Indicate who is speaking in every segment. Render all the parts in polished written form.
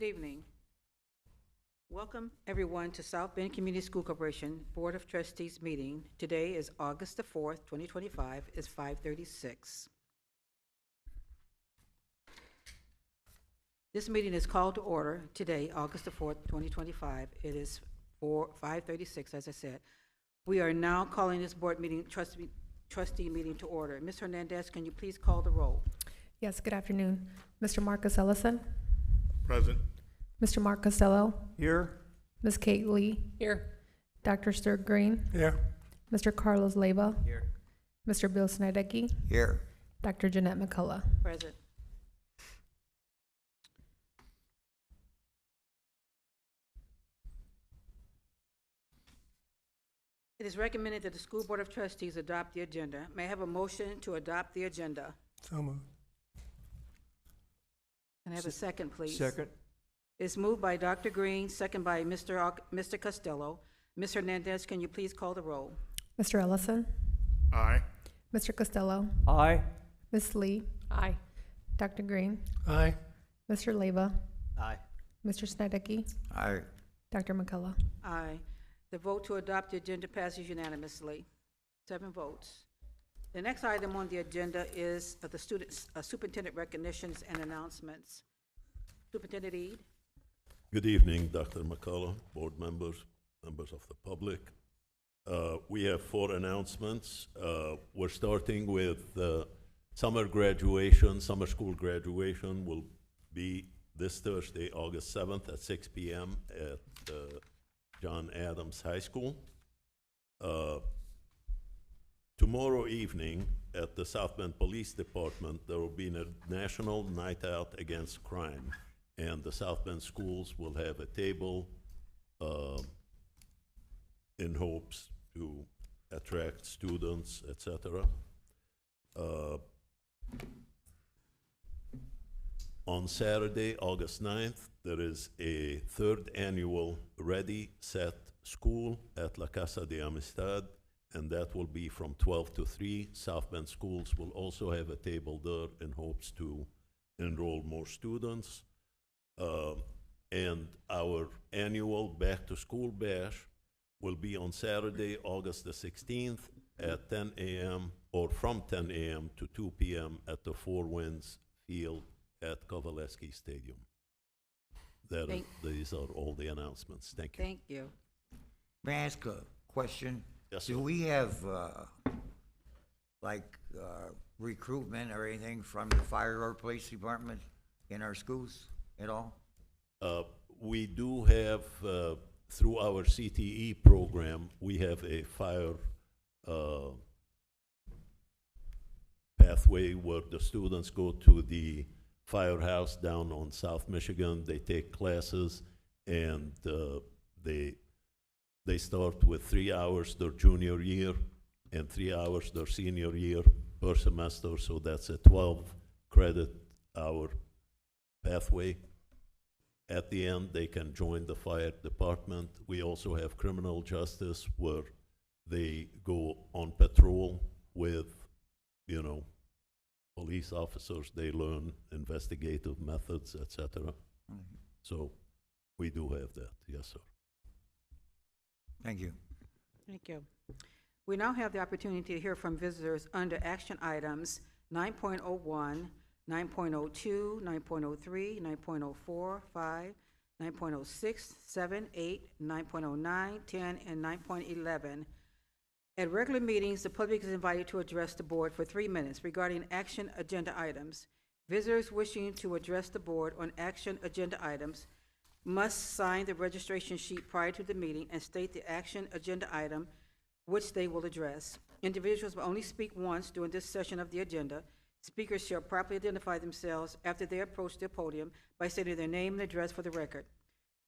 Speaker 1: Good evening. Welcome, everyone, to South Bend Community School Corporation Board of Trustees meeting. Today is August the 4th, 2025. It's 5:36. This meeting is called to order today, August the 4th, 2025. It is 5:36, as I said. We are now calling this board meeting, trustee meeting to order. Ms. Hernandez, can you please call the roll?
Speaker 2: Yes, good afternoon. Mr. Marcus Ellison,
Speaker 3: Present.
Speaker 2: Mr. Mark Costello,
Speaker 3: Here.
Speaker 2: Ms. Kate Lee,
Speaker 1: Here.
Speaker 2: Dr. Sturg Green,
Speaker 3: Here.
Speaker 2: Mr. Carlos Leyva,
Speaker 3: Here.
Speaker 2: Mr. Bill Snedecke,
Speaker 3: Here.
Speaker 2: Dr. Jeanette McCullough.
Speaker 1: Present. It is recommended that the School Board of Trustees adopt the agenda. May I have a motion to adopt the agenda?
Speaker 3: So moved.
Speaker 1: Can I have a second, please?
Speaker 3: Second.
Speaker 1: It's moved by Dr. Green, second by Mr. Costello. Ms. Hernandez, can you please call the roll?
Speaker 2: Mr. Ellison,
Speaker 3: Aye.
Speaker 2: Mr. Costello,
Speaker 3: Aye.
Speaker 2: Ms. Lee. Aye. Dr. Green,
Speaker 3: Aye.
Speaker 2: Mr. Leyva,
Speaker 3: Aye.
Speaker 2: Mr. Snedecke,
Speaker 3: Aye.
Speaker 2: Dr. McCullough.
Speaker 1: Aye. The vote to adopt the agenda passes unanimously. 7 votes. The next item on the agenda is the superintendent recognitions and announcements. Superintendent Eid.
Speaker 4: Good evening, Dr. McCullough, board members, members of the public. We have 4 announcements. We're starting with summer graduation. Summer school graduation will be this Thursday, August 7th at 6 p.m. at John Adams High School. Tomorrow evening at the South Bend Police Department, there will be a national night out against crime. And the South Bend schools will have a table in hopes to attract students, etc. On Saturday, August 9th, there is a 3rd annual Ready, Set School at La Casa de Amistad, and that will be from 12 to 3. South Bend schools will also have a table there in hopes to enroll more students. And our annual Back to School Bash will be on Saturday, August the 16th at 10 a.m. or from 10 a.m. to 2 p.m. at the Four Winds Field at Kovaleski Stadium. These are all the announcements. Thank you.
Speaker 1: Thank you.
Speaker 5: May I ask a question?
Speaker 4: Yes,
Speaker 5: Do
Speaker 4: sir.
Speaker 5: we have, recruitment or anything from the fire or police department in our schools at all?
Speaker 4: We do have, through our CTE program, we have a fire pathway where the students go to the firehouse down on South Michigan. They take classes, and they start with 3 hours their junior year and 3 hours their senior year per semester. So that's a 12-credit hour pathway. At the end, they can join the fire department. We also have criminal justice where they go on patrol with, police officers. They learn investigative methods, etc. So we do have that, yes, sir.
Speaker 5: Thank you.
Speaker 1: Thank you. We now have the opportunity to hear from visitors under action items 9.01, 9.02, 9.03, 9.04, 5, 9.06, 7, 8, 9.09, 10, and 9.11. At regular meetings, the public is invited to address the board for 3 minutes regarding action agenda items. Visitors wishing to address the board on action agenda items must sign the registration sheet prior to the meeting and state the action agenda item which they will address. Individuals will only speak once during this session of the agenda. Speakers shall properly identify themselves after they approach the podium by stating their name and address for the record.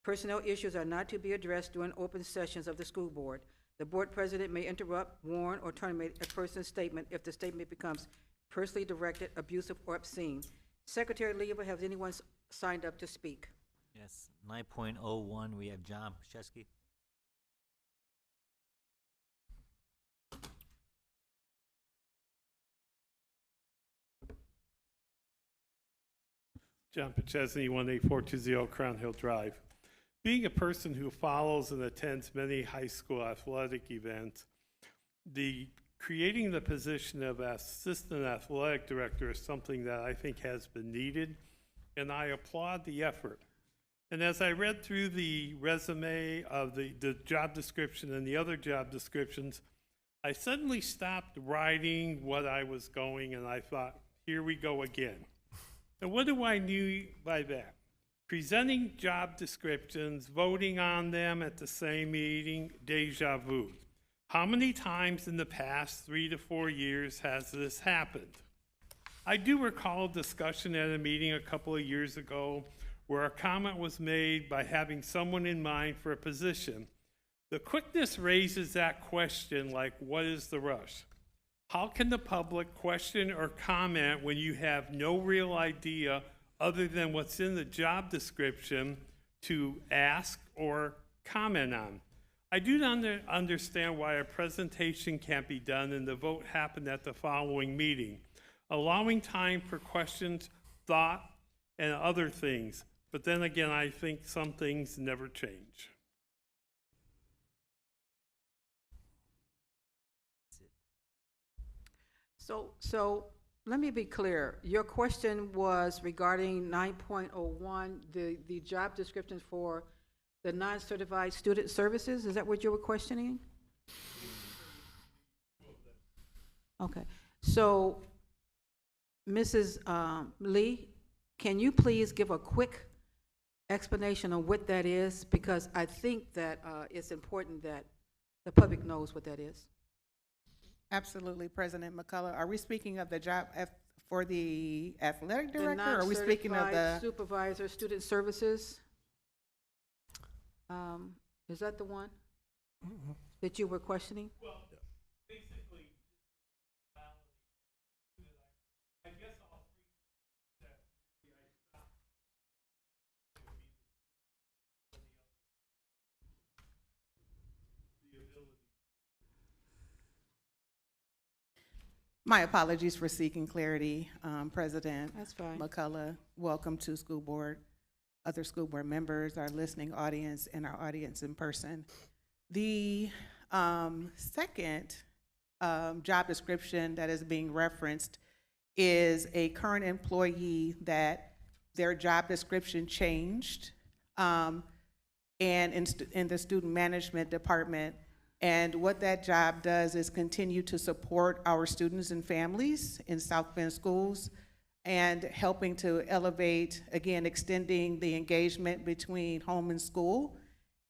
Speaker 1: Personnel issues are not to be addressed during open sessions of the school board. The board president may interrupt, warn, or terminate a person's statement if the statement becomes personally directed, abusive, or obscene. Secretary Leva, has anyone signed up to speak?
Speaker 6: Yes, 9.01, we have John Pashesky.
Speaker 7: John Pachesney, 18420 Crown Hill Drive. Being a person who follows and attends many high school athletic events, creating the position of assistant athletic director is something that I think has been needed, and I applaud the effort. And as I read through the resume of the job description and the other job descriptions, I suddenly stopped writing what I was going, and I thought, here we go again. And what do I mean by that? Presenting job descriptions, voting on them at the same meeting, déjà vu. How many times in the past 3 to 4 years has this happened? I do recall a discussion at a meeting a couple of years ago where a comment was made by having someone in mind for a position. The quickness raises that question, like, what is the rush? How can the public question or comment when you have no real idea other than what's in the job description to ask or comment on? I do not understand why a presentation can't be done and the vote happened at the following meeting, allowing time for questions, thought, and other things. But then again, I think some things never change.
Speaker 1: So let me be clear. Your question was regarding 9.01, the job description for the non-certified student services? Is that what you were questioning? Okay. So, Mrs. Lee, can you please give a quick explanation on what that is? Because I think that it's important that the public knows what that is.
Speaker 8: Absolutely, President McCullough. Are we speaking of the job for the athletic director, or are we speaking of
Speaker 1: non-certified
Speaker 8: the?
Speaker 1: supervisor, student services? Is that the one that you were questioning?
Speaker 7: Well, basically, I guess all three that really I stopped the ability.
Speaker 8: My apologies for seeking clarity, President
Speaker 1: That's fine.
Speaker 8: McCullough. Welcome to school board, other school board members, our listening audience, and our audience in person. The second job description that is being referenced is a current employee that their job description changed, and in the student management department. And what that job does is continue to support our students and families in South Bend schools and helping to elevate, again, extending the engagement between home and school.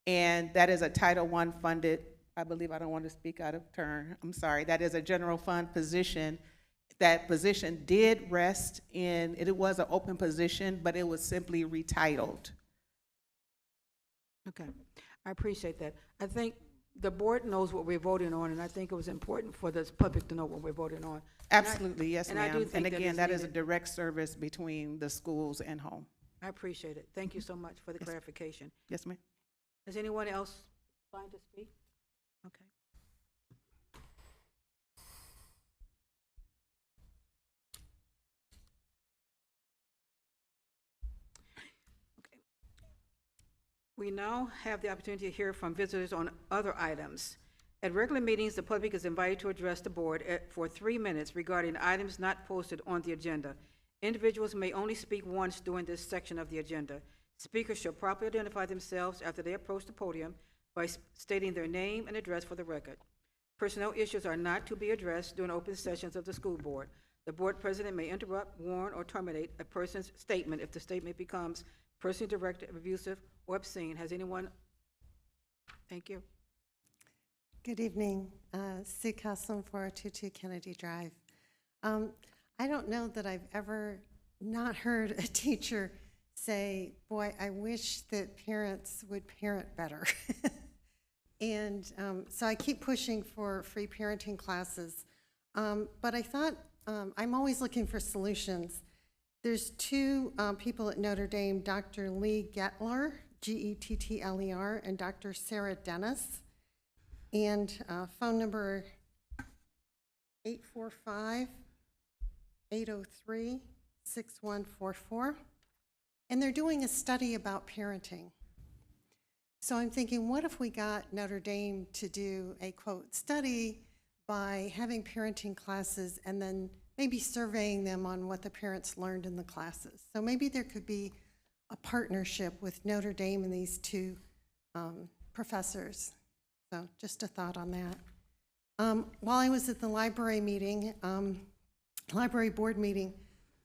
Speaker 8: And that is a Title I funded, I believe, I don't want to speak out of turn, I'm sorry, that is a general fund position. That position did rest in, it was an open position, but it was simply retitled.
Speaker 1: Okay, I appreciate that. I think the board knows what we're voting on, and I think it was important for the public to know what we're voting on.
Speaker 8: Absolutely, yes,
Speaker 1: and I do
Speaker 8: ma'am.
Speaker 1: think
Speaker 8: And
Speaker 1: that
Speaker 8: again,
Speaker 1: is
Speaker 8: that is a
Speaker 1: needed.
Speaker 8: direct service between the schools and home.
Speaker 1: I appreciate it. Thank you so much for the
Speaker 8: Yes.
Speaker 1: clarification.
Speaker 8: Yes, ma'am.
Speaker 1: Is anyone else trying to speak? Okay. Okay. We now have the opportunity to hear from visitors on other items. At regular meetings, the public is invited to address the board for 3 minutes regarding items not posted on the agenda. Individuals may only speak once during this section of the agenda. Speakers shall properly identify themselves after they approach the podium by stating their name and address for the record. Personnel issues are not to be addressed during open sessions of the school board. The board president may interrupt, warn, or terminate a person's statement if the statement becomes personally directed, abusive, or obscene. Has anyone? Thank you.
Speaker 9: Good evening, Sue Casson, 422 Kennedy Drive. I don't know that I've ever not heard a teacher say, boy, I wish that parents would parent better. And so I keep pushing for free parenting classes. But I thought, I'm always looking for solutions. There's two people at Notre Dame, Dr. Lee Gettler, Gettler, and Dr. Sarah Dennis. And phone number 845-803-6144. and they're doing a study about parenting. So I'm thinking, what if we got Notre Dame to do a, quote, study by having parenting classes and then maybe surveying them on what the parents learned in the classes? So maybe there could be a partnership with Notre Dame and these two professors. So just a thought on that. While I was at the library meeting, library board meeting,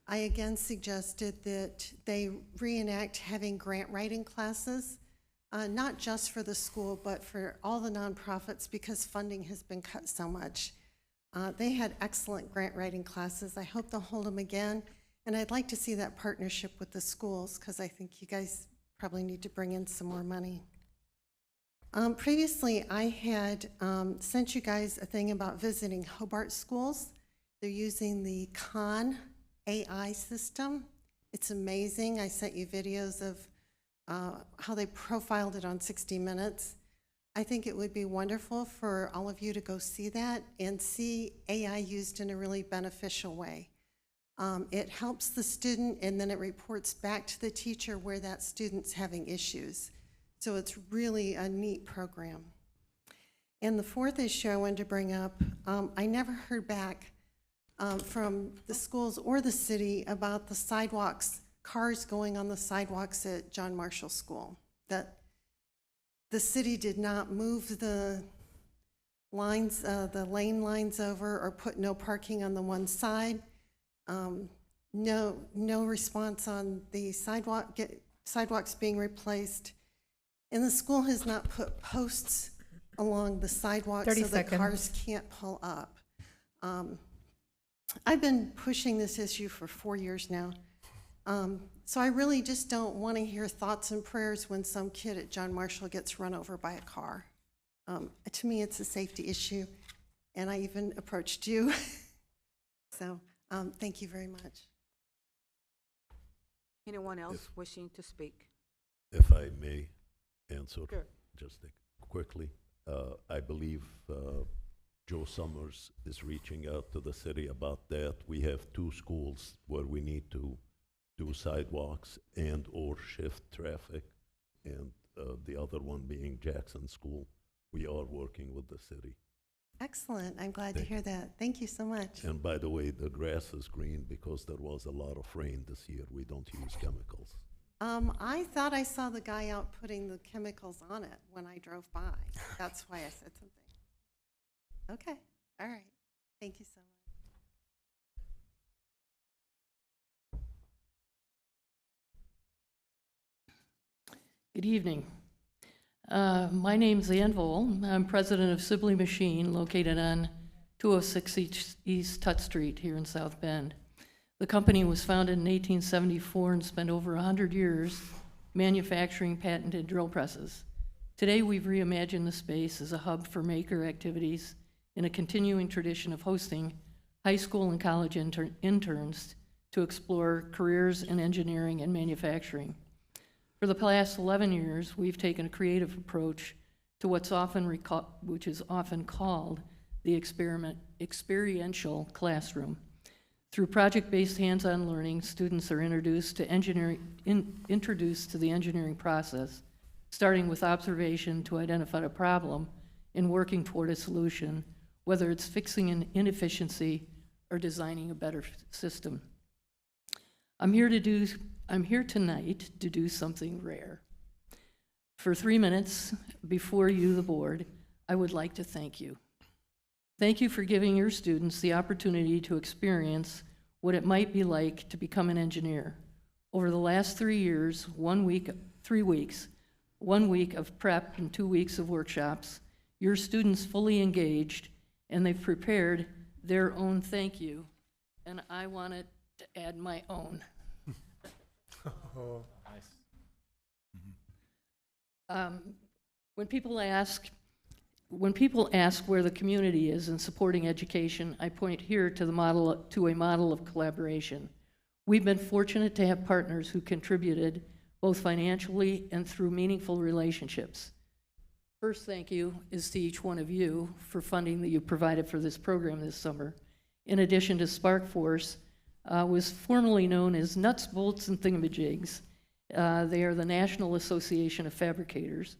Speaker 9: I again suggested that they reenact having grant writing classes, not just for the school, but for all the nonprofits, because funding has been cut so much. They had excellent grant writing classes. I hope they'll hold them again. And I'd like to see that partnership with the schools, because I think you guys probably need to bring in some more money. Previously, I had sent you guys a thing about visiting Hobart schools. They're using the Khan AI system. It's amazing. I sent you videos of how they profiled it on 60 Minutes. I think it would be wonderful for all of you to go see that and see AI used in a really beneficial way. It helps the student, and then it reports back to the teacher where that student's having issues. So it's really a neat program. And the fourth issue I wanted to bring up, I never heard back from the schools or the city about the sidewalks, cars going on the sidewalks at John Marshall School. That the city did not move the lines, the lane lines over, or put no parking on the one side. No response on the sidewalks being replaced. And the school has not put posts along the sidewalk
Speaker 2: 30
Speaker 9: so that
Speaker 2: seconds.
Speaker 9: cars can't pull up. I've been pushing this issue for 4 years now. So I really just don't want to hear thoughts and prayers when some kid at John Marshall gets run over by a car. To me, it's a safety issue, and I even approached you. So thank you very much.
Speaker 1: Anyone else wishing to speak?
Speaker 4: If I may answer,
Speaker 1: Sure.
Speaker 4: just quickly, I believe Joe Summers is reaching out to the city about that. We have 2 schools where we need to do sidewalks and or shift traffic, and the other one being Jackson School. We are working with the city.
Speaker 9: Excellent. I'm glad to
Speaker 4: Thank
Speaker 9: hear that. Thank you so much.
Speaker 4: And by the way, the grass is green because there was a lot of rain this year. We don't use chemicals.
Speaker 9: I thought I saw the guy out putting the chemicals on it when I drove by. That's why I said something. Okay. All right. Thank you so much.
Speaker 10: Good evening. My name's Ann Vole. I'm president of Sibley Machine, located on 206 East Tut Street here in South Bend. The company was founded in 1874 and spent over 100 years manufacturing patented drill presses. Today, we've reimagined the space as a hub for maker activities in a continuing tradition of hosting high school and college interns to explore careers in engineering and manufacturing. For the past 11 years, we've taken a creative approach to which is often called the experiential classroom. Through project-based hands-on learning, students are introduced to the engineering process, starting with observation to identify a problem and working toward a solution, whether it's fixing an inefficiency or designing a better system. I'm here tonight to do something rare. For 3 minutes before you, the board, I would like to thank you. Thank you for giving your students the opportunity to experience what it might be like to become an engineer. Over the last 3 years, 3 weeks, 1 week of prep and 2 weeks of workshops, your students fully engaged, and they've prepared their own thank you, and I wanted to add my own. When people ask where the community is in supporting education, I point here to a model of collaboration. We've been fortunate to have partners who contributed both financially and through meaningful relationships. First thank you is to each one of you for funding that you provided for this program this summer. In addition to SparkForce, was formerly known as Nuts, Bolts, and Thingamajigs, They are the National Association of Fabricators.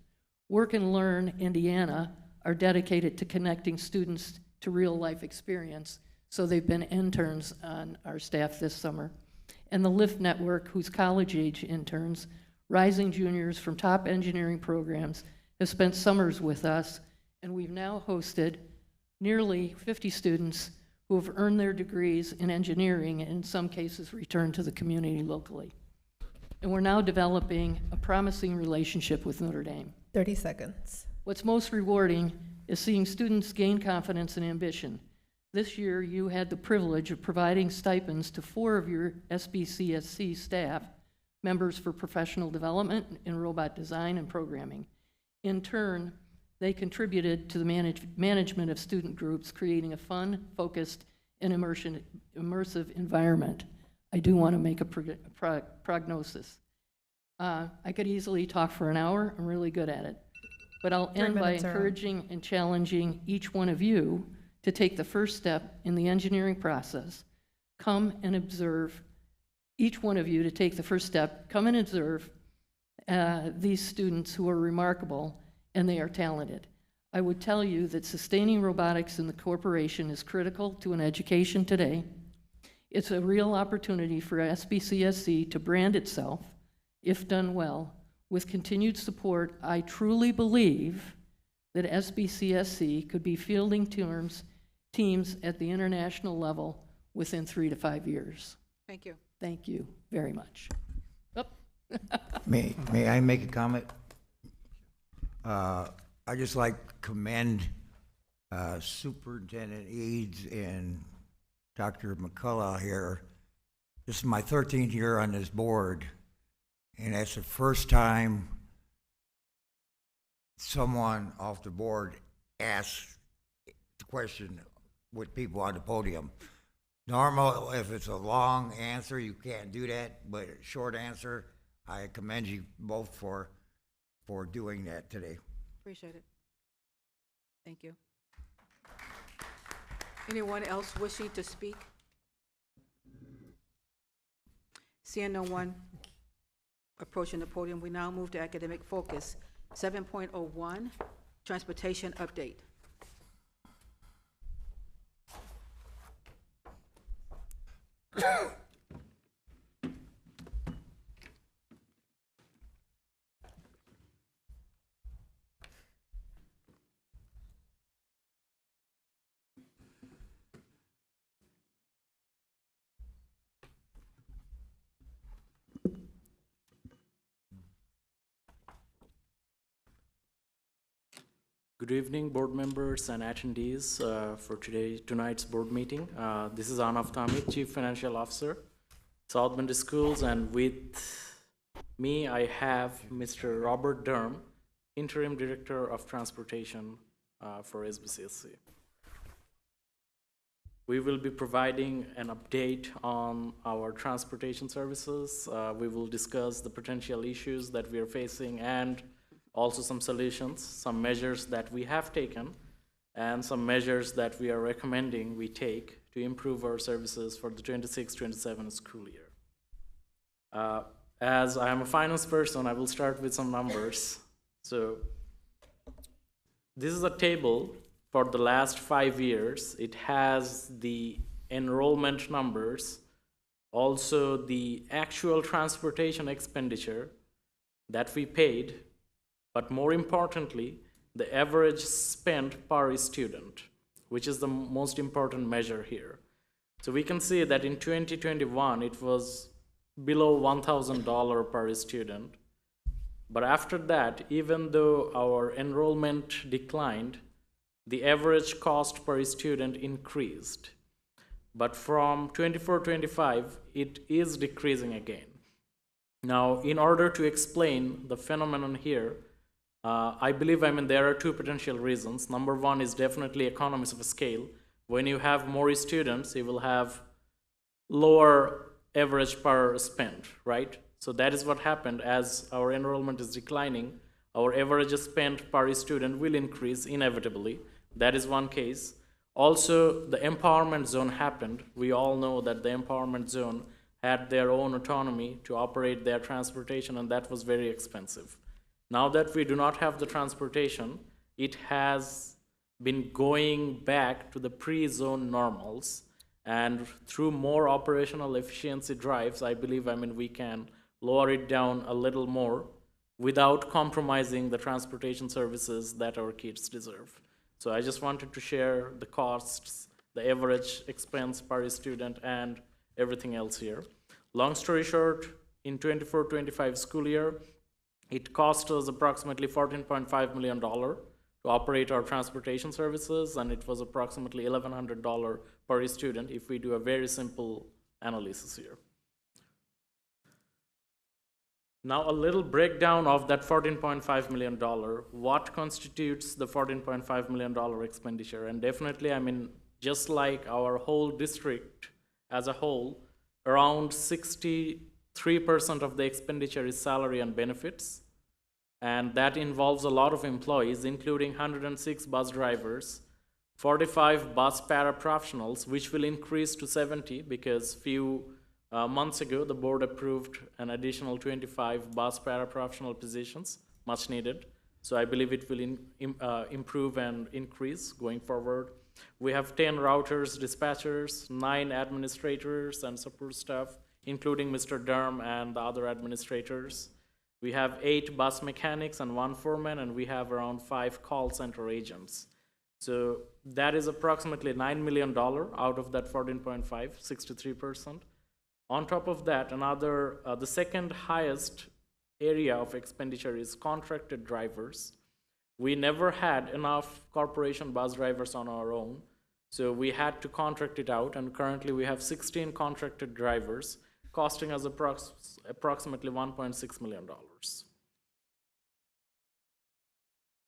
Speaker 10: Work and Learn Indiana are dedicated to connecting students to real-life experience, so they've been interns on our staff this summer. And the LIFT Network, whose college-age interns, rising juniors from top engineering programs, have spent summers with us, and we've now hosted nearly 50 students who have earned their degrees in engineering and in some cases returned to the community locally. And we're now developing a promising relationship with Notre Dame.
Speaker 2: 30 seconds.
Speaker 10: What's most rewarding is seeing students gain confidence and ambition. This year, you had the privilege of providing stipends to 4 of your SBCSC staff, members for professional development in robot design and programming. In turn, they contributed to the management of student groups, creating a fun, focused, and immersive environment. I do want to make a prognosis. I could easily talk for an hour. I'm really good at it. But I'll
Speaker 2: 3
Speaker 10: end by
Speaker 2: minutes are up.
Speaker 10: encouraging and challenging each one of you to take the first step in the engineering process. Come and observe, each one of you to take the first step, come and observe these students who are remarkable and they are talented. I would tell you that sustaining robotics in the corporation is critical to an education today. It's a real opportunity for SBCSC to brand itself, if done well. With continued support, I truly believe that SBCSC could be fielding teams at the international level within 3 to 5 years.
Speaker 1: Thank you.
Speaker 10: Thank you very much. Oh.
Speaker 5: May I make a comment? I just like to commend Superintendent Eads and Dr. McCullough here. This is my 13th year on this board, and that's the first time someone off the board asked the question with people on the podium. Normal, if it's a long answer, you can't do that, but a short answer, I commend you both for doing that today.
Speaker 1: Appreciate it. Thank you. Anyone else wishing to speak? Seeing no one approaching the podium, we now move to academic focus. 7.01, transportation update.
Speaker 11: Good evening, board members and attendees for tonight's board meeting. This is Arnav Tamit, Chief Financial Officer, South Bend Schools, and with me I have Mr. Robert Durham, Interim Director of Transportation for SBCSC. We will be providing an update on our transportation services. We will discuss the potential issues that we are facing and also some solutions, some measures that we have taken, and some measures that we are recommending we take to improve our services for the 26-27 school year. As I am a finance person, I will start with some numbers. So this is a table for the last 5 years. It has the enrollment numbers, also the actual transportation expenditure that we paid, but more importantly, the average spend per student, which is the most important measure here. So we can see that in 2021, it was below $1,000 per student. But after that, even though our enrollment declined, the average cost per student increased. But from 24-25, it is decreasing again. Now, in order to explain the phenomenon here, I believe, there are 2 potential reasons. Number 1 is definitely economies of scale. When you have more students, you will have lower average per spend, right? So that is what happened. As our enrollment is declining, our average spend per student will increase inevitably. That is one case. Also, the empowerment zone happened. We all know that the empowerment zone had their own autonomy to operate their transportation, and that was very expensive. Now that we do not have the transportation, it has been going back to the pre-zone normals, and through more operational efficiency drives, I believe, we can lower it down a little more without compromising the transportation services that our kids deserve. So I just wanted to share the costs, the average expense per student, and everything else here. Long story short, in 24-25 school year, it cost us approximately $14.5 million to operate our transportation services, and it was approximately $1,100 per student if we do a very simple analysis here. Now a little breakdown of that $14.5 million. What constitutes the $14.5 million expenditure? And definitely, just like our whole district as a whole, around 63% of the expenditure is salary and benefits. And that involves a lot of employees, including 106 bus drivers, 45 bus paraprofessionals, which will increase to 70 because few months ago, the board approved an additional 25 bus paraprofessional positions, much needed. So I believe it will improve and increase going forward. We have 10 routers, dispatchers, 9 administrators and support staff, including Mr. Durham and the other administrators. We have 8 bus mechanics and 1 foreman, and we have around 5 call center agents. So that is approximately $9 million out of that 14.5, 63%. On top of that, the second highest area of expenditure is contracted drivers. We never had enough corporation bus drivers on our own, so we had to contract it out, and currently we have 16 contracted drivers, costing us approximately $1.6 million.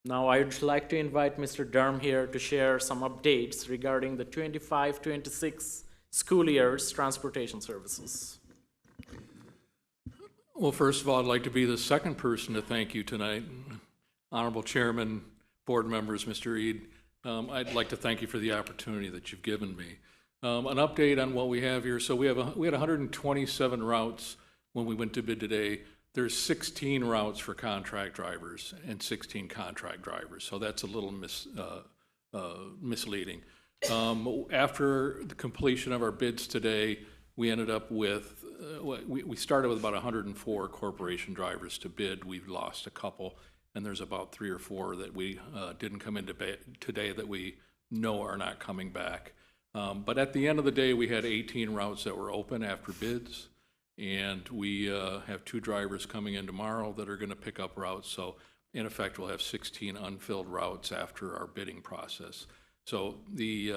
Speaker 11: Now I'd like to invite Mr. Durham here to share some updates regarding the 25-26 school year's transportation services.
Speaker 12: Well, first of all, I'd like to be the second person to thank you tonight. Honorable Chairman, board members, Mr. Eid, I'd like to thank you for the opportunity that you've given me. An update on what we have here. So we had 127 routes when we went to bid today. There's 16 routes for contract drivers and 16 contract drivers. So that's a little misleading. After the completion of our bids today, we ended up with, we started with about 104 corporation drivers to bid. We've lost a couple, and there's about 3 or 4 that we didn't come into today that we know are not coming back. But at the end of the day, we had 18 routes that were open after bids, and we have 2 drivers coming in tomorrow that are going to pick up routes. So in effect, we'll have 16 unfilled routes after our bidding process. So the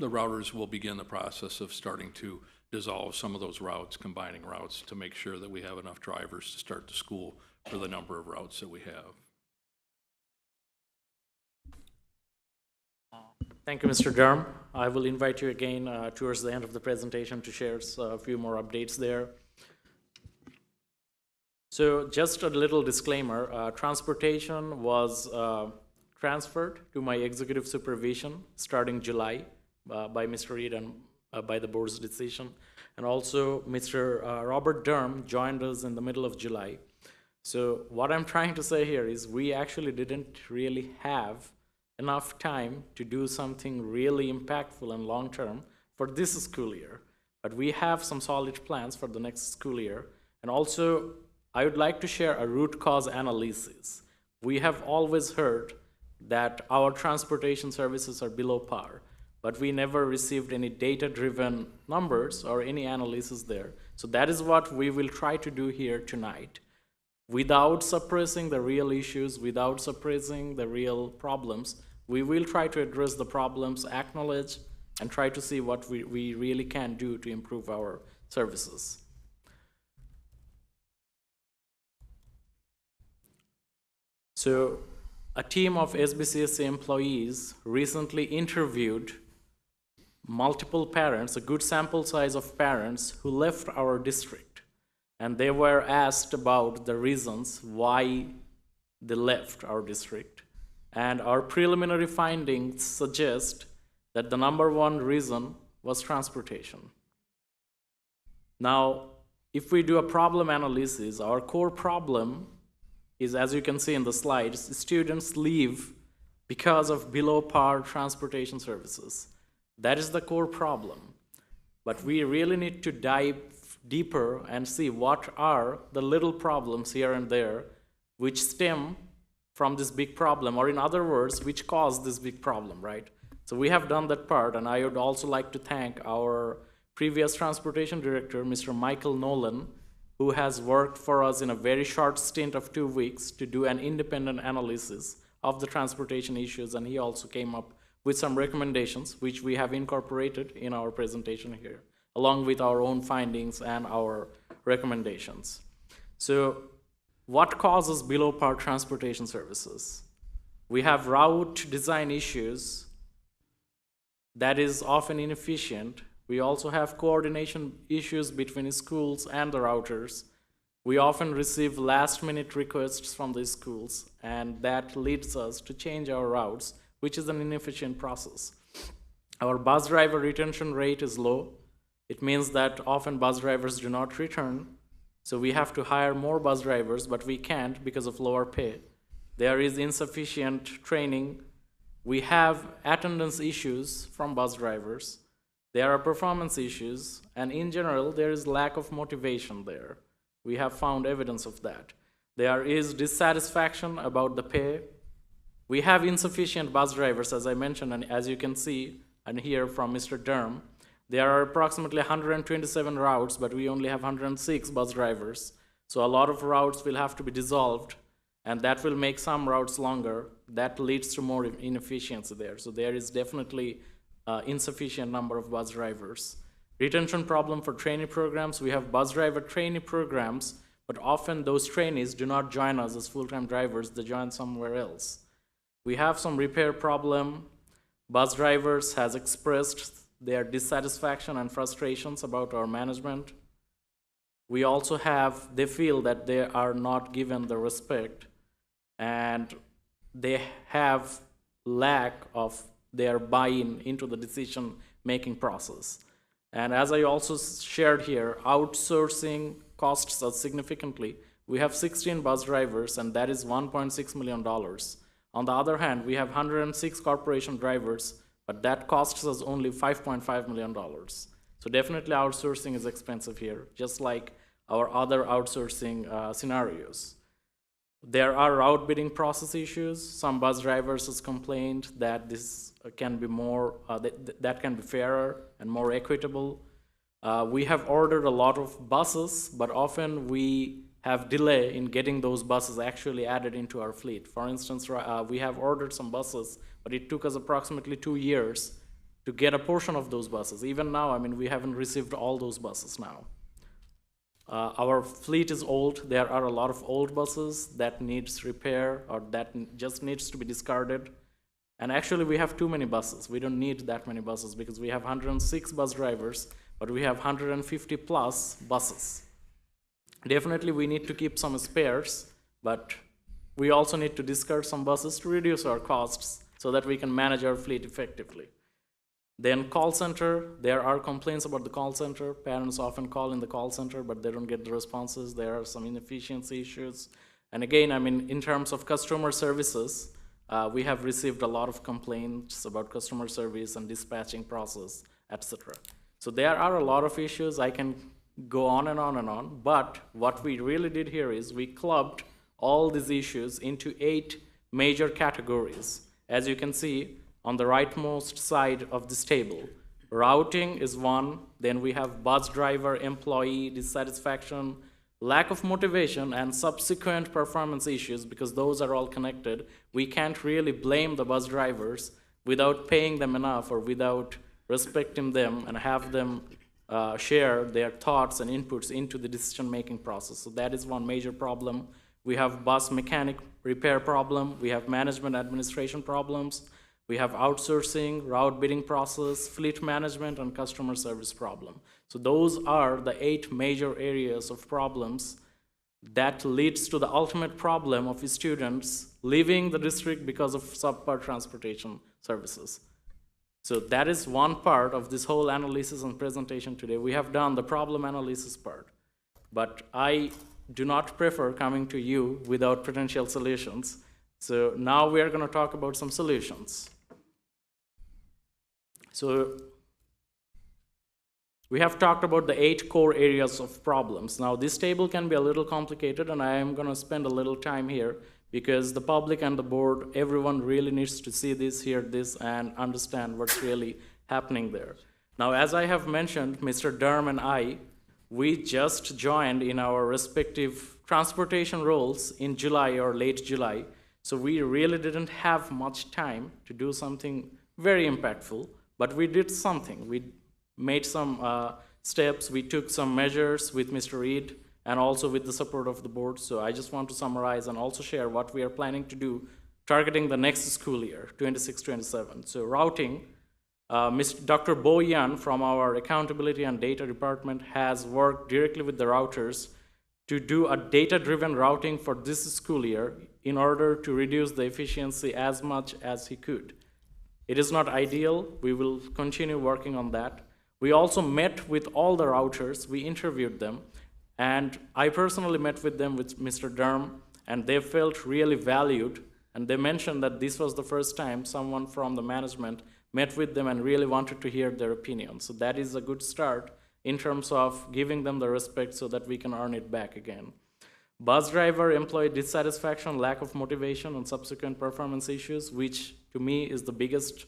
Speaker 12: routers will begin the process of starting to dissolve some of those routes, combining routes to make sure that we have enough drivers to start the school for the number of routes that we have.
Speaker 11: Thank you, Mr. Durham. I will invite you again towards the end of the presentation to share a few more updates there. So just a little disclaimer, transportation was transferred to my executive supervision starting July by Mr. Reed and by the board's decision. And also Mr. Robert Durham joined us in the middle of July. So what I'm trying to say here is we actually didn't really have enough time to do something really impactful and long-term for this school year. But we have some solid plans for the next school year. And also, I would like to share a root cause analysis. We have always heard that our transportation services are below par, but we never received any data-driven numbers or any analysis there. So that is what we will try to do here tonight. Without suppressing the real issues, without suppressing the real problems, we will try to address the problems, acknowledge, and try to see what we really can do to improve our services. So a team of SBCSC employees recently interviewed multiple parents, a good sample size of parents who left our district. And they were asked about the reasons why they left our district. And our preliminary findings suggest that the #1 reason was transportation. Now, if we do a problem analysis, our core problem is, as you can see in the slides, students leave because of below par transportation services. That is the core problem. But we really need to dive deeper and see what are the little problems here and there which stem from this big problem, or in other words, which cause this big problem, right? So we have done that part, and I would also like to thank our previous transportation director, Mr. Michael Nolan, who has worked for us in a very short stint of 2 weeks to do an independent analysis of the transportation issues, and he also came up with some recommendations, which we have incorporated in our presentation here, along with our own findings and our recommendations. So what causes below par transportation services? We have route design issues that is often inefficient. We also have coordination issues between schools and the routers. We often receive last-minute requests from the schools, and that leads us to change our routes, which is an inefficient process. Our bus driver retention rate is low. It means that often bus drivers do not return, so we have to hire more bus drivers, but we can't because of lower pay. There is insufficient training. We have attendance issues from bus drivers. There are performance issues, and in general, there is lack of motivation there. We have found evidence of that. There is dissatisfaction about the pay. We have insufficient bus drivers, as I mentioned, and as you can see and hear from Mr. Durham, there are approximately 127 routes, but we only have 106 bus drivers. So a lot of routes will have to be dissolved, and that will make some routes longer. That leads to more inefficiency there. So there is definitely insufficient number of bus drivers. Retention problem for trainee programs. We have bus driver trainee programs, but often those trainees do not join us as full-time drivers. They join somewhere else. We have some repair problem. Bus drivers has expressed their dissatisfaction and frustrations about our management. We also have, they feel that they are not given the respect, and they have lack of their buy-in into the decision-making process. And as I also shared here, outsourcing costs us significantly. We have 16 bus drivers, and that is $1.6 million. On the other hand, we have 106 corporation drivers, but that costs us only $5.5 million. So definitely outsourcing is expensive here, just like our other outsourcing scenarios. There are route bidding process issues. Some bus drivers has complained that this can be more, that can be fairer and more equitable. We have ordered a lot of buses, but often we have delay in getting those buses actually added into our fleet. For instance, we have ordered some buses, but it took us approximately 2 years to get a portion of those buses. Even now, I mean, we haven't received all those buses now. Our fleet is old. There are a lot of old buses that needs repair or that just needs to be discarded. And actually, we have too many buses. We don't need that many buses because we have 106 bus drivers, but we have 150 plus buses. Definitely, we need to keep some spares, but we also need to discard some buses to reduce our costs so that we can manage our fleet effectively. Then call center, there are complaints about the call center. Parents often call in the call center, but they don't get the responses. There are some inefficiency issues. And again, I mean, in terms of customer services, we have received a lot of complaints about customer service and dispatching process, etc. So there are a lot of issues. I can go on and on and on, but what we really did here is we clubbed all these issues into 8 major categories. As you can see, on the rightmost side of this table, routing is one, then we have bus driver employee dissatisfaction, lack of motivation, and subsequent performance issues, because those are all connected. We can't really blame the bus drivers without paying them enough or without respecting them and have them share their thoughts and inputs into the decision-making process. So that is one major problem. We have bus mechanic repair problem, we have management administration problems, we have outsourcing, route bidding process, fleet management, and customer service problem. So those are the 8 major areas of problems that leads to the ultimate problem of students leaving the district because of subpar transportation services. So that is one part of this whole analysis and presentation today. We have done the problem analysis part, but I do not prefer coming to you without potential solutions. So now we are going to talk about some solutions. So we have talked about the 8 core areas of problems. Now this table can be a little complicated, and I am going to spend a little time here because the public and the board, everyone really needs to see this, hear this, and understand what's really happening there. Now, as I have mentioned, Mr. Durham and I, we just joined in our respective transportation roles in July or late July, so we really didn't have much time to do something very impactful, but we did something. We made some steps, we took some measures with Mr. Reed, and also with the support of the board. So I just want to summarize and also share what we are planning to do targeting the next school year, 26-27. So routing, Dr. Bo Yan from our accountability and data department has worked directly with the routers to do a data-driven routing for this school year in order to reduce the efficiency as much as he could. It is not ideal. We will continue working on that. We also met with all the routers. We interviewed them. And I personally met with them with Mr. Durham, and they felt really valued. And they mentioned that this was the first time someone from the management met with them and really wanted to hear their opinion. So that is a good start in terms of giving them the respect so that we can earn it back again. Bus driver employee dissatisfaction, lack of motivation, and subsequent performance issues, which to me is the biggest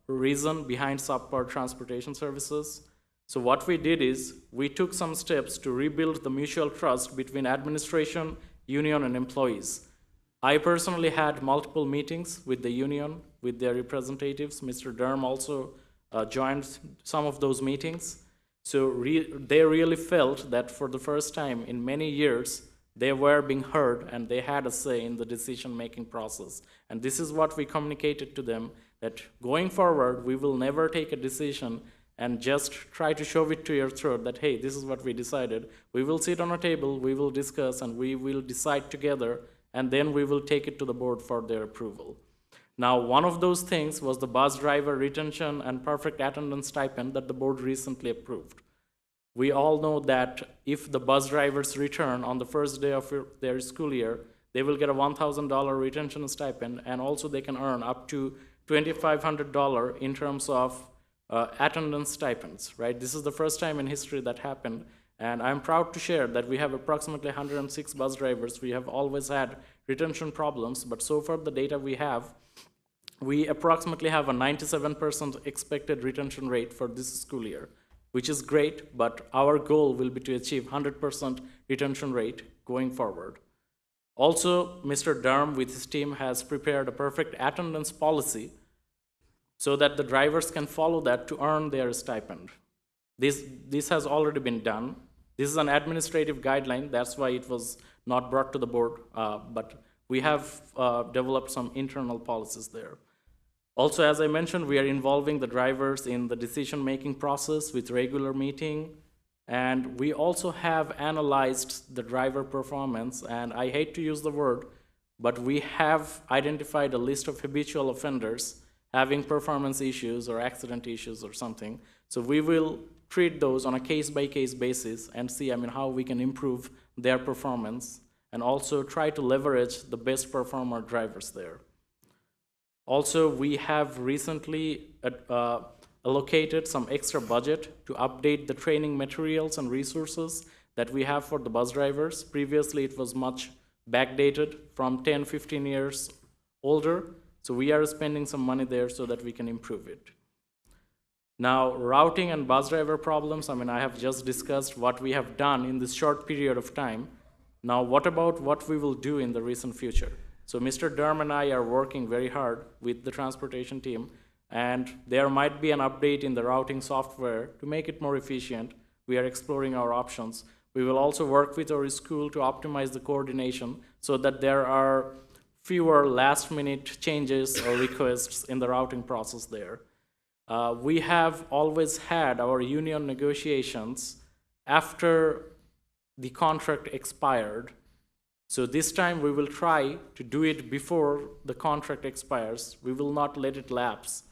Speaker 11: reason behind subpar transportation services. So what we did is we took some steps to rebuild the mutual trust between administration, union, and employees. I personally had multiple meetings with the union, with their representatives. Mr. Durham also joined some of those meetings. So they really felt that for the first time in many years, they were being heard and they had a say in the decision-making process. And this is what we communicated to them, that going forward, we will never take a decision and just try to shove it to your throat that, hey, this is what we decided. We will sit on a table, we will discuss, and we will decide together, and then we will take it to the board for their approval. Now, one of those things was the bus driver retention and perfect attendance stipend that the board recently approved. We all know that if the bus drivers return on the first day of their school year, they will get a $1,000 retention stipend, and also they can earn up to $2,500 in terms of attendance stipends, right? This is the first time in history that happened, and I'm proud to share that we have approximately 106 bus drivers. We have always had retention problems, but so far the data we have, we approximately have a 97% expected retention rate for this school year, which is great, but our goal will be to achieve 100% retention rate going forward. Also, Mr. Durham with his team has prepared a perfect attendance policy so that the drivers can follow that to earn their stipend. This has already been done. This is an administrative guideline, that's why it was not brought to the board, but we have developed some internal policies there. Also, as I mentioned, we are involving the drivers in the decision-making process with regular meeting, and we also have analyzed the driver performance, and I hate to use the word, but we have identified a list of habitual offenders having performance issues or accident issues or something. So we will treat those on a case-by-case basis and see, how we can improve their performance and also try to leverage the best performer drivers there. Also, we have recently allocated some extra budget to update the training materials and resources that we have for the bus drivers. Previously, it was much backdated from 10, 15 years older. So we are spending some money there so that we can improve it. Now, routing and bus driver problems, I have just discussed what we have done in this short period of time. Now, what about what we will do in the recent future? So Mr. Durham and I are working very hard with the transportation team, and there might be an update in the routing software to make it more efficient. We are exploring our options. We will also work with our school to optimize the coordination so that there are fewer last-minute changes or requests in the routing process there. We have always had our union negotiations after the contract expired. So this time we will try to do it before the contract expires. We will not let it lapse.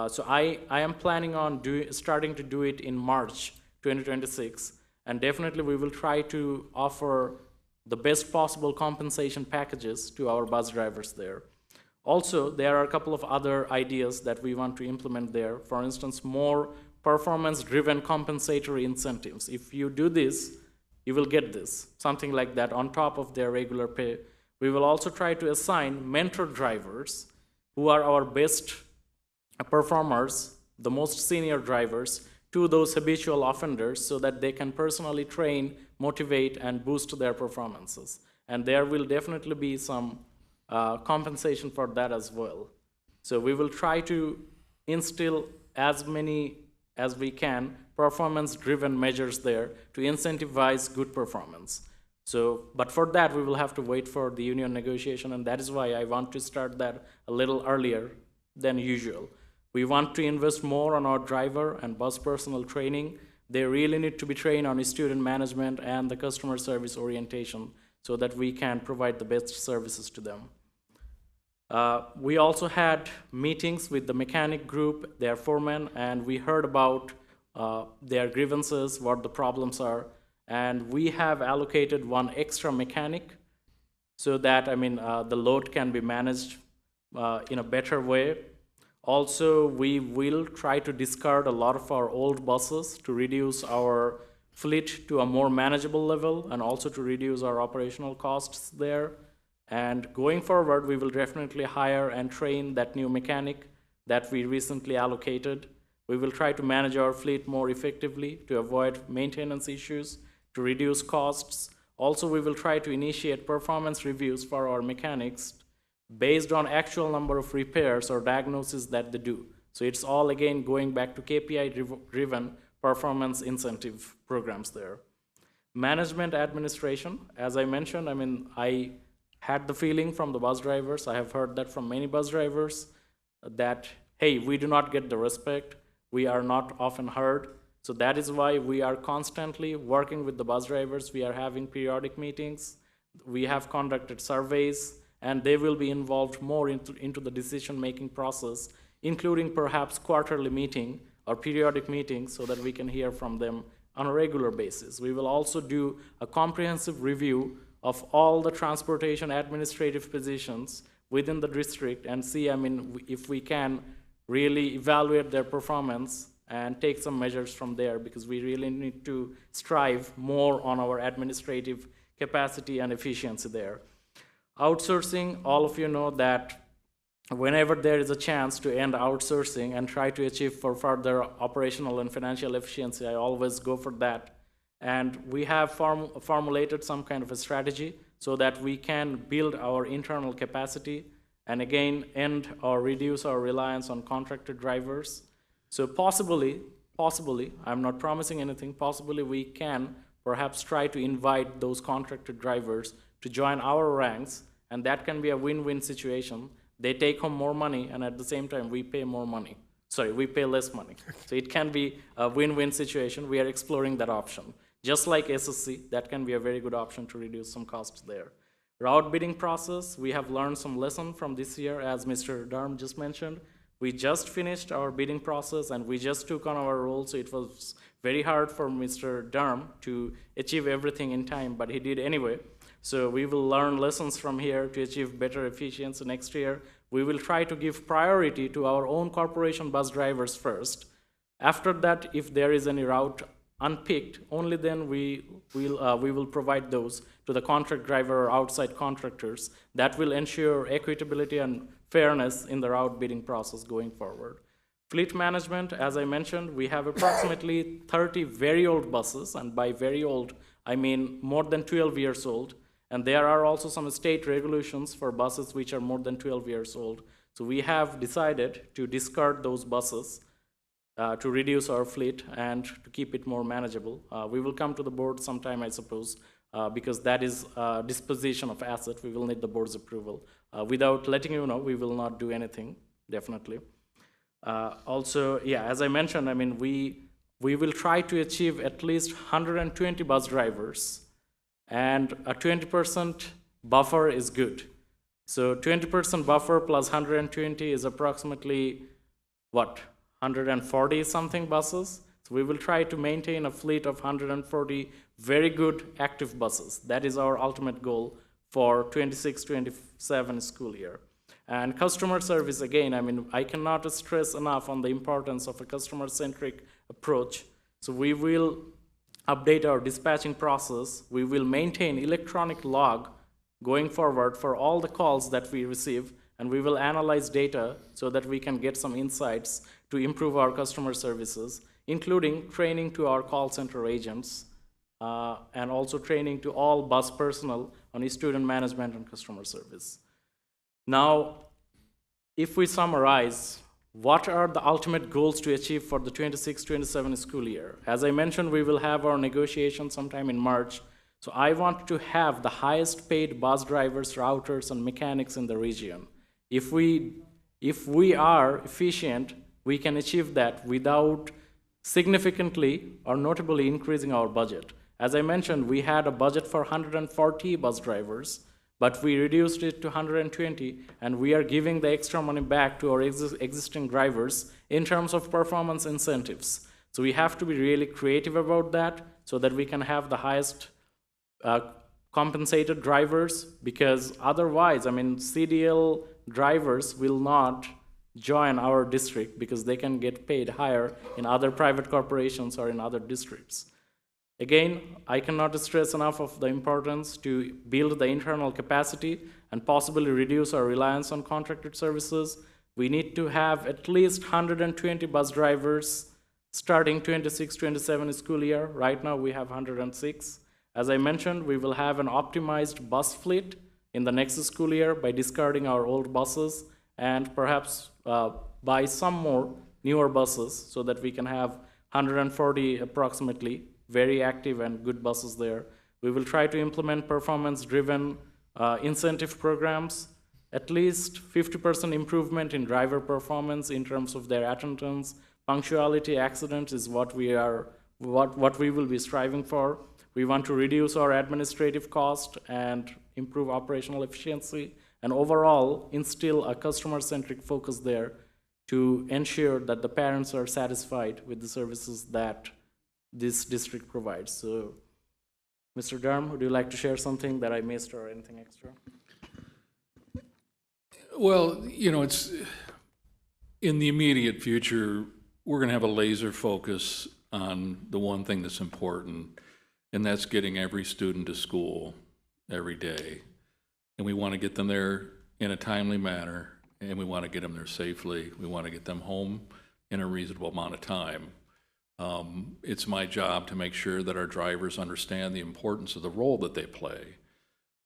Speaker 11: So I am planning on starting to do it in March 2026, and definitely we will try to offer the best possible compensation packages to our bus drivers there. Also, there are a couple of other ideas that we want to implement there. For instance, more performance-driven compensatory incentives. If you do this, you will get this, something like that on top of their regular pay. We will also try to assign mentor drivers who are our best performers, the most senior drivers, to those habitual offenders so that they can personally train, motivate, and boost their performances. And there will definitely be some compensation for that as well. So we will try to instill as many as we can performance-driven measures there to incentivize good performance. So, but for that, we will have to wait for the union negotiation, and that is why I want to start that a little earlier than usual. We want to invest more on our driver and bus personnel training. They really need to be trained on student management and the customer service orientation so that we can provide the best services to them. We also had meetings with the mechanic group, their foremen, and we heard about their grievances, what the problems are, and we have allocated one extra mechanic so that, the load can be managed in a better way. Also, we will try to discard a lot of our old buses to reduce our fleet to a more manageable level and also to reduce our operational costs there. And going forward, we will definitely hire and train that new mechanic that we recently allocated. We will try to manage our fleet more effectively to avoid maintenance issues, to reduce costs. Also, we will try to initiate performance reviews for our mechanics based on actual number of repairs or diagnoses that they do. So it's all again going back to KPI-driven performance incentive programs there. Management administration, as I mentioned, I had the feeling from the bus drivers, I have heard that from many bus drivers, that, hey, we do not get the respect, we are not often heard. So that is why we are constantly working with the bus drivers. We are having periodic meetings, we have conducted surveys, and they will be involved more into the decision-making process, including perhaps quarterly meeting or periodic meetings so that we can hear from them on a regular basis. We will also do a comprehensive review of all the transportation administrative positions within the district and see, if we can really evaluate their performance and take some measures from there, because we really need to strive more on our administrative capacity and efficiency there. Outsourcing, all of you know that whenever there is a chance to end outsourcing and try to achieve for further operational and financial efficiency, I always go for that. And we have formulated some kind of a strategy so that we can build our internal capacity and again end or reduce our reliance on contracted drivers. So possibly, I'm not promising anything, possibly we can perhaps try to invite those contracted drivers to join our ranks, and that can be a win-win situation. They take home more money, and at the same time, we pay more money. Sorry, we pay less money. So it can be a win-win situation. We are exploring that option. Just like SSC, that can be a very good option to reduce some costs there. Route bidding process, we have learned some lesson from this year, as Mr. Durham just mentioned. We just finished our bidding process, and we just took on our role, so it was very hard for Mr. Durham to achieve everything in time, but he did anyway. So we will learn lessons from here to achieve better efficiency next year. We will try to give priority to our own corporation bus drivers first. After that, if there is any route unpicked, only then we will provide those to the contract driver or outside contractors. That will ensure equitability and fairness in the route bidding process going forward. Fleet management, as I mentioned, we have approximately 30 very old buses, and by very old, I mean more than 12 years old. And there are also some state regulations for buses which are more than 12 years old. So we have decided to discard those buses to reduce our fleet and to keep it more manageable. We will come to the board sometime, I suppose, because that is disposition of asset. We will need the board's approval. Without letting you know, we will not do anything, definitely. Also, yeah, as I mentioned, we will try to achieve at least 120 bus drivers, and a 20% buffer is good. So 20% buffer plus 120 is approximately 140 something buses. So we will try to maintain a fleet of 140 very good active buses. That is our ultimate goal for 26-27 school year. And customer service, again, I mean, I cannot stress enough on the importance of a customer-centric approach. So we will update our dispatching process. We will maintain electronic log going forward for all the calls that we receive, and we will analyze data so that we can get some insights to improve our customer services, including training to our call center agents, and also training to all bus personnel on student management and customer service. Now, if we summarize, what are the ultimate goals to achieve for the 26-27 school year? As I mentioned, we will have our negotiation sometime in March. So I want to have the highest paid bus drivers, routers, and mechanics in the region. If we are efficient, we can achieve that without significantly or notably increasing our budget. As I mentioned, we had a budget for 140 bus drivers, but we reduced it to 120, and we are giving the extra money back to our existing drivers in terms of performance incentives. So we have to be really creative about that so that we can have the highest compensated drivers, because otherwise, I mean, CDL drivers will not join our district because they can get paid higher in other private corporations or in other districts. Again, I cannot stress enough of the importance to build the internal capacity and possibly reduce our reliance on contracted services. We need to have at least 120 bus drivers starting 26-27 school year. Right now we have 106. As I mentioned, we will have an optimized bus fleet in the next school year by discarding our old buses and perhaps buy some more newer buses so that we can have 140 approximately very active and good buses there. We will try to implement performance-driven incentive programs, at least 50% improvement in driver performance in terms of their attendance. Punctuality accidents is what we will be striving for. We want to reduce our administrative cost and improve operational efficiency, and overall instill a customer-centric focus there to ensure that the parents are satisfied with the services that this district provides. So, Mr. Durham, would you like to share something that I missed or anything extra?
Speaker 12: Well, you know, it's in the immediate future, we're going to have a laser focus on the one thing that's important, and that's getting every student to school every day. And we want to get them there in a timely manner, and we want to get them there safely. We want to get them home in a reasonable amount of time. It's my job to make sure that our drivers understand the importance of the role that they play,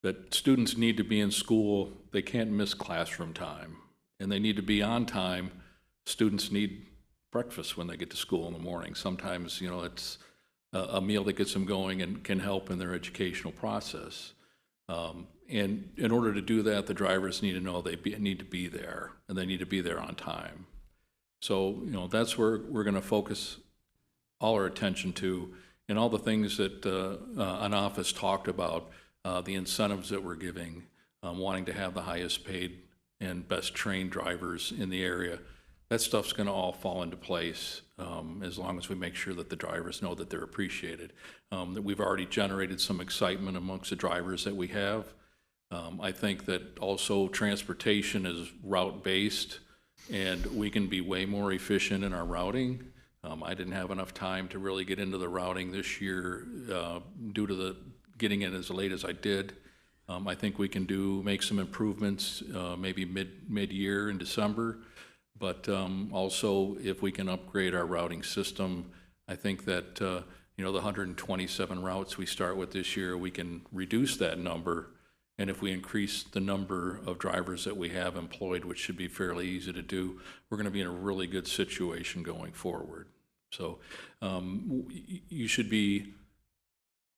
Speaker 12: that students need to be in school, they can't miss classroom time, and they need to be on time. Students need breakfast when they get to school in the morning. Sometimes, you know, it's a meal that gets them going and can help in their educational process. And in order to do that, the drivers need to know they need to be there, and they need to be there on time. So, you know, that's where we're going to focus all our attention to, and all the things that an office talked about, the incentives that we're giving, wanting to have the highest paid and best trained drivers in the area. That stuff's going to all fall into place as long as we make sure that the drivers know that they're appreciated. That we've already generated some excitement amongst the drivers that we have. I think that also transportation is route-based, and we can be way more efficient in our routing. I didn't have enough time to really get into the routing this year due to the getting in as late as I did. I think we can make some improvements maybe mid-year in December, but also if we can upgrade our routing system, I think that you know, the 127 routes we start with this year, we can reduce that number, and if we increase the number of drivers that we have employed, which should be fairly easy to do, we're going to be in a really good situation going forward. So you should be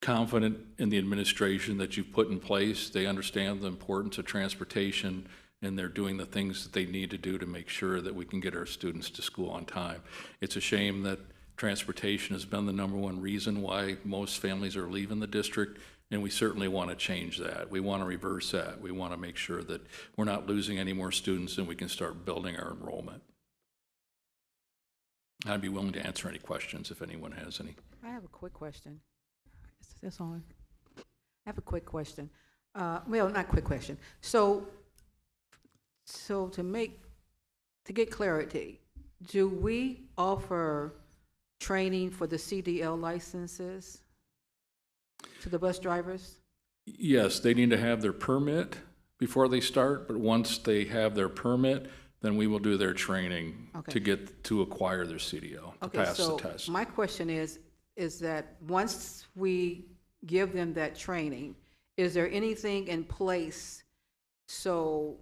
Speaker 12: confident in the administration that you've put in place. They understand the importance of transportation, and they're doing the things that they need to do to make sure that we can get our students to school on time. It's a shame that transportation has been the #1 reason why most families are leaving the district, and we certainly want to change that. We want to reverse that. We want to make sure that we're not losing any more students and we can start building our enrollment. I'd be willing to answer any questions if anyone has any.
Speaker 1: I have a quick question. Is this on? I have a quick question. Well, not quick question. So to get clarity, do we offer training for the CDL licenses to the bus drivers?
Speaker 12: Yes, they need to have their permit before they start, but once they have their permit, then we will do their training
Speaker 1: Okay.
Speaker 12: to acquire their CDL, to pass the test.
Speaker 1: My question is that once we give them that training, is there anything in place so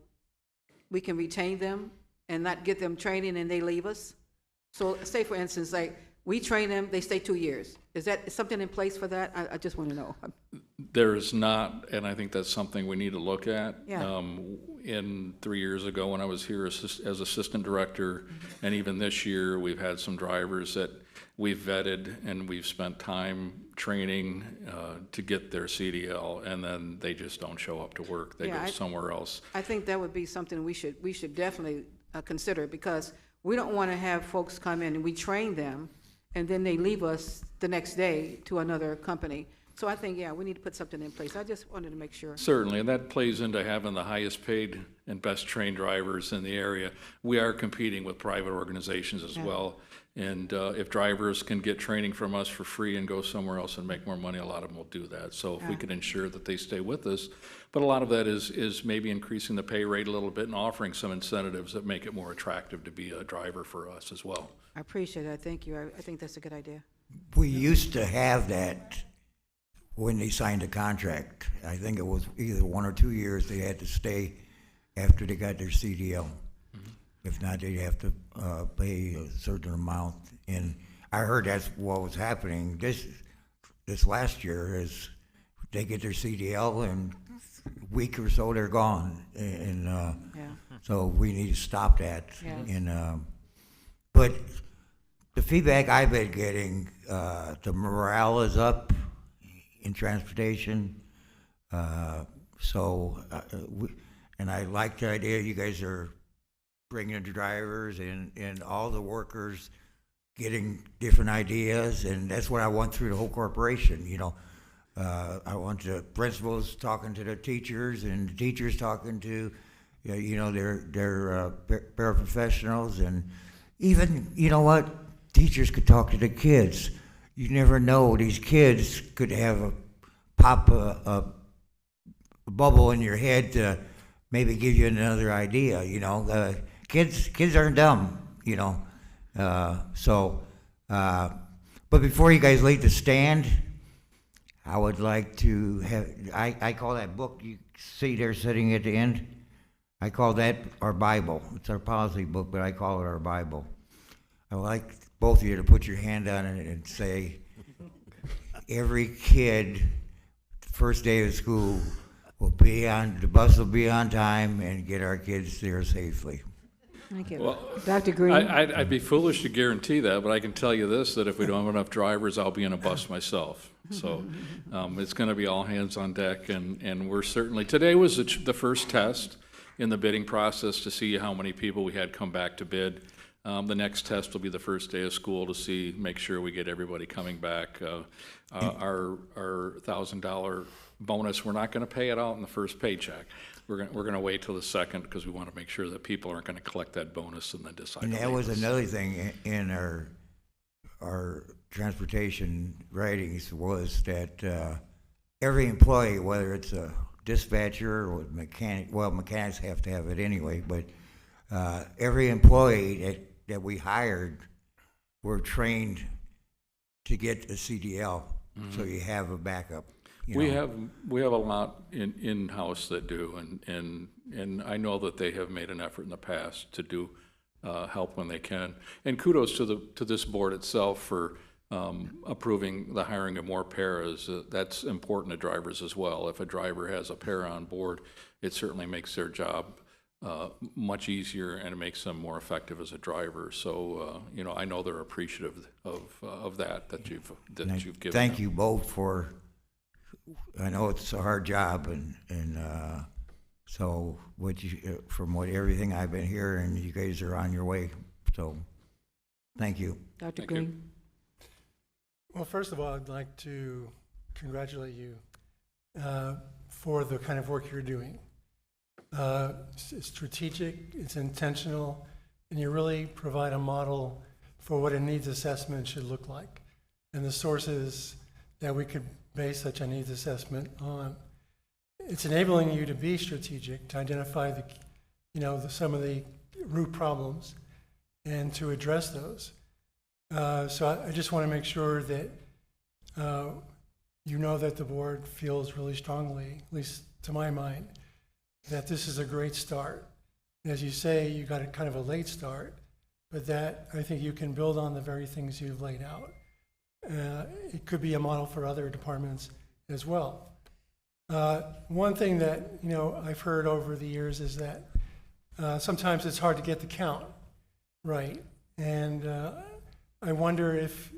Speaker 1: we can retain them and not get them training and they leave us? So say, for instance, like, we train them, they stay 2 years. Is something in place for that? I just want to know.
Speaker 12: There's not, and I think that's something we need to look at.
Speaker 1: Yeah.
Speaker 12: In 3 years ago, when I was here as assistant director, and even this year, we've had some drivers that we've vetted and we've spent time training to get their CDL, and then they just don't show up to work. They go somewhere else.
Speaker 1: I think that would be something we should definitely consider, because we don't want to have folks come in and we train them and then they leave us the next day to another company. So I think, we need to put something in place. I just wanted to make sure.
Speaker 12: Certainly, and that plays into having the highest paid and best trained drivers in the area. We are competing with private organizations as well. And if drivers can get training from us for free and go somewhere else and make more money, a lot of them will do that. So if we can ensure that they stay with us, but a lot of that is maybe increasing the pay rate a little bit and offering some incentives that make it more attractive to be a driver for us as well.
Speaker 1: I appreciate it. Thank you. I think that's a good idea.
Speaker 5: We used to have that when they signed a contract. I think it was either 1 or 2 years they had to stay after they got their CDL. If not, they'd have to pay a certain amount. And I heard that's what was happening this last year, is they get their CDL and a week or so they're gone. And so we need to stop that.
Speaker 1: Yeah.
Speaker 5: And but the feedback I've been getting, the morale is up in transportation. And I like the idea you guys are bringing the drivers and all the workers getting different ideas, and that's what I want through the whole corporation. I want the principals talking to the teachers, and the teachers talking to their paraprofessionals, and even, teachers could talk to the kids. You never know, these kids could have pop a bubble in your head to maybe give you another idea. Kids aren't dumb, but before you guys leave the stand, I would like to have, I call that book you see there sitting at the end, I call that our Bible. It's our policy book, but I call it our Bible. I would like both of you to put your hand on it and say, every kid, first day of school, the bus will be on time and get our kids there safely.
Speaker 1: Thank you.
Speaker 12: Well,
Speaker 1: Dr. Green?
Speaker 12: I'd be foolish to guarantee that, but I can tell you this, that if we don't have enough drivers, I'll be in a bus myself. So it's going to be all hands on deck, and we're certainly, today was the first test in the bidding process to see how many people we had come back to bid. The next test will be the first day of school to make sure we get everybody coming back. Our $1,000 bonus, we're not going to pay it out in the first paycheck. We're going to wait till the second, because we want to make sure that people aren't going to collect that bonus and then decide.
Speaker 5: And that was another thing in our transportation writings, was that every employee, whether it's a dispatcher or mechanic, well, mechanics have to have it anyway, but every employee that we hired were trained to get a CDL, so you have a backup.
Speaker 12: We have a lot in-house that do, and I know that they have made an effort in the past to do help when they can. And kudos to this board itself for approving the hiring of more paras. That's important to drivers as well. If a driver has a para on board, it certainly makes their job much easier, and it makes them more effective as a driver. So I know they're appreciative of that you've given.
Speaker 5: Thank you both for. I know it's a hard job, and so from everything I've been hearing, you guys are on your way. So Thank you.
Speaker 1: Dr.
Speaker 12: Thank you.
Speaker 1: Green?
Speaker 13: Well, first of all, I'd like to congratulate you for the kind of work you're doing. It's strategic, it's intentional, and you really provide a model for what a needs assessment should look like and the sources that we could base such a needs assessment on. It's enabling you to be strategic, to identify some of the root problems and to address those. So I just want to make sure that you know that the board feels really strongly, at least to my mind, that this is a great start. As you say, you got a kind of a late start, but that I think you can build on the very things you've laid out. It could be a model for other departments as well. One thing that I've heard over the years is that sometimes it's hard to get the count right, and I wonder if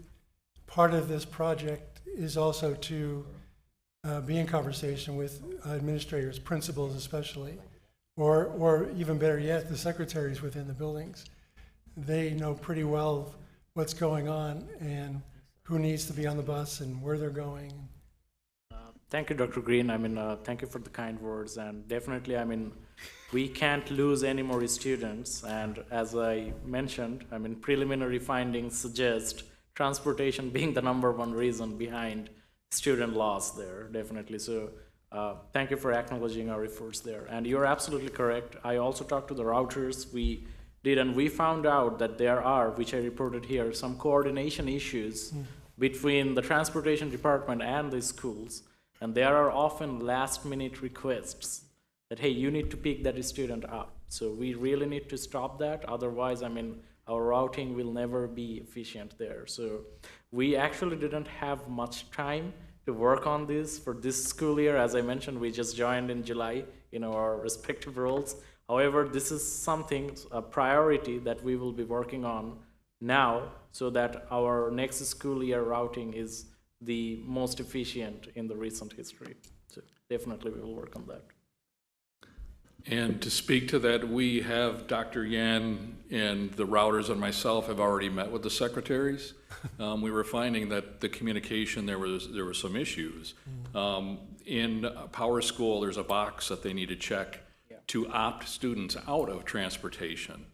Speaker 13: part of this project is also to be in conversation with administrators, principals especially, or even better yet, the secretaries within the buildings. They know pretty well what's going on and who needs to be on the bus and where they're going.
Speaker 11: Thank you, Dr. Green. Thank you for the kind words. And definitely, we can't lose any more students. And as I mentioned, preliminary findings suggest transportation being the #1 reason behind student loss there, definitely. So thank you for acknowledging our efforts there. And you're absolutely correct. I also talked to the routers. We did, and we found out that there are, which I reported here, some coordination issues between the transportation department and the schools. And there are often last-minute requests that, hey, you need to pick that student up. So we really need to stop that. Otherwise, our routing will never be efficient there. So we actually didn't have much time to work on this for this school year. As I mentioned, we just joined in July in our respective roles. However, this is something, a priority that we will be working on now so that our next school year routing is the most efficient in the recent history. So definitely we will work on that.
Speaker 12: And to speak to that, we have Dr. Yan and the routers and myself have already met with the secretaries. We were finding that the communication, there were some issues. In Power School, there's a box that they need to check to opt students out of transportation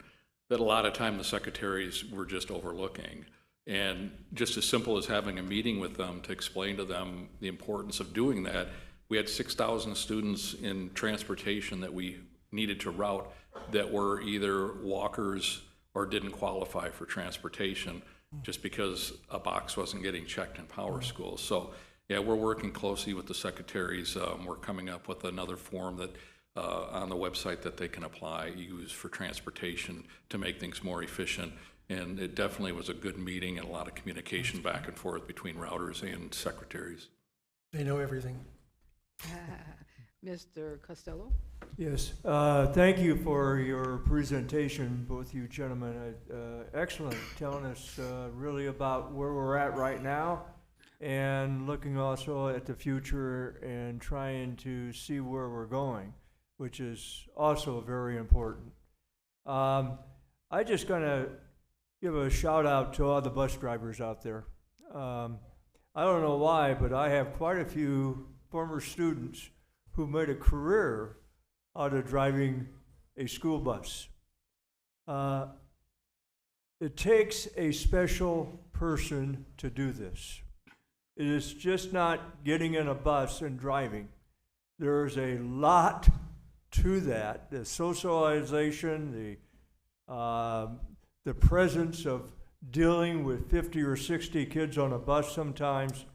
Speaker 12: that a lot of time the secretaries were just overlooking. And just as simple as having a meeting with them to explain to them the importance of doing that. We had 6,000 students in transportation that we needed to route that were either walkers or didn't qualify for transportation just because a box wasn't getting checked in Power School. So yeah, we're working closely with the secretaries. We're coming up with another form that on the website that they can use for transportation to make things more efficient. And it definitely was a good meeting and a lot of communication back and forth between routers and secretaries.
Speaker 13: They know everything.
Speaker 1: Mr. Costello?
Speaker 14: Yes, thank you for your presentation, both you gentlemen. Excellent, telling us really about where we're at right now and looking also at the future and trying to see where we're going, which is also very important. I just gonna give a shout out to all the bus drivers out there. I don't know why, but I have quite a few former students who made a career out of driving a school bus. It takes a special person to do this. It is just not getting in a bus and driving. There's a lot to that, the socialization, the presence of dealing with 50 or 60 kids on a bus sometimes.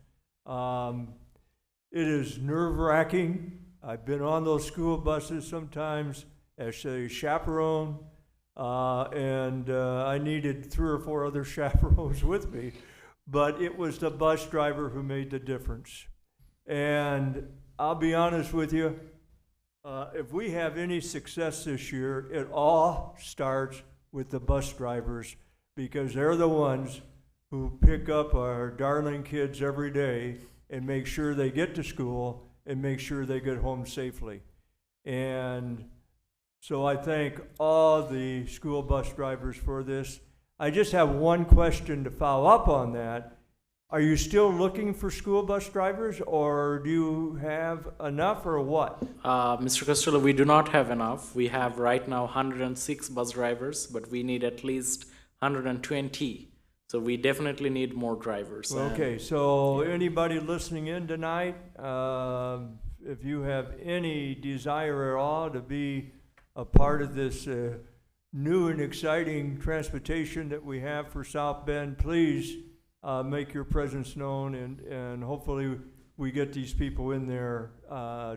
Speaker 14: It is nerve-wracking. I've been on those school buses sometimes as a chaperone, and I needed 3 or 4 other chaperones with me, but it was the bus driver who made the difference. And I'll be honest with you, if we have any success this year, it all starts with the bus drivers, because they're the ones who pick up our darling kids every day and make sure they get to school and make sure they get home safely. And so I thank all the school bus drivers for this. I just have one question to follow up on that. Are you still looking for school bus drivers, or do you have enough, or what?
Speaker 11: Mr. Costello, we do not have enough. We have right now 106 bus drivers, but we need at least 120. So we definitely need more drivers.
Speaker 14: Okay, so anybody listening in tonight, if you have any desire at all to be a part of this new and exciting transportation that we have for South Bend, please make your presence known, and hopefully we get these people in there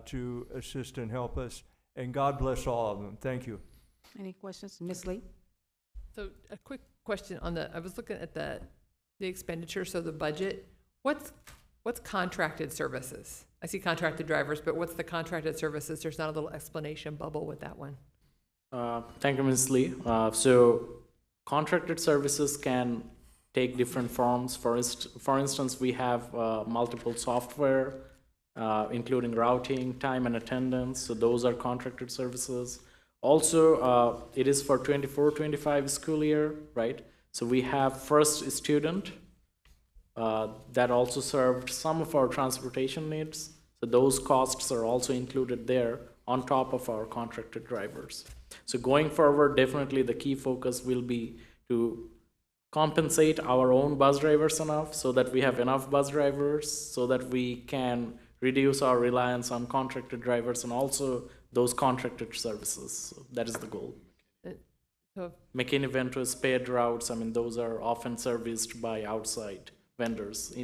Speaker 14: to assist and help us. And God bless all of them. Thank you.
Speaker 1: Any questions? Ms. Lee?
Speaker 15: So a quick question on I was looking at the expenditure, so the budget, what's contracted services? I see contracted drivers, but what's the contracted services? There's not a little explanation bubble with that one.
Speaker 11: Thank you, Ms. Lee. So contracted services can take different forms. For instance, we have multiple software, including routing, time and attendance. So those are contracted services. Also, it is for 24-25 school year, right? So we have First Student that also served some of our transportation needs. So those costs are also included there on top of our contracted drivers. So going forward, definitely the key focus will be to compensate our own bus drivers enough so that we have enough bus drivers so that we can reduce our reliance on contracted drivers and also those contracted services. So that is the goal.
Speaker 15: So
Speaker 11: McKinney Ventures paid routes, I mean, those are often serviced by outside vendors.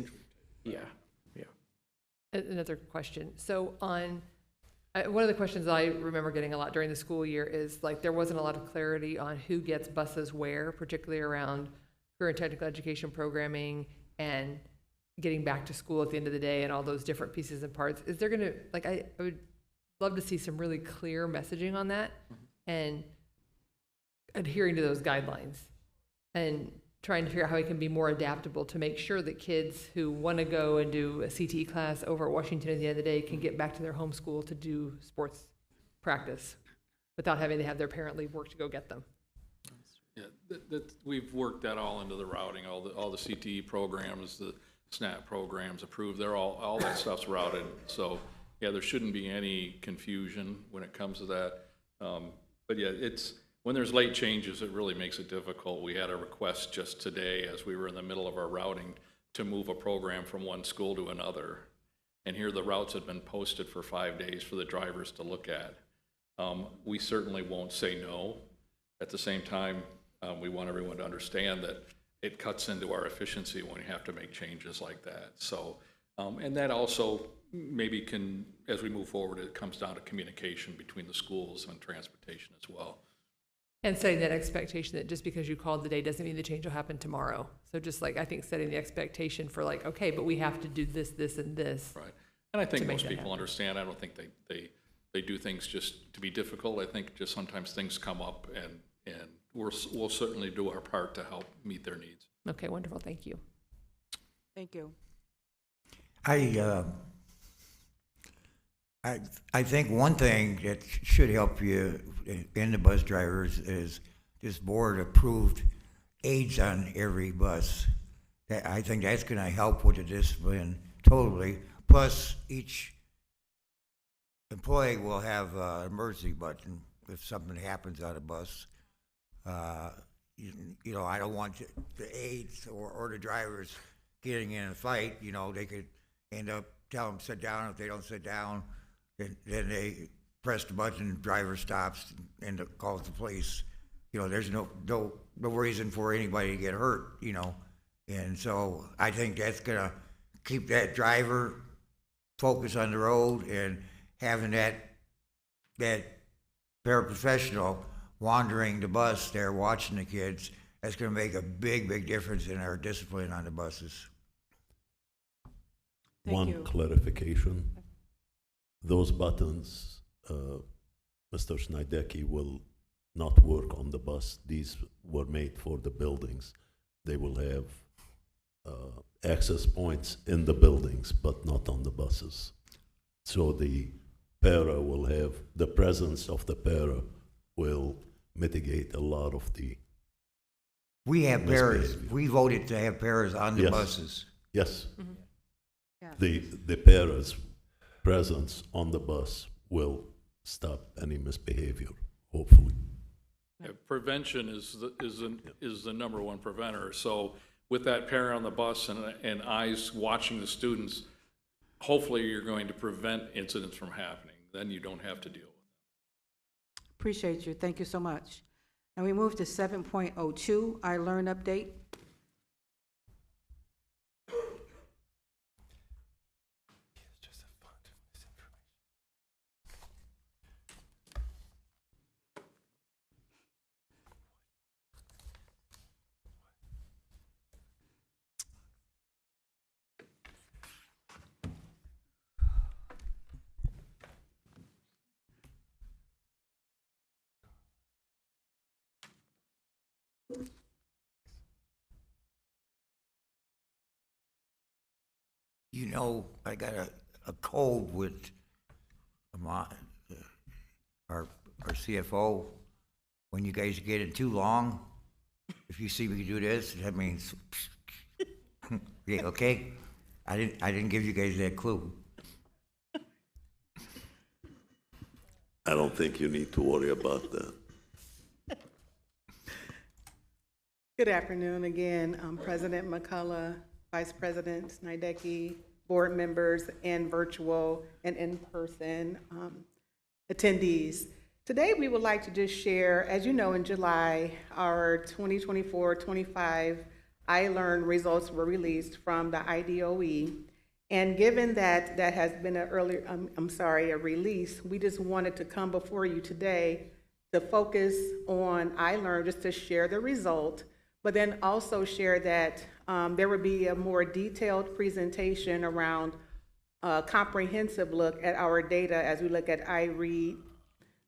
Speaker 15: Another question. So one of the questions I remember getting a lot during the school year is like there wasn't a lot of clarity on who gets buses where, particularly around career and technical education programming and getting back to school at the end of the day and all those different pieces and parts. Is there going to, like, I would love to see some really clear messaging on that and adhering to those guidelines and trying to figure out how we can be more adaptable to make sure that kids who want to go and do a CTE class over at Washington at the end of the day can get back to their home school to do sports practice without having to have their parent leave work to go get them.
Speaker 12: Yeah, we've worked that all into the routing, all the CTE programs, the SNAP programs approved, they're all that stuff's routed. So yeah, there shouldn't be any confusion when it comes to that. But yeah, when there's late changes, it really makes it difficult. We had a request just today as we were in the middle of our routing to move a program from one school to another. And here the routes had been posted for 5 days for the drivers to look at. We certainly won't say no. At the same time, we want everyone to understand that it cuts into our efficiency when we have to make changes like that. So, and that also maybe can, as we move forward, it comes down to communication between the schools and transportation as well.
Speaker 15: And setting that expectation that just because you called today doesn't mean the change will happen tomorrow. So just like, I think setting the expectation for like, okay, but we have to do this, this, and this.
Speaker 12: Right. And I think most people understand. I don't think they do things just to be difficult. I think just sometimes things come up, and we'll certainly do our part to help meet their needs.
Speaker 15: Okay, wonderful. Thank you.
Speaker 1: Thank you.
Speaker 5: I think one thing that should help you in the bus drivers is this board approved aids on every bus. I think that's going to help with the discipline totally. Plus, each employee will have an emergency button if something happens on a bus. You know, I don't want the aides or the drivers getting in a fight. You know, they could end up telling them to sit down. If they don't sit down, then they press the button, driver stops, and calls the police. You know, there's no reason for anybody to get hurt, you know. And so I think that's going to keep that driver focused on the road, and having that paraprofessional wandering the bus there watching the kids, that's going to make a big difference in our discipline on the buses.
Speaker 4: One clarification. Those buttons, Mr. Schneidecki will not work on the bus. These were made for the buildings. They will have access points in the buildings, but not on the buses. So the para will have, the presence of the para will mitigate a lot of the
Speaker 5: We have pairs,
Speaker 4: misbehavior.
Speaker 5: we voted to have pairs on the
Speaker 4: Yes.
Speaker 5: buses.
Speaker 4: Yes.
Speaker 1: Yeah.
Speaker 4: The parents' presence on the bus will stop any misbehavior, hopefully.
Speaker 12: Yeah, prevention is the number one preventer. So with that parent on the bus and eyes watching the students, hopefully you're going to prevent incidents from happening. Then you don't have to deal with it.
Speaker 1: Appreciate you. Thank you so much. And we move to 7.02, I Learn update.
Speaker 5: You know, I got a cold with our CFO. When you guys get it too long, if you see me do this, that means, yeah, okay? I didn't give you guys that clue.
Speaker 4: I don't think you need to worry about that.
Speaker 8: Good afternoon again, President McCullough, Vice President Snidecki, board members, and virtual and in-person attendees. Today, we would like to just share, as you know, in July, our 2024-25 iLearn results were released from the IDOE. And given that that has been a release, we just wanted to come before you today to focus on iLearn, just to share the result, but then also share that there would be a more detailed presentation around a comprehensive look at our data as we look at iRead,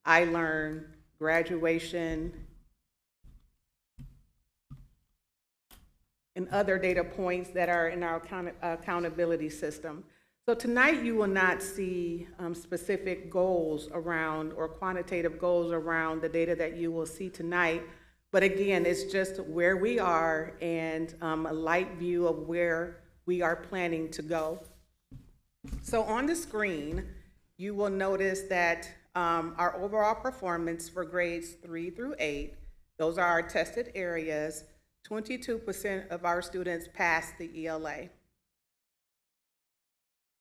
Speaker 8: iLearn, graduation, and other data points that are in our accountability system. So tonight you will not see specific goals around or quantitative goals around the data that you will see tonight. But again, it's just where we are and a light view of where we are planning to go. So on the screen, you will notice that our overall performance for grades 3 through 8, those are our tested areas, 22% of our students passed the ELA.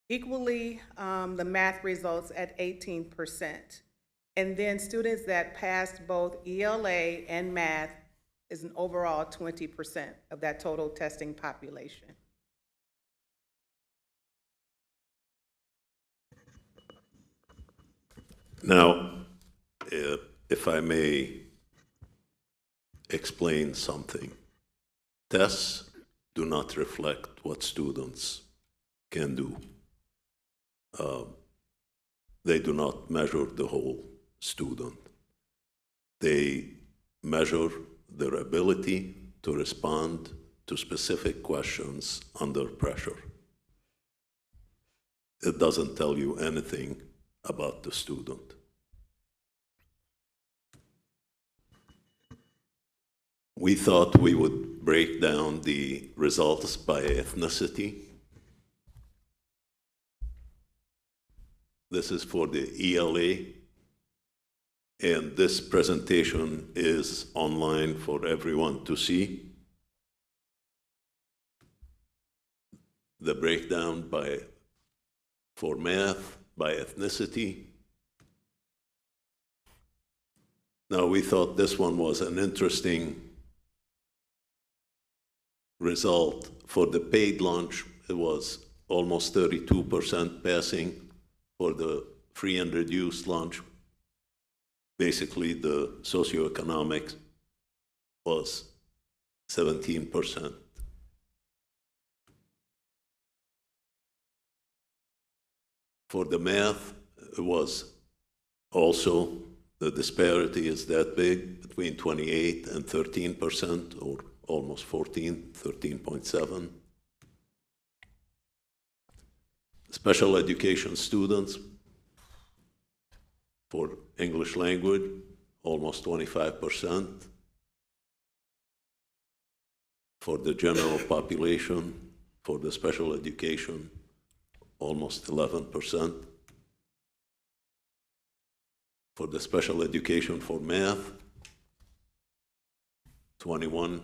Speaker 8: Equally, the math results at 18%. And then students that passed both ELA and math is an overall 20% of that total testing population.
Speaker 4: Now, if I may explain something, tests do not reflect what students can do. They do not measure the whole student. They measure their ability to respond to specific questions under pressure. It doesn't tell you anything about the student. We thought we would break down the results by ethnicity. This is for the ELA, and this presentation is online for everyone to see. The breakdown for math by ethnicity. Now, we thought this one was an interesting result. For the paid lunch, it was almost 32% passing. For the free and reduced lunch, basically the socioeconomics was 17%. For the math, it was also, the disparity is that big, between 28 and 13%, or almost 14, 13.7. Special education students, for English language, almost 25%. For the general population, for the special education, almost 11%. For the special education for math, 20%,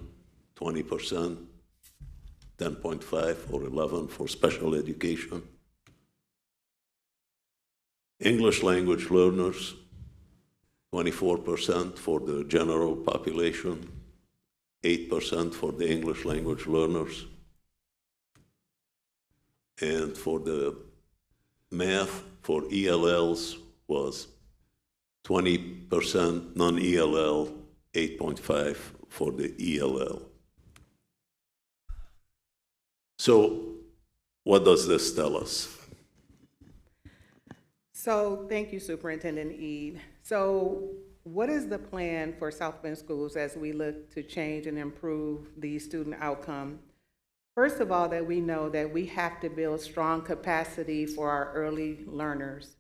Speaker 4: 10.5 or 11 for special education. English language learners, 24% for the general population, 8% for the English language learners. And for the math, for ELLs was 20% non-ELL, 8.5 for the ELL. So what does this tell us?
Speaker 8: So thank you, Superintendent Eid. So what is the plan for South Bend Schools as we look to change and improve the student outcome? First of all, that we know that we have to build strong capacity for our early learners.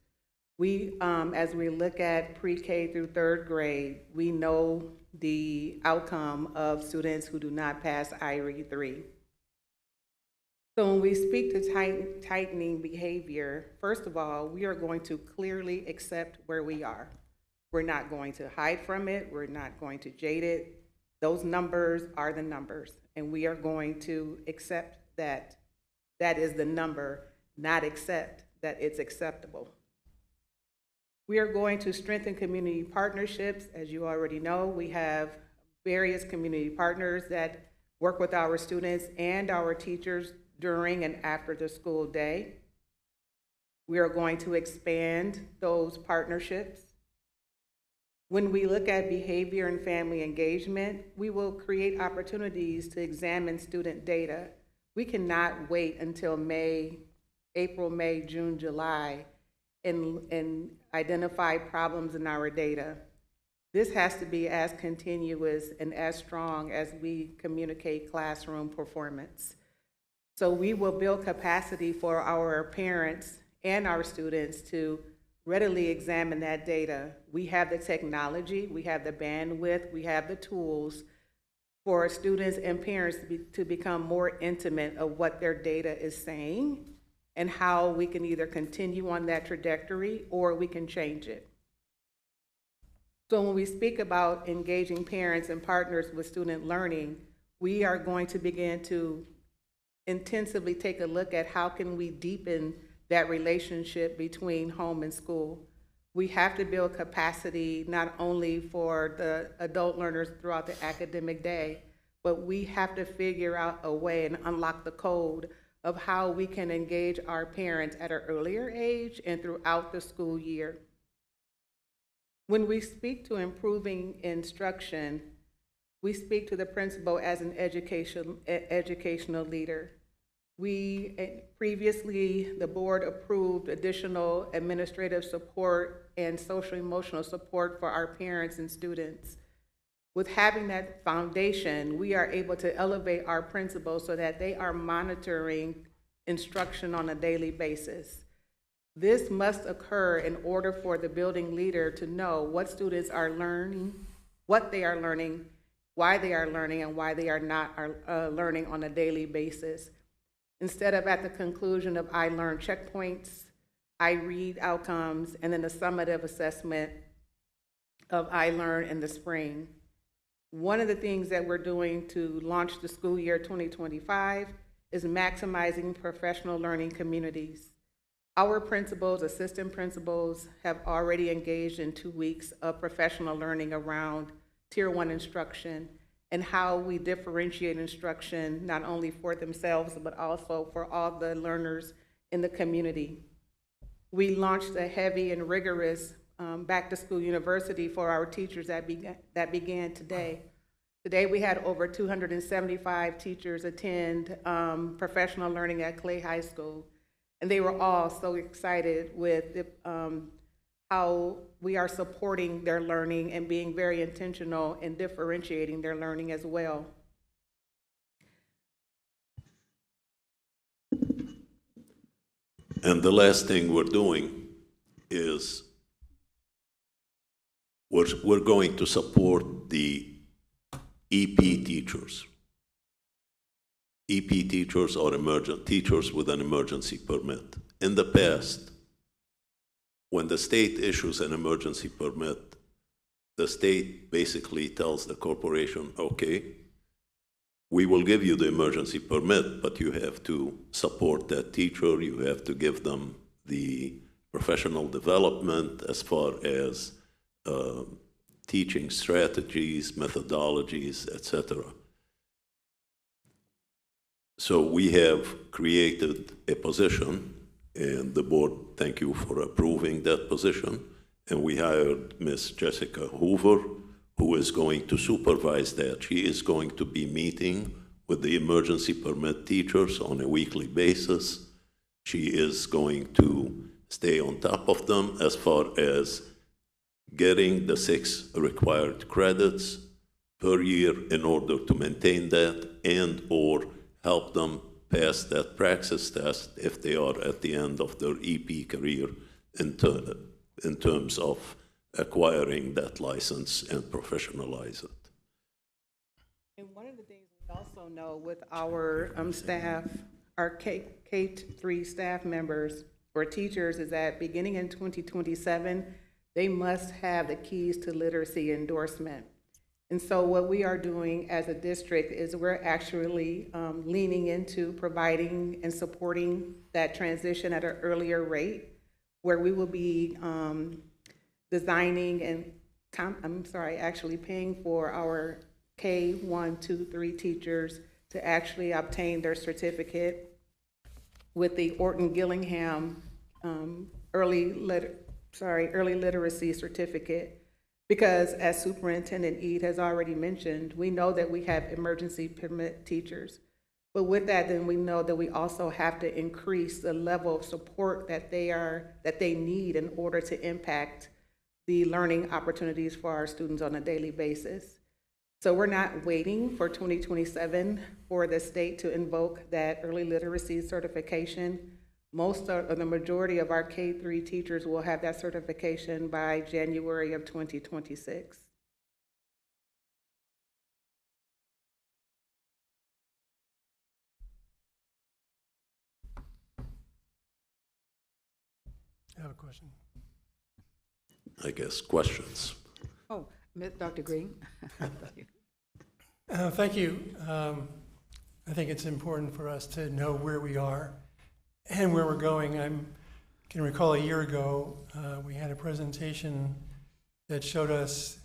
Speaker 8: As we look at pre-K through third grade, we know the outcome of students who do not pass IRE 3. So when we speak to tightening behavior, first of all, we are going to clearly accept where we are. We're not going to hide from it. We're not going to jade it. Those numbers are the numbers, and we are going to accept that that is the number, not accept that it's acceptable. We are going to strengthen community partnerships. As you already know, we have various community partners that work with our students and our teachers during and after the school day. We are going to expand those partnerships. When we look at behavior and family engagement, we will create opportunities to examine student data. We cannot wait until April, May, June, July, and identify problems in our data. This has to be as continuous and as strong as we communicate classroom performance. So we will build capacity for our parents and our students to readily examine that data. We have the technology, we have the bandwidth, we have the tools for students and parents to become more intimate of what their data is saying and how we can either continue on that trajectory or we can change it. So when we speak about engaging parents and partners with student learning, we are going to begin to intensively take a look at how can we deepen that relationship between home and school. We have to build capacity not only for the adult learners throughout the academic day, but we have to figure out a way and unlock the code of how we can engage our parents at an earlier age and throughout the school year. When we speak to improving instruction, we speak to the principal as an educational leader. Previously, the board approved additional administrative support and social emotional support for our parents and students. With having that foundation, we are able to elevate our principals so that they are monitoring instruction on a daily basis. This must occur in order for the building leader to know what students are learning, what they are learning, why they are learning, and why they are not learning on a daily basis. Instead of at the conclusion of I learn checkpoints, I read outcomes, and then the summative assessment of I learn in the spring. One of the things that we're doing to launch the school year 2025 is maximizing professional learning communities. Our principals, assistant principals, have already engaged in 2 weeks of professional learning around Tier 1 instruction and how we differentiate instruction not only for themselves, but also for all the learners in the community. We launched a heavy and rigorous Back to School University for our teachers that began today. Today we had over 275 teachers attend professional learning at Clay High School, and they were all so excited with how we are supporting their learning and being very intentional in differentiating their learning as well.
Speaker 4: And the last thing we're doing is we're going to support the EP teachers. EP teachers or emergent teachers with an emergency permit. In the past, when the state issues an emergency permit, the state basically tells the corporation, okay, we will give you the emergency permit, but you have to support that teacher, you have to give them the professional development as far as teaching strategies, methodologies, etc. So we have created a position, and the board, thank you for approving that position, and we hired Ms. Jessica Hoover, who is going to supervise that. She is going to be meeting with the emergency permit teachers on a weekly basis. She is going to stay on top of them as far as getting the 6 required credits per year in order to maintain that and or help them pass that praxis test if they are at the end of their EP career in terms of acquiring that license and professionalize it.
Speaker 8: And one of the things we also know with our staff, our K-3 staff members or teachers, is that beginning in 2027, they must have the keys to literacy endorsement. And so what we are doing as a district is we're actually leaning into providing and supporting that transition at an earlier rate, where we will be designing and, actually paying for our K1, 2, 3 teachers to actually obtain their certificate with the Orton-Gillingham early literacy certificate. Because as Superintendent Eid has already mentioned, we know that we have emergency permit teachers. But with that, then we know that we also have to increase the level of support that they need in order to impact the learning opportunities for our students on a daily basis. So we're not waiting for 2027 for the state to invoke that early literacy certification. The majority of our K-3 teachers will have that certification by January of 2026.
Speaker 13: I have a question.
Speaker 4: I guess questions.
Speaker 1: Oh, Dr. Green.
Speaker 13: Thank you. I think it's important for us to know where we are and where we're going. I can recall a year ago, we had a presentation that showed us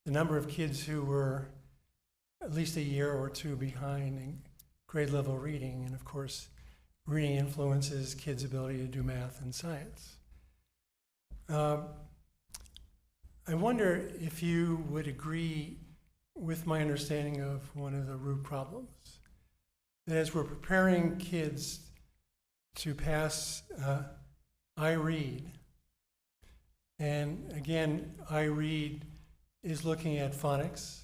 Speaker 13: the number of kids who were at least a year or 2 behind in grade level reading. And of course, reading influences kids' ability to do math and science. I wonder if you would agree with my understanding of one of the root problems. That as we're preparing kids to pass iRead, and again, iRead is looking at phonics.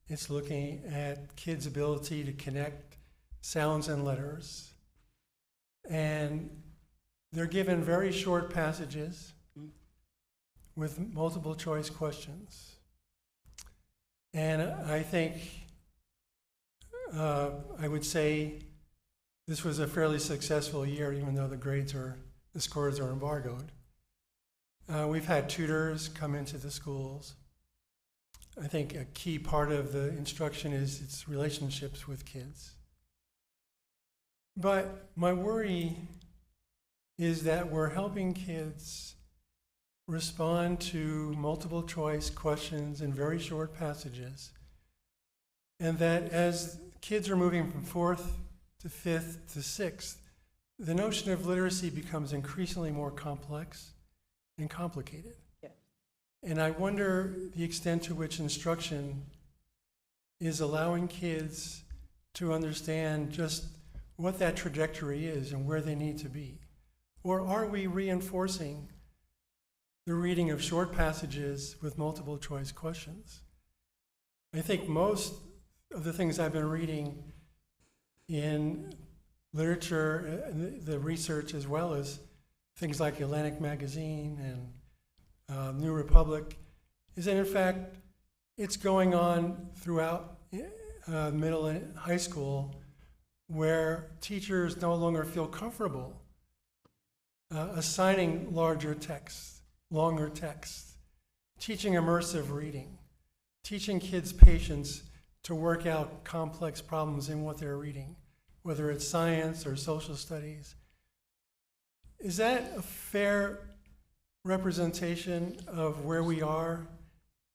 Speaker 13: It's looking at kids' ability to connect sounds and letters. And they're given very short passages with multiple choice questions. And I think I would say this was a fairly successful year, even though the scores are embargoed. We've had tutors come into the schools. I think a key part of the instruction is its relationships with kids. But my worry is that we're helping kids respond to multiple choice questions in very short passages, and that as kids are moving from 4th to 5th to 6th, the notion of literacy becomes increasingly more complex and complicated.
Speaker 8: Yeah.
Speaker 13: And I wonder the extent to which instruction is allowing kids to understand just what that trajectory is and where they need to be. Or are we reinforcing the reading of short passages with multiple choice questions? I think most of the things I've been reading in literature, the research, as well as things like Atlantic Magazine and New Republic, is that in fact it's going on throughout middle and high school, where teachers no longer feel comfortable assigning larger texts, longer texts, teaching immersive reading, teaching kids patience to work out complex problems in what they're reading, whether it's science or social studies. Is that a fair representation of where we are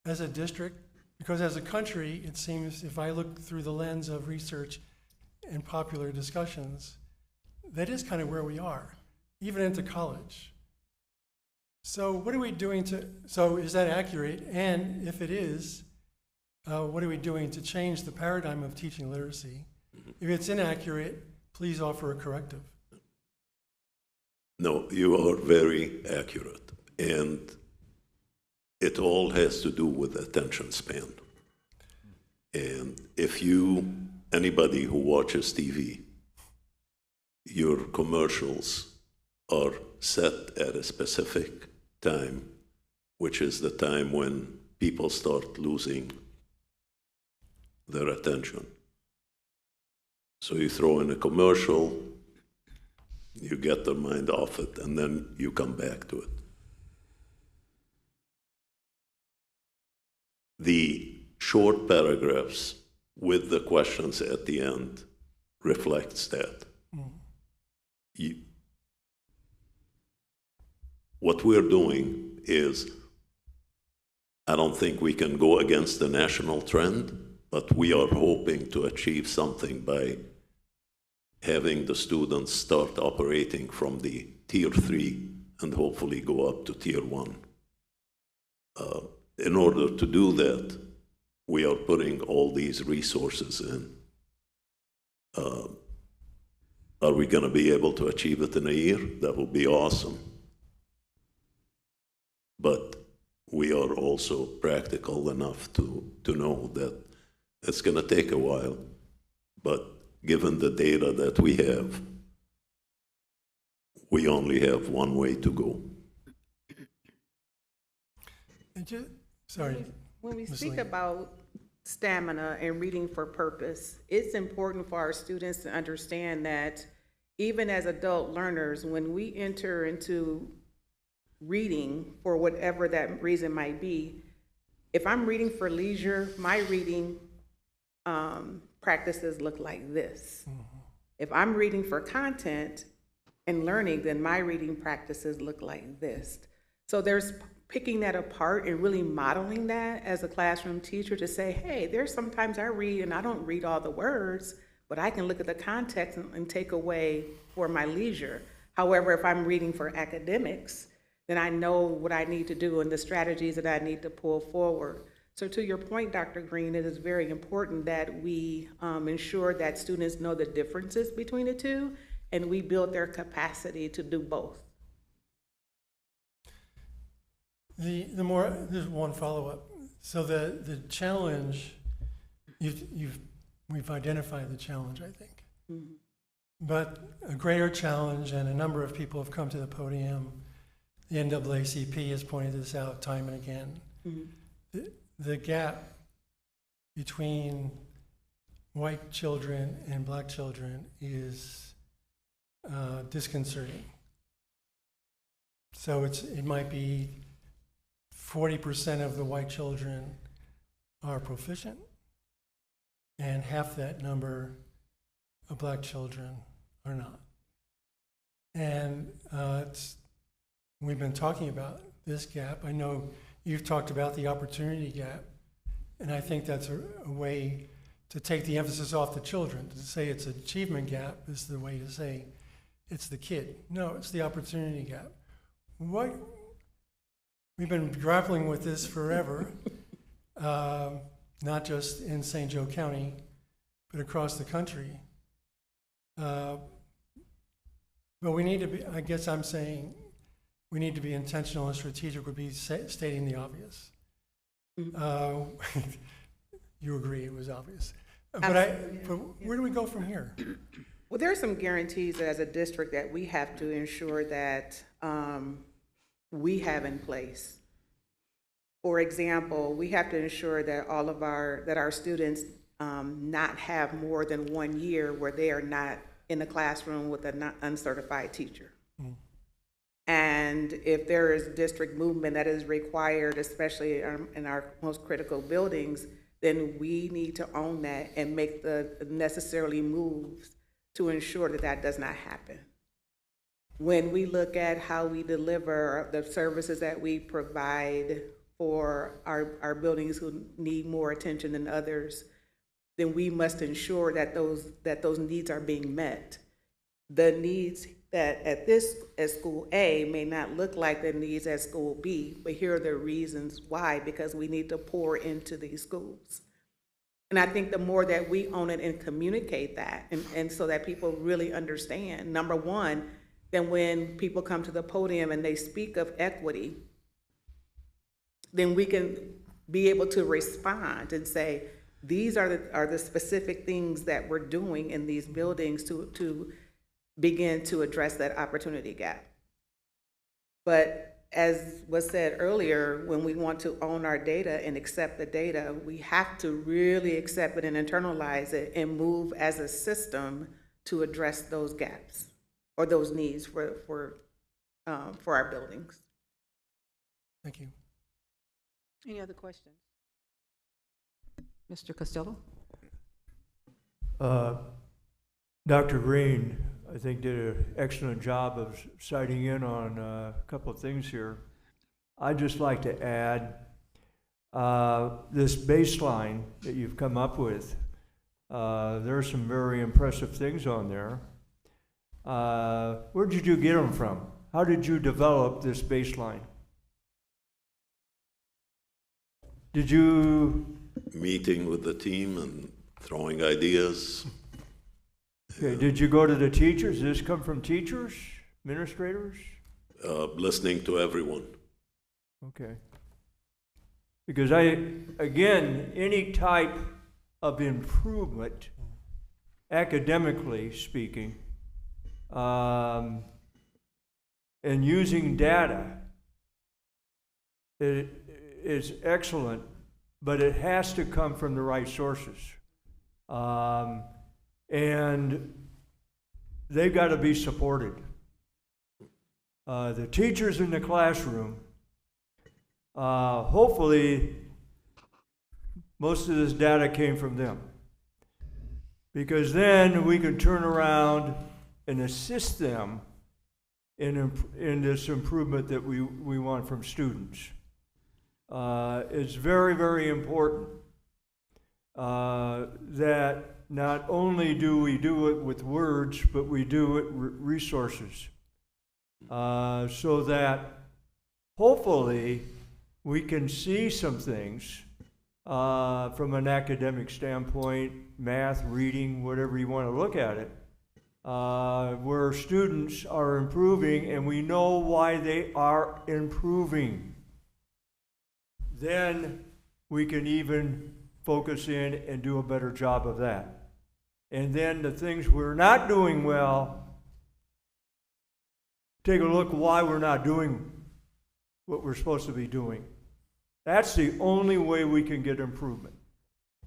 Speaker 13: as a district? Because as a country, it seems, if I look through the lens of research and popular discussions, that is kind of where we are, even into college. So what are we doing so is that accurate? And if it is, what are we doing to change the paradigm of teaching literacy? If it's inaccurate, please offer a corrective.
Speaker 4: No, you are very accurate. And it all has to do with attention span. And if anybody who watches TV, your commercials are set at a specific time, which is the time when people start losing their attention. So you throw in a commercial, you get their mind off it, and then you come back to it. The short paragraphs with the questions at the end reflects that. What we're doing is, I don't think we can go against the national trend, but we are hoping to achieve something by having the students start operating from the tier 3 and hopefully go up to tier 1. In order to do that, we are putting all these resources in. Are we going to be able to achieve it in a year? That would be awesome. But we are also practical enough to know that it's going to take a while. But given the data that we have, we only have one way to go.
Speaker 13: Sorry.
Speaker 8: When we
Speaker 13: Ms.
Speaker 8: speak
Speaker 13: Lee.
Speaker 8: about stamina and reading for purpose, it's important for our students to understand that even as adult learners, when we enter into reading for whatever that reason might be, if I'm reading for leisure, my reading practices look like this. If I'm reading for content and learning, then my reading practices look like this. So there's picking that apart and really modeling that as a classroom teacher to say, hey, there's sometimes I read and I don't read all the words, but I can look at the context and take away for my leisure. However, if I'm reading for academics, then I know what I need to do and the strategies that I need to pull forward. So to your point, Dr. Green, it is very important that we ensure that students know the differences between the two and we build their capacity to do both.
Speaker 13: There's one follow-up. So the challenge, we've identified the challenge, I think. Mm-hmm. But a greater challenge, and a number of people have come to the podium, the NAACP has pointed this out time and again. Mm-hmm. The gap between white children and black children is disconcerting. So it might be 40% of the white children are proficient, and half that number of black children are not. And we've been talking about this gap. I know you've talked about the opportunity gap, and I think that's a way to take the emphasis off the children. To say it's an achievement gap is the way to say it's the kid. No, it's the opportunity gap. We've been grappling with this forever, not just in St. Joe County, but across the country. But we need to be, I guess I'm saying, we need to be intentional and strategic would be stating the obvious. Mm-hmm. You agree it was obvious. But where do we go from here?
Speaker 8: Well, there are some guarantees as a district that we have to ensure that we have in place. For example, we have to ensure that our students not have more than 1 year where they are not in the classroom with an uncertified teacher. And if there is district movement that is required, especially in our most critical buildings, then we need to own that and make the necessarily moves to ensure that that does not happen. When we look at how we deliver the services that we provide for our buildings who need more attention than others, then we must ensure that those needs are being met. The needs that at school A may not look like the needs at school B, but here are the reasons why, because we need to pour into these schools. And I think the more that we own it and communicate that, and so that people really understand, number one, then when people come to the podium and they speak of equity, then we can be able to respond and say, these are the specific things that we're doing in these buildings to begin to address that opportunity gap. But as was said earlier, when we want to own our data and accept the data, we have to really accept it and internalize it and move as a system to address those gaps or those needs for our buildings.
Speaker 13: Thank you.
Speaker 1: Any other questions? Mr. Costello?
Speaker 14: Dr. Green, I think, did an excellent job of citing in on a couple of things here. I'd just like to add this baseline that you've come up with. There are some very impressive things on there. Where did you get them from? How did you develop this baseline? Did you...
Speaker 4: Meeting with the team and throwing ideas.
Speaker 14: Okay, did you go to the teachers? Does this come from teachers, administrators?
Speaker 4: Listening to everyone.
Speaker 14: Okay. Because again, any type of improvement, academically speaking, and using data, it is excellent, but it has to come from the right sources. And they've got to be supported. The teachers in the classroom, hopefully, most of this data came from them. Because then we can turn around and assist them in this improvement that we want from students. It's very, very important that not only do we do it with words, but we do it with resources. So that hopefully we can see some things from an academic standpoint, math, reading, whatever you want to look at it, where students are improving and we know why they are improving. Then we can even focus in and do a better job of that. And then the things we're not doing well, take a look why we're not doing what we're supposed to be doing. That's the only way we can get improvement.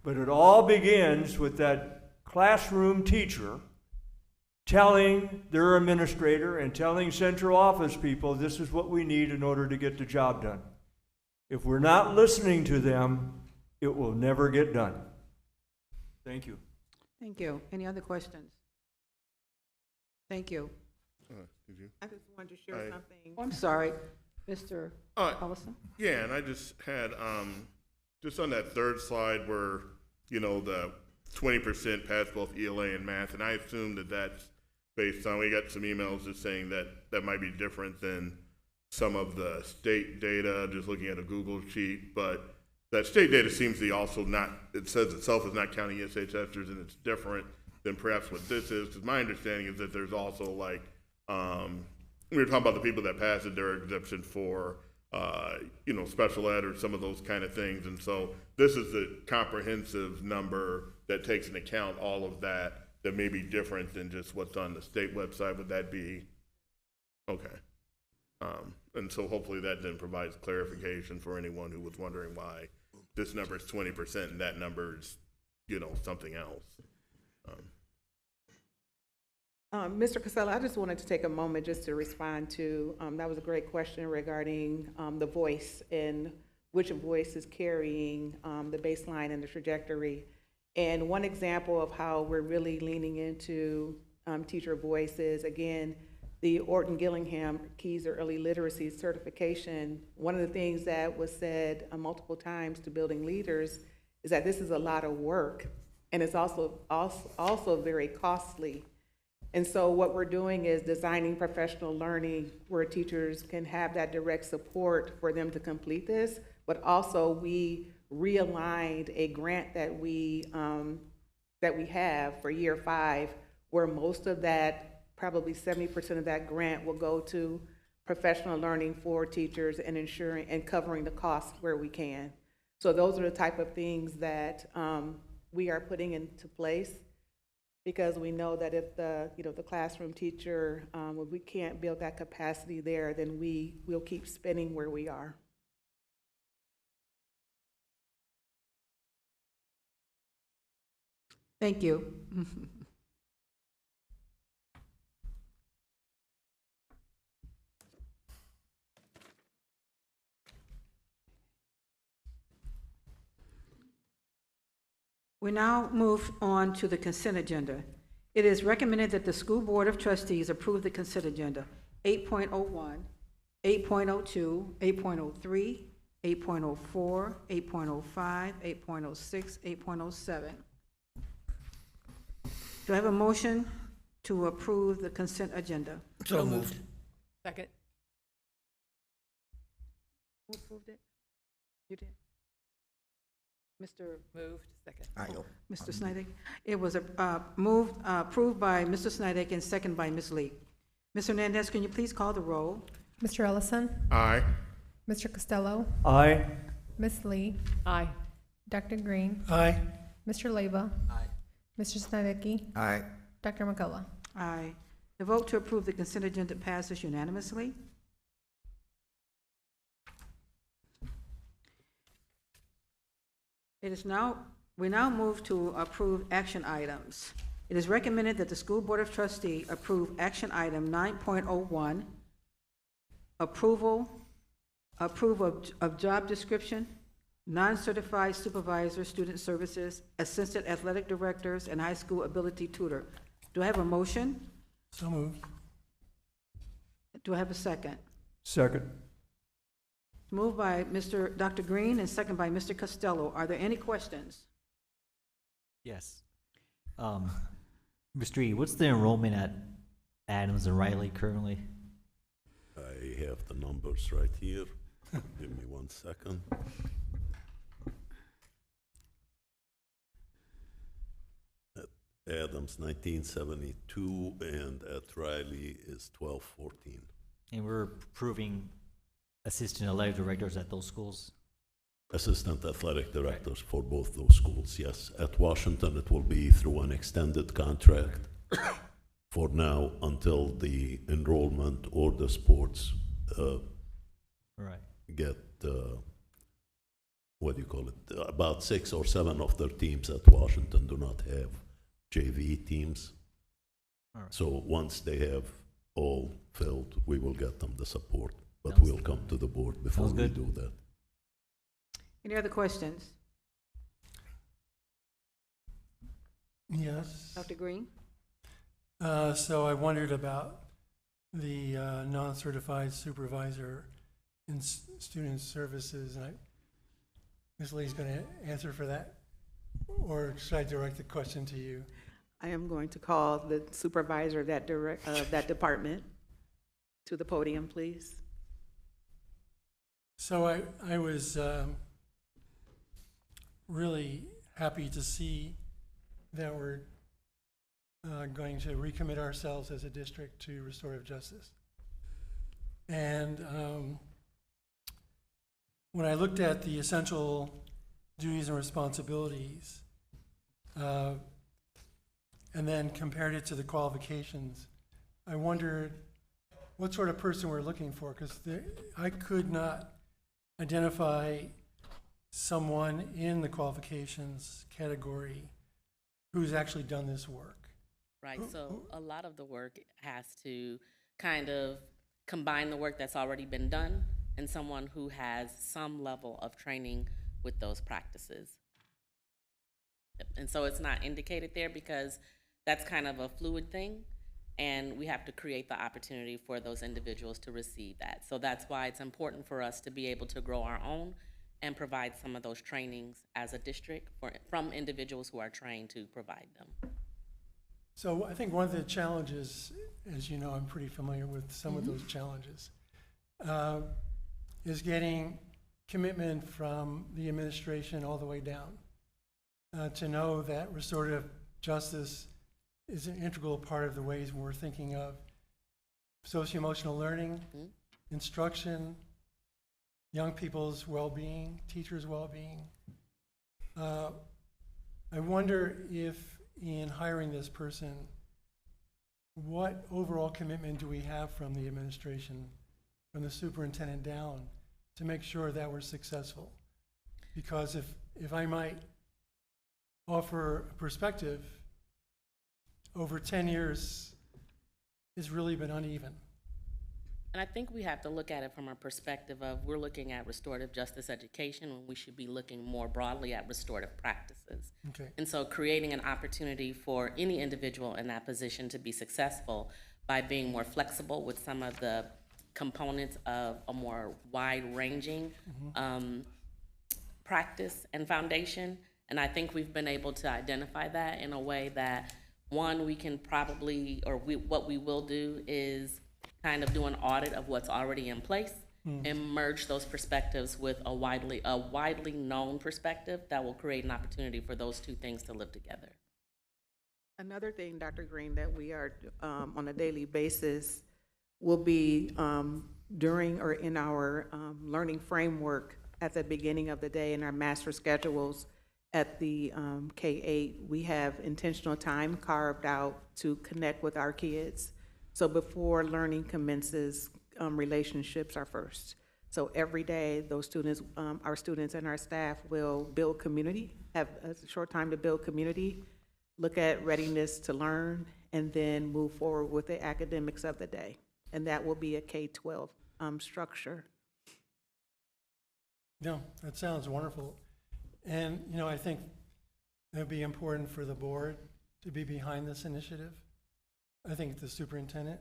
Speaker 14: But it all begins with that classroom teacher telling their administrator and telling central office people this is what we need in order to get the job done. If we're not listening to them, it will never get done. Thank you.
Speaker 1: Thank you. Any other questions? Thank you.
Speaker 3: Did you?
Speaker 8: I just wanted to share something.
Speaker 1: Oh, I'm sorry, Mr. Ellison?
Speaker 3: Yeah, and I just had, just on that third slide where, the 20% pass both ELA and math, and I assume that that's based on, we got some emails just saying that that might be different than some of the state data, just looking at a Google sheet, but that state data seems to be also not, it says itself is not counting SHSers, and it's different than perhaps what this is, because my understanding is that there's also like, we were talking about the people that passed it, their exemption for, special ed or some of those kind of things, and so this is the comprehensive number that takes into account all of that may be different than just what's on the state website. Would that be, okay. And so hopefully that then provides clarification for anyone who was wondering why this number is 20% and that number is something else.
Speaker 8: Mr. Casella, I just wanted to take a moment just to respond to, that was a great question regarding the voice and which voice is carrying the baseline and the trajectory. And one example of how we're really leaning into teacher voices, again, the Orton Gillingham Keys to Early Literacy certification. One of the things that was said multiple times to building leaders is that this is a lot of work, and it's also very costly. And so what we're doing is designing professional learning where teachers can have that direct support for them to complete this, but also we realigned a grant that we have for year 5, where most of that, probably 70% of that grant will go to professional learning for teachers and ensuring and covering the costs where we can. So those are the type of things that we are putting into place, because we know that if the classroom teacher, if we can't build that capacity there, then we'll keep spinning where we are.
Speaker 1: Thank you. We now move on to the consent agenda. It is recommended that the School Board of Trustees approve the consent agenda: 8.01, 8.02, 8.03, 8.04, 8.05, 8.06, 8.07. Do I have a motion to approve the consent agenda?
Speaker 5: So moved.
Speaker 15: Second.
Speaker 1: Who approved it? You did? Mr.
Speaker 15: Moved. Second.
Speaker 1: Mr. Snydek? It was approved by Mr. Snydek and second by Ms. Lee. Ms. Hernandez, can you please call the roll?
Speaker 2: Mr. Ellison?
Speaker 3: Aye.
Speaker 2: Mr. Costello?
Speaker 14: Aye.
Speaker 2: Ms. Lee?
Speaker 15: Aye.
Speaker 2: Dr. Green?
Speaker 13: Aye.
Speaker 2: Mr. Leyva?
Speaker 6: Aye.
Speaker 2: Mr. Snedecki?
Speaker 5: Aye.
Speaker 2: Dr. McCullough?
Speaker 1: Aye. The vote to approve the consent agenda passes unanimously. We now move to approve action items. It is recommended that the School Board of Trustees approve action item 9.01, approval of job description, non-certified supervisor, student services, assistant athletic directors, and high school ability tutor. Do I have a motion?
Speaker 13: So moved.
Speaker 1: Do I have a second?
Speaker 14: Second.
Speaker 1: Moved by Dr. Green and second by Mr. Costello. Are there any questions?
Speaker 6: Yes. Mr. E, what's the enrollment at Adams and Riley currently?
Speaker 4: I have the numbers right here. Give me 1 second. At Adams, 1972, and at Riley is 1214.
Speaker 6: And we're approving assistant athletic directors at those schools?
Speaker 4: Assistant athletic directors for both those schools, yes. At Washington, it will be through an extended contract for now until the enrollment or the sports
Speaker 6: Right.
Speaker 4: get, what do you call it? About 6 or 7 of their teams at Washington do not have JV teams.
Speaker 6: All right.
Speaker 4: So once they have all filled, we will get them the support. But
Speaker 6: Sounds-
Speaker 4: we'll come to the board before
Speaker 6: Sounds
Speaker 4: we
Speaker 6: good.
Speaker 4: do that.
Speaker 1: Any other questions?
Speaker 13: Yes.
Speaker 1: Dr. Green?
Speaker 13: So I wondered about the non-certified supervisor in student services, and Ms. Lee's going to answer for that, or should I direct the question to you?
Speaker 8: I am going to call the supervisor of that that department to the podium, please.
Speaker 13: So I was really happy to see that we're going to recommit ourselves as a district to restorative justice. And when I looked at the essential duties and responsibilities and then compared it to the qualifications, I wondered what sort of person we're looking for, because I could not identify someone in the qualifications category who's actually done this work.
Speaker 16: Right, so a lot of the work has to kind of combine the work that's already been done and someone who has some level of training with those practices. Yep, and so it's not indicated there because that's kind of a fluid thing, and we have to create the opportunity for those individuals to receive that. So that's why it's important for us to be able to grow our own and provide some of those trainings as a district from individuals who are trained to provide them.
Speaker 13: So I think one of the challenges, as you know, I'm pretty familiar with some of those challenges, is getting commitment from the administration all the way down to know that restorative justice is an integral part of the ways we're thinking of socio-emotional learning, instruction, young people's well-being, teachers' well-being. I wonder if in hiring this person, what overall commitment do we have from the administration, from the superintendent down, to make sure that we're successful? Because if I might offer a perspective, over 10 years, it's really been uneven.
Speaker 16: And I think we have to look at it from a perspective of we're looking at restorative justice education when we should be looking more broadly at restorative practices.
Speaker 13: Okay.
Speaker 16: And so creating an opportunity for any individual in that position to be successful by being more flexible with some of the components of a more wide-ranging practice and foundation. And I think we've been able to identify that in a way that, one, we can probably, or what we will do is kind of do an audit of what's already in place and merge those perspectives with a widely known perspective that will create an opportunity for those two things to live together.
Speaker 8: Another thing, Dr. Green, that we are on a daily basis will be during or in our learning framework at the beginning of the day in our master schedules at the K-8, we have intentional time carved out to connect with our kids. So before learning commences, relationships are first. So every day, those students, our students and our staff will build community, have a short time to build community, look at readiness to learn, and then move forward with the academics of the day. And that will be a K-12 structure.
Speaker 13: No, that sounds wonderful. And, you know, I think it would be important for the board to be behind this initiative. I think the superintendent,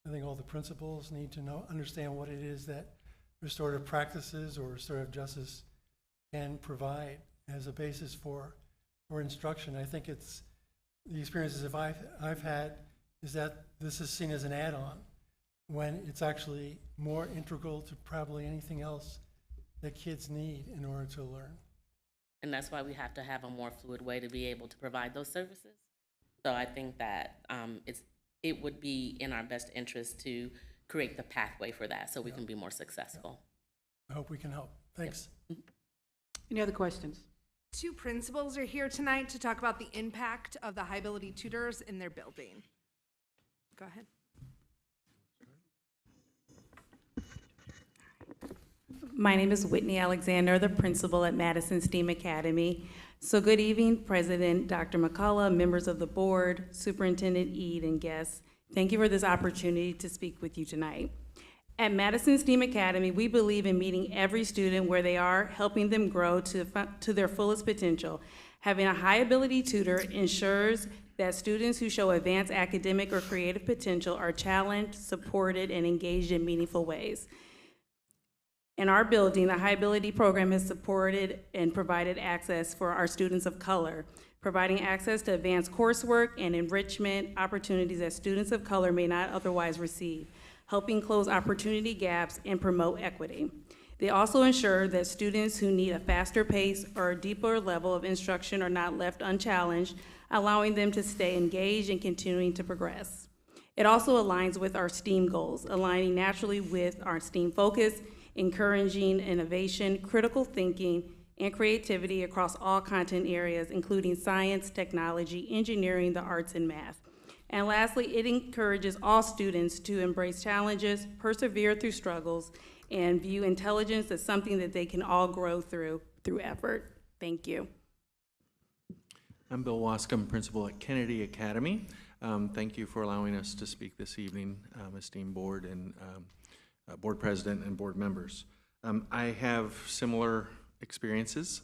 Speaker 13: I think all the principals need to understand what it is that restorative practices or restorative justice can provide as a basis for instruction. I think it's the experiences I've had is that this is seen as an add-on when it's actually more integral to probably anything else that kids need in order to learn.
Speaker 16: And that's why we have to have a more fluid way to be able to provide those services. So I think that it would be in our best interest to create the pathway for that so we can be more successful.
Speaker 13: I hope we can help. Thanks.
Speaker 16: Yep.
Speaker 1: Any other questions?
Speaker 17: Two principals are here tonight to talk about the impact of the high ability tutors in their building. Go ahead.
Speaker 18: My name is Whitney Alexander, the principal at Madison STEAM Academy. So good evening, President Dr. McCullough, members of the board, Superintendent Eid, and guests. Thank you for this opportunity to speak with you tonight. At Madison STEAM Academy, we believe in meeting every student where they are, helping them grow to their fullest potential. Having a high ability tutor ensures that students who show advanced academic or creative potential are challenged, supported, and engaged in meaningful ways. In our building, the High Ability Program has supported and provided access for our students of color, providing access to advanced coursework and enrichment opportunities that students of color may not otherwise receive, helping close opportunity gaps and promote equity. They also ensure that students who need a faster pace or a deeper level of instruction are not left unchallenged, allowing them to stay engaged and continuing to progress. It also aligns with our STEAM goals, aligning naturally with our STEAM focus, encouraging innovation, critical thinking, and creativity across all content areas, including science, technology, engineering, the arts, and math. And lastly, it encourages all students to embrace challenges, persevere through struggles, and view intelligence as something that they can all grow through effort. Thank you.
Speaker 19: I'm Bill Wascom, principal at Kennedy Academy. Thank you for allowing us to speak this evening, esteemed board and board president and board members. I have similar experiences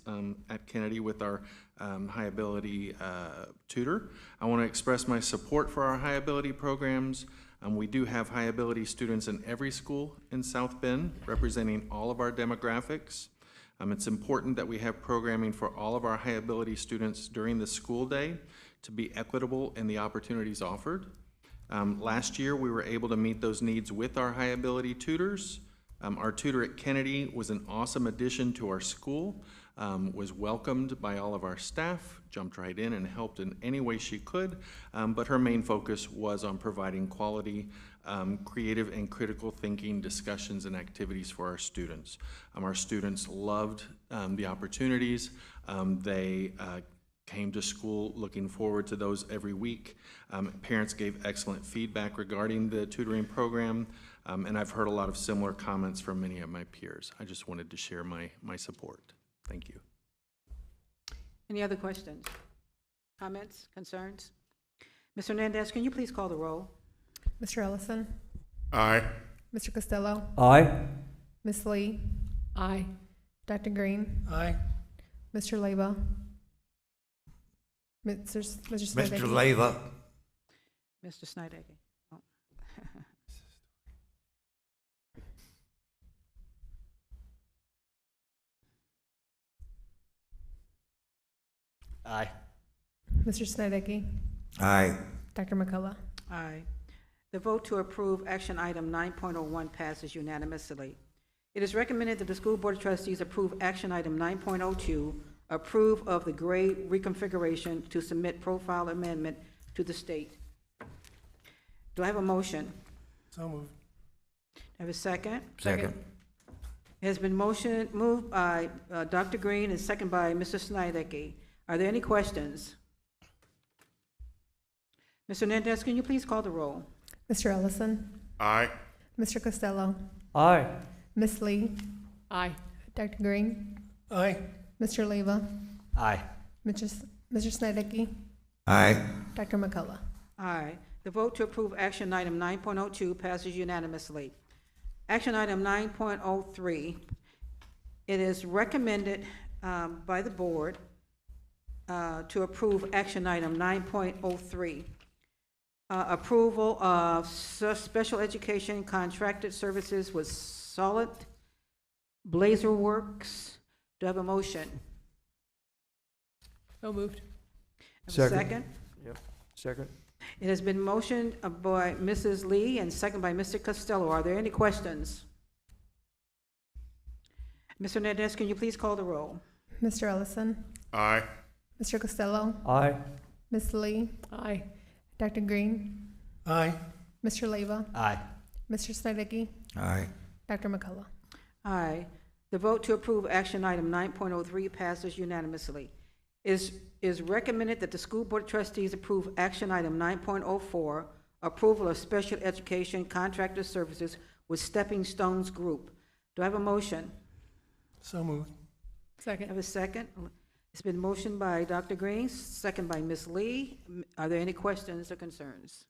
Speaker 19: at Kennedy with our high ability tutor. I want to express my support for our high ability programs. We do have high ability students in every school in South Bend, representing all of our demographics. It's important that we have programming for all of our high ability students during the school day to be equitable in the opportunities offered. Last year, we were able to meet those needs with our high ability tutors. Our tutor at Kennedy was an awesome addition to our school, was welcomed by all of our staff, jumped right in and helped in any way she could, but her main focus was on providing quality, creative and critical thinking discussions and activities for our students. Our students loved the opportunities. They came to school looking forward to those every week. Parents gave excellent feedback regarding the tutoring program, and I've heard a lot of similar comments from many of my peers. I just wanted to share my support. Thank you.
Speaker 1: Any other questions, comments, concerns? Ms. Hernandez, can you please call the roll?
Speaker 2: Mr. Ellison?
Speaker 3: Aye.
Speaker 2: Mr. Costello?
Speaker 14: Aye.
Speaker 2: Ms. Lee?
Speaker 10: Aye.
Speaker 2: Dr. Green?
Speaker 13: Aye.
Speaker 2: Mr. Leyva? Mr.
Speaker 5: Mr.
Speaker 2: Snedecke?
Speaker 5: Leyva.
Speaker 1: Mr. Snydecke. Oh.
Speaker 6: Aye.
Speaker 2: Mr. Snedecke?
Speaker 5: Aye.
Speaker 2: Dr. McCullough?
Speaker 1: Aye. The vote to approve action item 9.01 passes unanimously. It is recommended that the School Board of Trustees approve action item 9.02, approve of the grade reconfiguration to submit profile amendment to the state. Do I have a motion?
Speaker 13: So moved.
Speaker 1: Have a second?
Speaker 5: Second.
Speaker 1: It has been moved by Dr. Green and second by Mr. Snydecke. Are there any questions? Ms. Hernandez, can you please call the roll?
Speaker 2: Mr. Ellison?
Speaker 3: Aye.
Speaker 2: Mr. Costello?
Speaker 14: Aye.
Speaker 2: Ms. Lee?
Speaker 10: Aye.
Speaker 2: Dr. Green?
Speaker 13: Aye.
Speaker 2: Mr. Leyva?
Speaker 6: Aye.
Speaker 2: Mr. Snedecke?
Speaker 5: Aye.
Speaker 2: Dr. McCullough?
Speaker 1: Aye. The vote to approve action item 9.02 passes unanimously. Action item 9.03, it is recommended by the board to approve action item 9.03, approval of special education contracted services with Solid Blazer Works. Do I have a motion?
Speaker 10: So moved.
Speaker 1: Have a second?
Speaker 14: Yep. Second.
Speaker 1: It has been motioned by Mrs. Lee and second by Mr. Costello. Are there any questions? Mr. Hernandez, can you please call the roll?
Speaker 2: Mr. Ellison?
Speaker 3: Aye.
Speaker 2: Mr. Costello?
Speaker 14: Aye.
Speaker 2: Ms. Lee?
Speaker 10: Aye.
Speaker 2: Dr. Green?
Speaker 13: Aye.
Speaker 2: Mr. Leyva?
Speaker 6: Aye.
Speaker 2: Mr. Snedecke?
Speaker 5: Aye.
Speaker 2: Dr. McCullough?
Speaker 1: Aye. The vote to approve action item 9.03 passes unanimously. Is recommended that the School Board of Trustees approve action item 9.04, approval of special education contractor services with Stepping Stones Group. Do I have a motion?
Speaker 13: So moved.
Speaker 10: Second.
Speaker 1: Have a second? It's been motioned by Dr. Green, second by Ms. Lee. Are there any questions or concerns?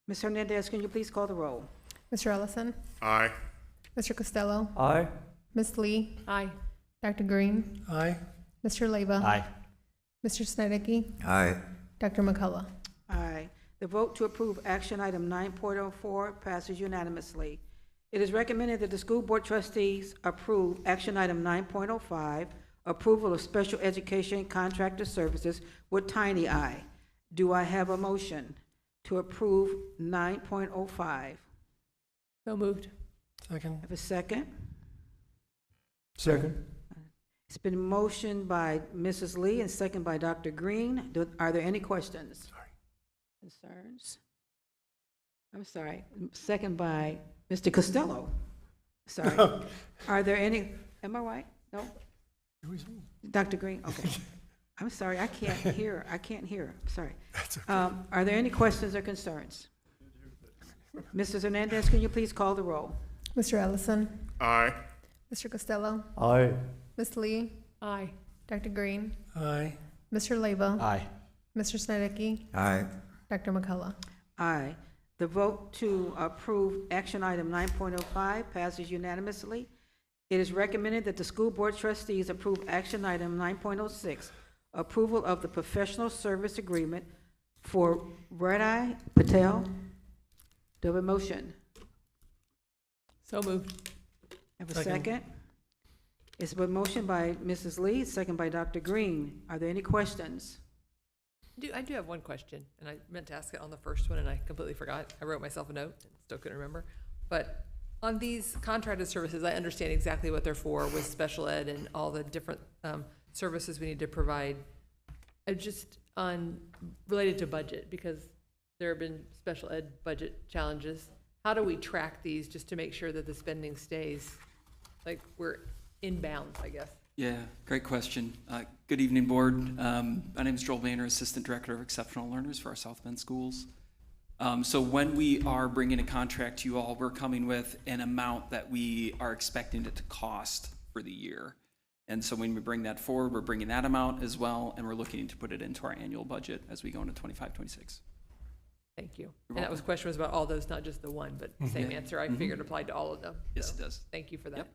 Speaker 1: Ms. Hernandez, can you please call the roll?
Speaker 2: Mr. Ellison?
Speaker 3: Aye.
Speaker 2: Mr. Costello?
Speaker 14: Aye.
Speaker 2: Ms. Lee?
Speaker 10: Aye.
Speaker 2: Dr. Green?
Speaker 13: Aye.
Speaker 2: Mr. Leyva?
Speaker 6: Aye.
Speaker 2: Mr. Snedecke?
Speaker 5: Aye.
Speaker 2: Dr. McCullough?
Speaker 1: Aye. The vote to approve action item 9.04 passes unanimously. It is recommended that the School Board Trustees approve action item 9.05, approval of special education contractor services with Tiny Eye. Do I have a motion to approve 9.05?
Speaker 10: So moved.
Speaker 13: Second.
Speaker 1: Have a second?
Speaker 14: Second.
Speaker 1: It's been motioned by Mrs. Lee and second by Dr. Green. Are there any questions? Concerns? I'm sorry. Second by Mr. Costello. Sorry. Are there any, am I right? No? Dr. Green, okay. I'm sorry, I can't hear. Sorry. Are there any questions or concerns? Mrs. Hernandez, can you please call the roll?
Speaker 2: Mr. Ellison?
Speaker 3: Aye.
Speaker 2: Mr. Costello?
Speaker 14: Aye.
Speaker 2: Ms. Lee?
Speaker 10: Aye.
Speaker 2: Dr. Green?
Speaker 13: Aye.
Speaker 2: Mr. Leba?
Speaker 6: Aye.
Speaker 2: Mr. Snedecke?
Speaker 5: Aye.
Speaker 2: Dr. McCullough?
Speaker 1: Aye. The vote to approve action item 9.05 passes unanimously. It is recommended that the school board trustees approve action item 9.06, approval of the professional service agreement for Redeye Patel. Do I have a motion?
Speaker 15: So moved.
Speaker 1: Have a second? It's been motioned by Mrs. Lee, second by Dr. Green. Are there any questions?
Speaker 15: I do have one question, and I meant to ask it on the first one, and I completely forgot. I wrote myself a note, and still couldn't remember. But on these contracted services, I understand exactly what they're for with special ed and all the different services we need to provide. Just related to budget, because there have been special ed budget challenges. How do we track these just to make sure that the spending stays, like we're in bounds, I guess?
Speaker 20: Yeah, great question. Good evening, board. My name is Joel Boehner, Assistant Director of Exceptional Learners for our South Bend schools. So when we are bringing a contract to you all, we're coming with an amount that we are expecting it to cost for the year. And so when we bring that forward, we're bringing that amount as well, and we're looking to put it into our annual budget as we go into 25-26.
Speaker 15: Thank you. And that was question was about all those, not just the one, but the same answer I figured applied to all of them.
Speaker 20: Yes,
Speaker 15: So,
Speaker 20: it does.
Speaker 15: Thank you for that.
Speaker 20: Yep.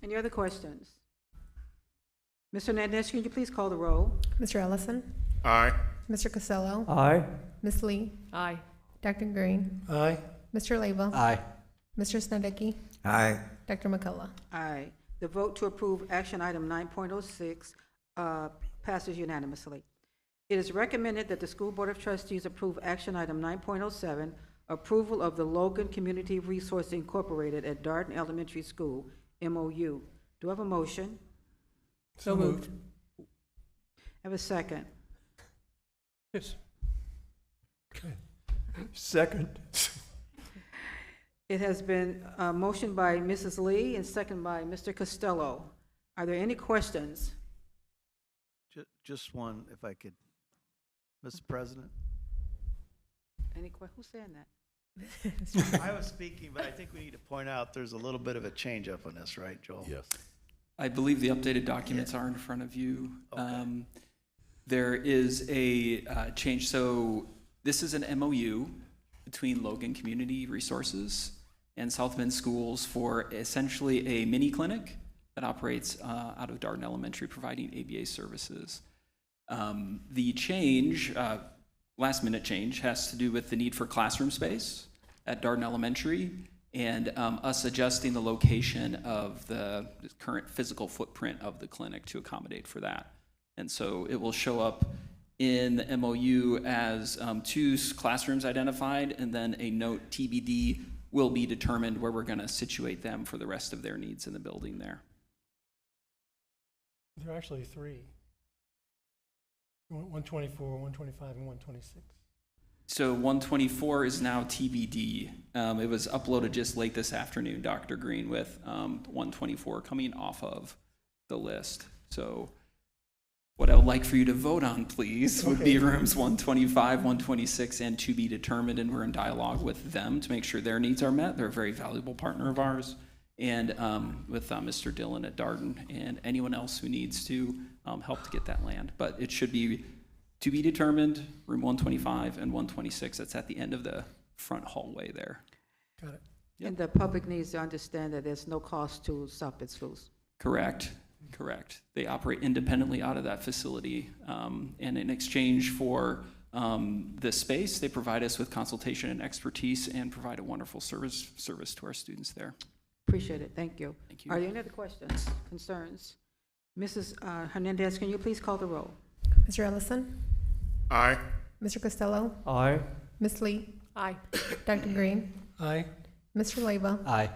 Speaker 1: Any other questions? Mr. Nadesh, can you please call the roll?
Speaker 2: Mr. Ellison?
Speaker 3: Aye.
Speaker 2: Mr. Costello?
Speaker 14: Aye.
Speaker 2: Ms. Lee?
Speaker 15: Aye.
Speaker 2: Dr. Green?
Speaker 13: Aye.
Speaker 2: Mr. Leba?
Speaker 6: Aye.
Speaker 2: Mr. Snedecke?
Speaker 5: Aye.
Speaker 2: Dr. McCullough?
Speaker 1: Aye. The vote to approve action item 9.06 passes unanimously. It is recommended that the School Board of Trustees approve action item 9.07, approval of the Logan Community Resource Incorporated at Darden Elementary School, MOU. Do I have a motion?
Speaker 15: So moved.
Speaker 1: Have a second?
Speaker 13: Yes. Okay. Second.
Speaker 1: It has been motioned by Mrs. Lee and second by Mr. Costello. Are there any questions?
Speaker 21: Just one, if I could. Mr. President?
Speaker 1: Who's saying that?
Speaker 21: I was speaking, but I think we need to point out there's a little bit of a change up on this, right, Joel?
Speaker 4: Yes.
Speaker 20: I believe the updated documents are in front of you. Okay. There is a change. So this is an MOU between Logan Community Resources and South Bend Schools for essentially a mini clinic that operates out of Darden Elementary, providing ABA services. The change, last minute change, has to do with the need for classroom space at Darden Elementary and us adjusting the location of the current physical footprint of the clinic to accommodate for that. And so it will show up in the MOU as 2 classrooms identified, and then a note TBD will be determined where we're going to situate them for the rest of their needs in the building there.
Speaker 13: There are actually 3. 124, 125, and 126.
Speaker 20: So 124 is now TBD. It was uploaded just late this afternoon, Dr. Green, with 124 coming off of the list. So what I would like for you to vote on, please, would be rooms 125, 126, and to be determined, and we're in dialogue with them to make sure their needs are met. They're a very valuable partner of ours, and with Mr. Dillon at Darden and anyone else who needs to help to get that land. But it should be to be determined, room 125 and 126. That's at the end of the front hallway there.
Speaker 13: Got it.
Speaker 20: Yep.
Speaker 1: And the public needs to understand that there's no cost to South Bend Schools.
Speaker 20: Correct. Correct. They operate independently out of that facility, and in exchange for this space, they provide us with consultation and expertise and provide a wonderful service to our students there.
Speaker 1: Appreciate it. Thank you.
Speaker 20: Thank you.
Speaker 1: Are there any other questions, concerns? Mrs. Hernandez, can you please call the roll?
Speaker 2: Mr. Ellison?
Speaker 3: Aye.
Speaker 2: Mr. Costello?
Speaker 14: Aye.
Speaker 2: Ms. Lee?
Speaker 15: Aye.
Speaker 2: Dr. Green?
Speaker 13: Aye.
Speaker 2: Mr. Leba?
Speaker 6: Aye.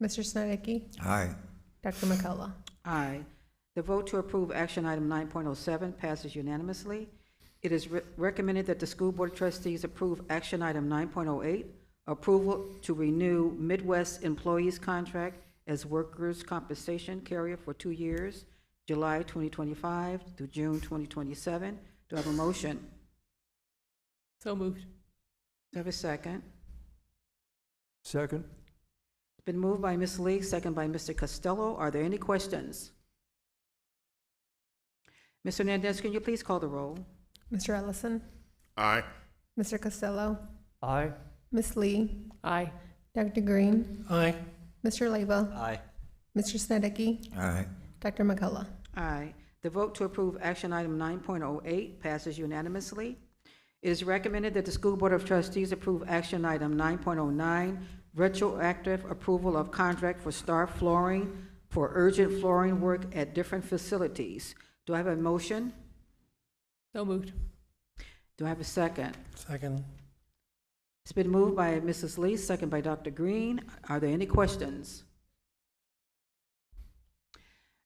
Speaker 2: Mr. Snedecke?
Speaker 5: Aye.
Speaker 2: Dr. McCullough?
Speaker 1: Aye. The vote to approve action item 9.07 passes unanimously. It is recommended that the School Board of Trustees approve action item 9.08, approval to renew Midwest Employees Contract as workers' compensation carrier for 2 years, July 2025 through June 2027. Do I have a motion?
Speaker 15: So moved.
Speaker 1: Do I have a second?
Speaker 14: Second.
Speaker 1: It's been moved by Ms. Lee, second by Mr. Costello. Are there any questions? Mr. Hernandez, can you please call the roll?
Speaker 2: Mr. Ellison,
Speaker 3: Aye.
Speaker 2: Mr. Costello,
Speaker 14: Aye.
Speaker 2: Ms. Lee,
Speaker 10: Aye.
Speaker 2: Dr. Green,
Speaker 13: Aye.
Speaker 2: Mr. Leyva,
Speaker 6: Aye.
Speaker 2: Mr. Snedecke,
Speaker 5: Aye.
Speaker 2: Dr. McCullough.
Speaker 1: Aye. The vote to approve action item 9.08 passes unanimously. It is recommended that the School Board of Trustees approve action item 9.09, retroactive approval of contract for Star Flooring for urgent flooring work at different facilities. Do I have a motion?
Speaker 10: So moved.
Speaker 1: Do I have a second?
Speaker 13: Second.
Speaker 1: It's been moved by Mrs. Lee, second by Dr. Green. Are there any questions?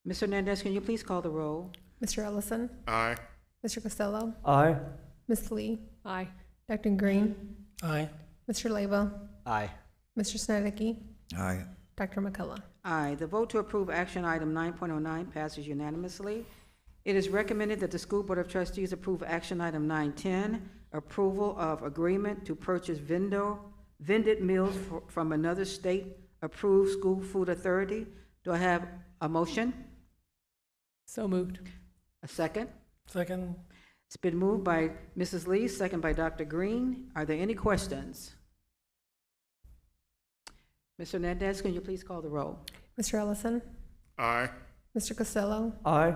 Speaker 1: Mr. Hernandez, can you please call the roll?
Speaker 2: Mr. Ellison,
Speaker 3: Aye.
Speaker 2: Mr. Costello,
Speaker 14: Aye.
Speaker 2: Ms. Lee,
Speaker 10: Aye.
Speaker 2: Dr. Green,
Speaker 13: Aye.
Speaker 2: Mr. Leyva,
Speaker 6: Aye.
Speaker 2: Mr. Snedecke,
Speaker 5: Aye.
Speaker 2: Dr. McCullough.
Speaker 1: Aye. The vote to approve action item 9.09 passes unanimously. It is recommended that the School Board of Trustees approve action item 9.10, approval of agreement to purchase vended meals from another state-approved school food authority. Do I have a motion?
Speaker 10: So moved.
Speaker 1: A second?
Speaker 13: Second.
Speaker 1: It's been moved by Mrs. Lee, second by Dr. Green. Are there any questions? Mr. Hernandez, can you please call the roll?
Speaker 2: Mr. Ellison,
Speaker 3: Aye.
Speaker 2: Mr. Costello,
Speaker 14: Aye.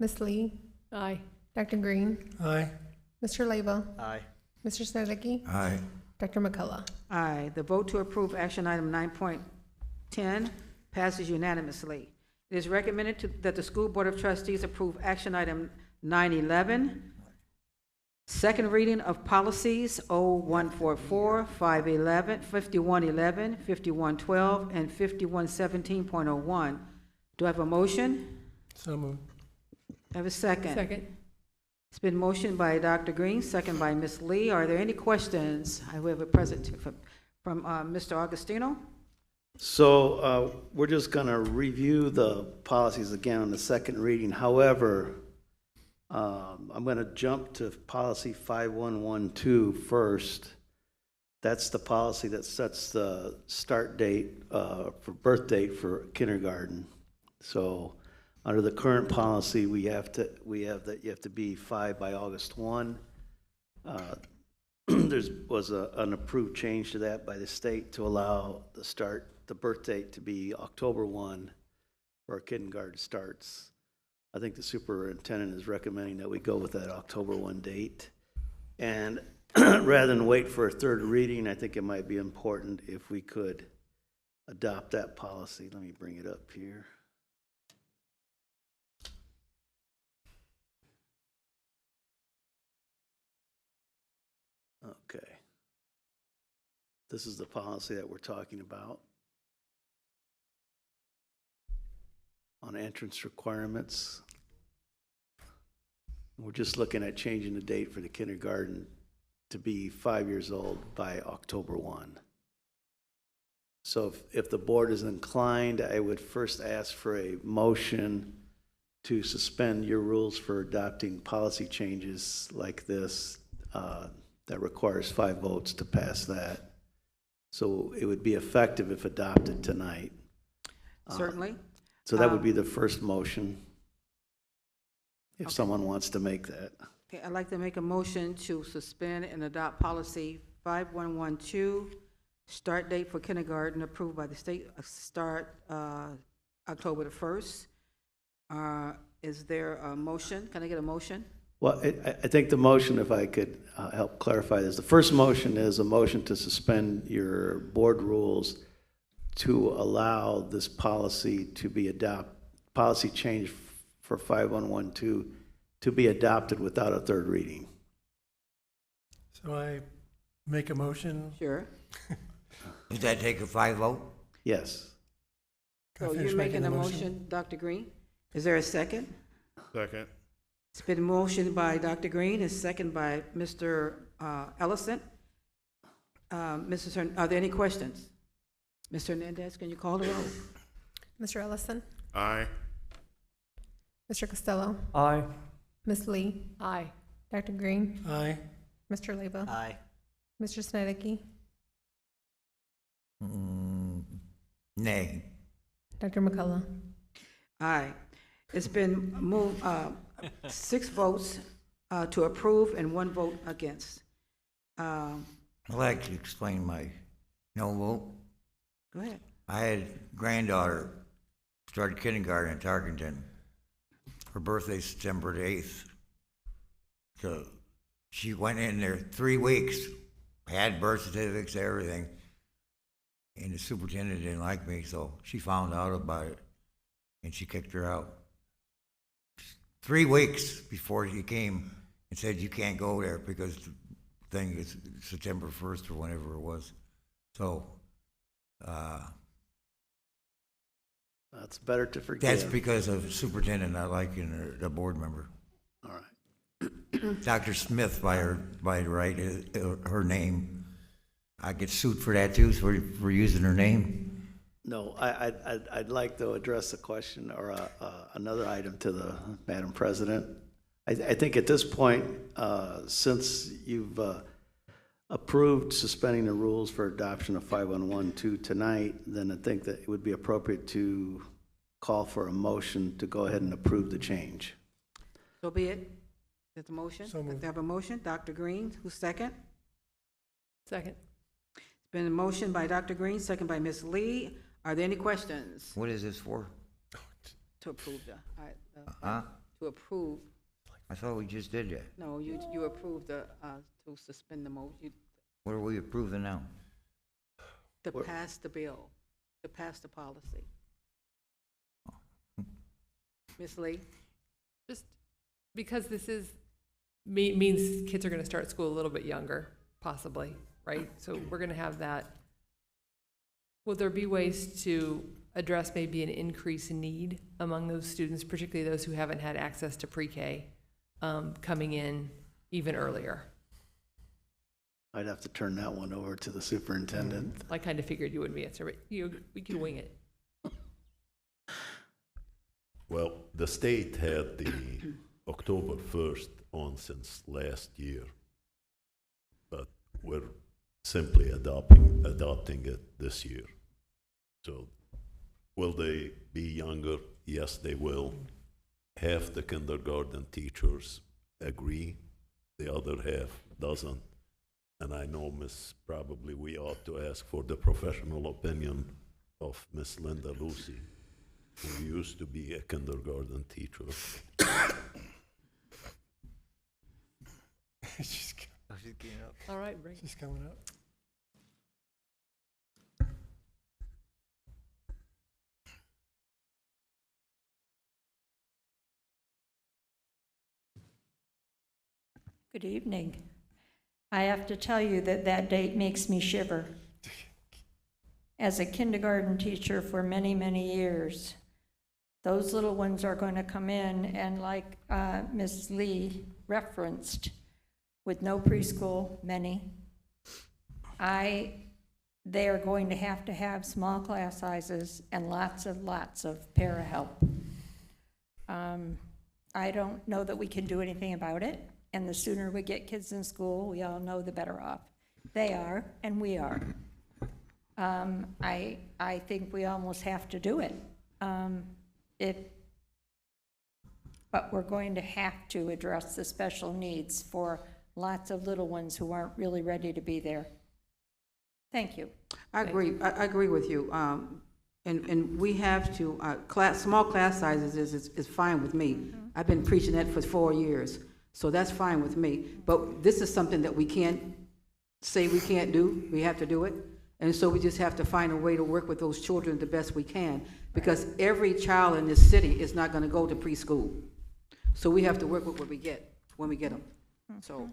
Speaker 2: Ms. Lee,
Speaker 10: Aye.
Speaker 2: Dr. Green,
Speaker 13: Aye.
Speaker 2: Mr. Leyva,
Speaker 6: Aye.
Speaker 2: Mr. Snedecke,
Speaker 5: Aye.
Speaker 2: Dr. McCullough.
Speaker 1: Aye. The vote to approve action item 9.10 passes unanimously. It is recommended that the School Board of Trustees approve action item 9.11, second reading of policies 0144, 511, 5111, 5112, and 5117.01. Do I have a motion?
Speaker 13: So moved.
Speaker 1: I have a second.
Speaker 10: Second.
Speaker 1: It's been motioned by Dr. Green, second by Ms. Lee. Are there any questions? I have a present from Mr. Augustino.
Speaker 7: So we're just going to review the policies again on the second reading. However, I'm going to jump to policy 5112 first. That's the policy that sets the start date for birth date for kindergarten. So under the current policy, we have that you have to be 5 by August 1. There was an approved change to that by the state to allow the birth date to be October 1 for our kindergarten starts. I think the superintendent is recommending that we go with that October 1 date. And rather than wait for a third reading, I think it might be important if we could adopt that policy. Let me bring it up here. Okay. This is the policy that we're talking about on entrance requirements. We're just looking at changing the date for the kindergarten to be 5 years old by October 1. So if the board is inclined, I would first ask for a motion to suspend your rules for adopting policy changes like this that requires 5 votes to pass that. So it would be effective if adopted tonight.
Speaker 1: Certainly.
Speaker 7: So that would be the first motion, if someone wants to make that.
Speaker 1: Okay, I'd like to make a motion to suspend and adopt policy 5112, start date for kindergarten approved by the state, start October the 1st. Is there a motion? Can I get a motion?
Speaker 7: Well, I think the motion, if I could help clarify this, the first motion is a motion to suspend your board rules to allow this policy to be policy change for 5112 to be adopted without a third reading.
Speaker 13: So I make a motion.
Speaker 1: Sure.
Speaker 5: Does that take a 5 vote?
Speaker 7: Yes.
Speaker 1: So you're making a motion, Dr. Green? Is there a second?
Speaker 3: Second.
Speaker 1: It's been motioned by Dr. Green, and second by Mr. Ellison. Are there any questions? Mr. Hernandez, can you call the roll?
Speaker 2: Mr. Ellison,
Speaker 3: Aye.
Speaker 2: Mr. Costello,
Speaker 14: Aye.
Speaker 2: Ms. Lee,
Speaker 10: Aye.
Speaker 2: Dr. Green,
Speaker 13: Aye.
Speaker 2: Mr. Leyva,
Speaker 6: Aye.
Speaker 2: Mr. Snedecke,
Speaker 5: Nay.
Speaker 2: Dr. McCullough.
Speaker 1: Aye. It's been moved, 6 votes to approve and 1 vote against.
Speaker 5: I'd like to explain my no vote.
Speaker 1: Go ahead.
Speaker 5: I had a granddaughter, started kindergarten in Tarkenton. Her birthday's September the 8th. So she went in there 3 weeks, had birth certificates, everything. And the superintendent didn't like me, so she found out about it, and she kicked her out. 3 weeks before she came and said, you can't go there because the thing is September 1st or whenever it was. So,
Speaker 7: That's better to forgive.
Speaker 5: that's because of superintendent not liking the board member.
Speaker 7: All right.
Speaker 5: Dr. Smith, by the right, her name. I get sued for that too, for using her name.
Speaker 7: No, I'd like to address a question or another item to the Madam President. I think at this point, since you've approved suspending the rules for adoption of 5112 tonight, then I think that it would be appropriate to call for a motion to go ahead and approve the change.
Speaker 1: So be it. There's a motion.
Speaker 13: So moved.
Speaker 1: Let's have a motion. Dr. Green, who's second?
Speaker 15: Second.
Speaker 1: It's been a motion by Dr. Green, second by Ms. Lee. Are there any questions?
Speaker 5: What is this for?
Speaker 1: To approve
Speaker 5: Huh?
Speaker 1: to approve.
Speaker 5: I thought we just did that.
Speaker 1: No, you approved to suspend the motion,
Speaker 5: What are we approving now?
Speaker 1: to pass the bill, to pass the policy. Ms. Lee?
Speaker 15: Just because this is, means kids are gonna start school a little bit younger, possibly, right? So we're gonna have that. Will there be ways to address maybe an increase in need among those students, particularly those who haven't had access to pre-K, coming in even earlier?
Speaker 7: I'd have to turn that one over to the superintendent.
Speaker 15: I kind of figured you wouldn't be answering, but we can wing it.
Speaker 4: Well, the state had the October 1st on since last year, but we're simply adopting it this year. So will they be younger? Yes, they will. Half the kindergarten teachers agree, the other half doesn't. And I know, probably we ought to ask for the professional opinion of Miss Linda Lucy, who used to be a kindergarten teacher.
Speaker 13: She's getting up.
Speaker 15: All right, bring
Speaker 13: She's coming up.
Speaker 9: Good evening. I have to tell you that that date makes me shiver. As a kindergarten teacher for many, many years, those little ones are going to come in, and like Ms. Lee referenced, with no preschool, many, they are going to have small class sizes and lots of para-help. I don't know that we can do anything about it, and the sooner we get kids in school, we all know the better off they are, and we are. I think we almost have to do it. But we're going to have to address the special needs for lots of little ones who aren't really ready to be there. Thank you.
Speaker 1: I agree. I agree with you. And we have to, small class sizes is fine with me. I've been preaching that for 4 years, so that's fine with me. But this is something that we can't say we can't do. We have to do it. And so we just have to find a way to work with those children the best we can, because every child in this city is not going to go to preschool. So we have to work with what we get when we get them. So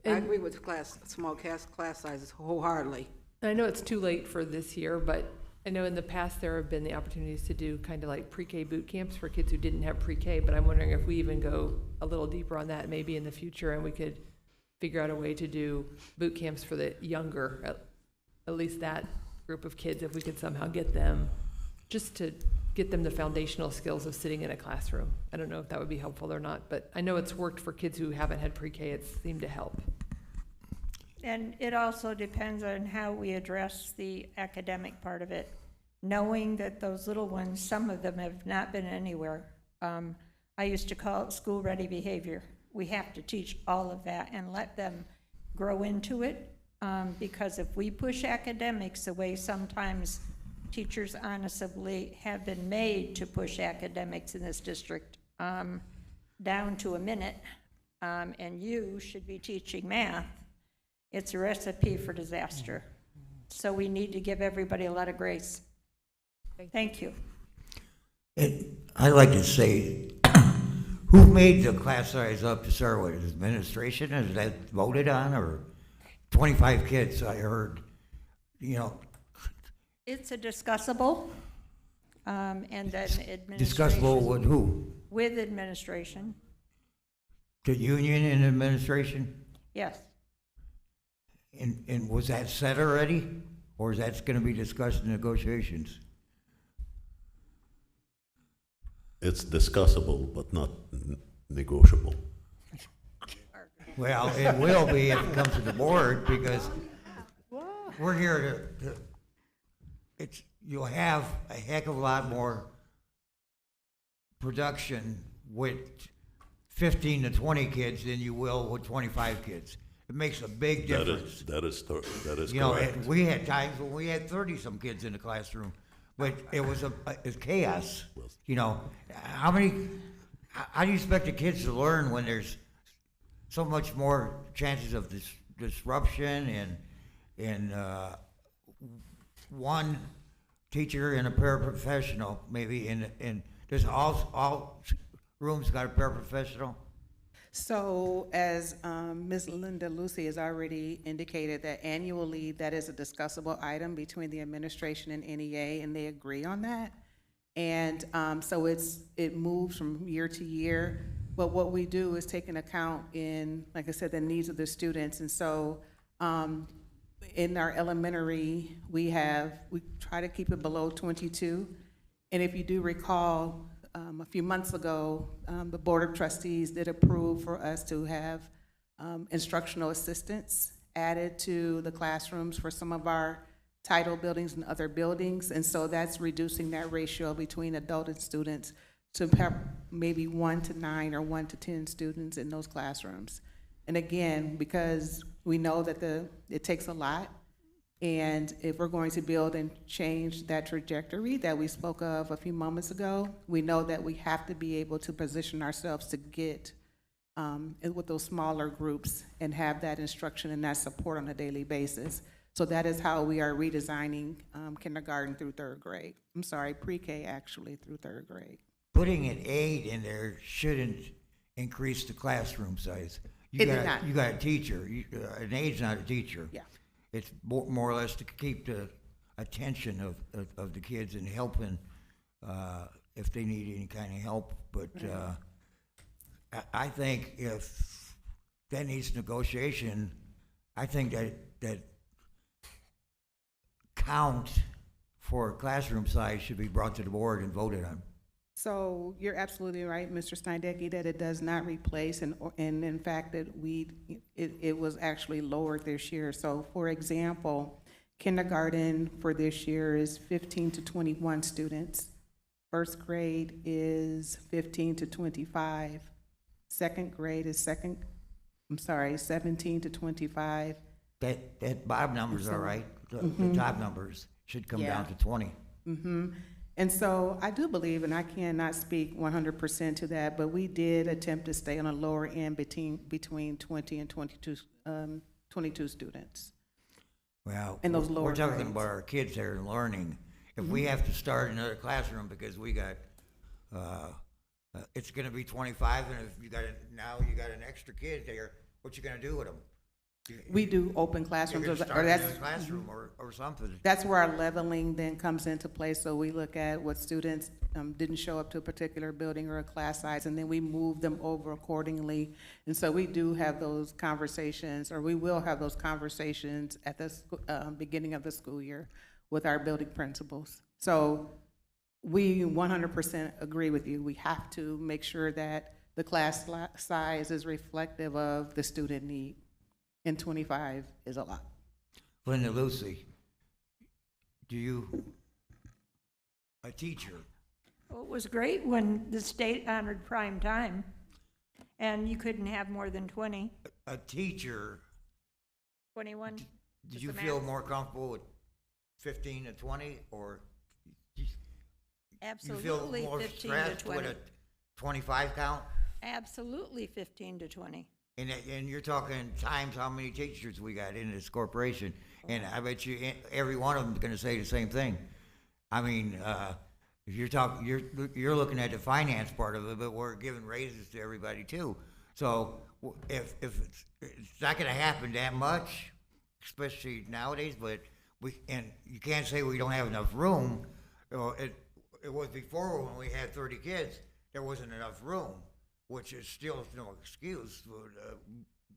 Speaker 1: I agree with small class sizes wholeheartedly.
Speaker 15: I know it's too late for this year, but I know in the past there have been the opportunities to do kind of like pre-K boot camps for kids who didn't have pre-K, but I'm wondering if we even go a little deeper on that maybe in the future, and we could figure out a way to do boot camps for the younger, at least that group of kids, if we could somehow get them, just to get them the foundational skills of sitting in a classroom. I don't know if that would be helpful or not, but I know it's worked for kids who haven't had pre-K. It seemed to help.
Speaker 9: And it also depends on how we address the academic part of it. Knowing that those little ones, some of them have not been anywhere. I used to call it school-ready behavior. We have to teach all of that and let them grow into it, because if we push academics the way sometimes teachers honestly have been made to push academics in this district, down to a minute, and you should be teaching math, it's a recipe for disaster. So we need to give everybody a lot of grace. Thank you.
Speaker 5: I'd like to say, who made the class size up to start with? Is administration? Is that voted on, or 25 kids? I heard, you know.
Speaker 9: It's a discussable, and then administration.
Speaker 5: Discussable with who?
Speaker 9: With administration,
Speaker 5: The union and administration?
Speaker 9: yes.
Speaker 5: And was that set already, or is that going to be discussed in negotiations?
Speaker 4: It's discussable, but not negotiable.
Speaker 5: Well, it will be if it comes to the board, because we're here you'll have a heck of a lot more production with 15 to 20 kids than you will with 25 kids. It makes a big difference.
Speaker 4: That is
Speaker 5: You know,
Speaker 4: correct.
Speaker 5: and we had times when we had 30-some kids in the classroom, but it was chaos. You know, how do you expect the kids to learn when there's so much more chances of disruption and one teacher and a paraprofessional maybe, and does all rooms got a paraprofessional?
Speaker 8: So as Ms. Linda Lucy has already indicated, that annually that is a discussable item between the administration and NEA, and they agree on that. And so it moves from year to year. But what we do is take into account in, like I said, the needs of the students. And so in our elementary, we try to keep it below 22. And if you do recall, a few months ago, the Board of Trustees did approve for us to have instructional assistants added to the classrooms for some of our title buildings and other buildings. And so that's reducing that ratio between adult and students to maybe 1 to 9 or 1 to 10 students in those classrooms. And again, because we know that it takes a lot, and if we're going to build and change that trajectory that we spoke of a few moments ago, we know that we have to be able to position ourselves to get with those smaller groups and have that instruction and that support on a daily basis. So that is how we are redesigning kindergarten through third grade. I'm sorry, pre-K actually through third grade.
Speaker 5: Putting an aide in there shouldn't increase the classroom size. You got a teacher. An aide's not a teacher.
Speaker 8: Yeah.
Speaker 5: It's more or less to keep the attention of the kids and helping if they need any kind of help. But I think if that needs negotiation, I think that count for classroom size should be brought to the board and voted on.
Speaker 8: So you're absolutely right, Mr. Steindecke, that it does not replace, and in fact that it was actually lowered this year. So for example, kindergarten for this year is 15 to 21 students. First grade is 15 to 25. Second grade is 17 to 25.
Speaker 5: That bottom number's all right. The top numbers should come down to 20.
Speaker 8: Mm-hmm. And so I do believe, and I cannot speak 100% to that, but we did attempt to stay on a lower end between 20 and 22 students.
Speaker 5: Well,
Speaker 8: in those lower
Speaker 5: we're talking
Speaker 8: grades.
Speaker 5: about our kids that are learning. If we have to start another classroom because we got, it's gonna be 25, and if you got an extra kid there, what you gonna do with them?
Speaker 8: We do open classrooms,
Speaker 5: You're gonna
Speaker 8: or
Speaker 5: start
Speaker 8: that's
Speaker 5: another classroom or something.
Speaker 8: That's where our leveling then comes into play. So we look at what students didn't show up to a particular building or a class size, and then we move them over accordingly. And so we do have those conversations, or we will have those conversations at the beginning of the school year with our building principals. So we 100% agree with you. We have to make sure that the class size is reflective of the student need. And 25 is a lot.
Speaker 5: Linda Lucy, a teacher,
Speaker 9: Well, it was great when the state honored prime time, and you couldn't have more than 20.
Speaker 5: A teacher,
Speaker 9: 21.
Speaker 5: did
Speaker 9: is
Speaker 5: you
Speaker 9: the
Speaker 5: feel
Speaker 9: max.
Speaker 5: more comfortable with 15 to 20, or you feel
Speaker 9: Absolutely
Speaker 5: more
Speaker 9: 15 to
Speaker 5: stressed with
Speaker 9: 20.
Speaker 5: a 25 count?
Speaker 9: Absolutely 15 to 20.
Speaker 5: And you're talking times how many teachers we got in this corporation, and I bet you every one of them is going to say the same thing. I mean, if you're looking at the finance part of it, but we're giving raises to everybody too. So if it's not going to happen that much, especially nowadays, but you can't say we don't have enough room. You know, it was before when we had 30 kids, there wasn't enough room, which is still no excuse for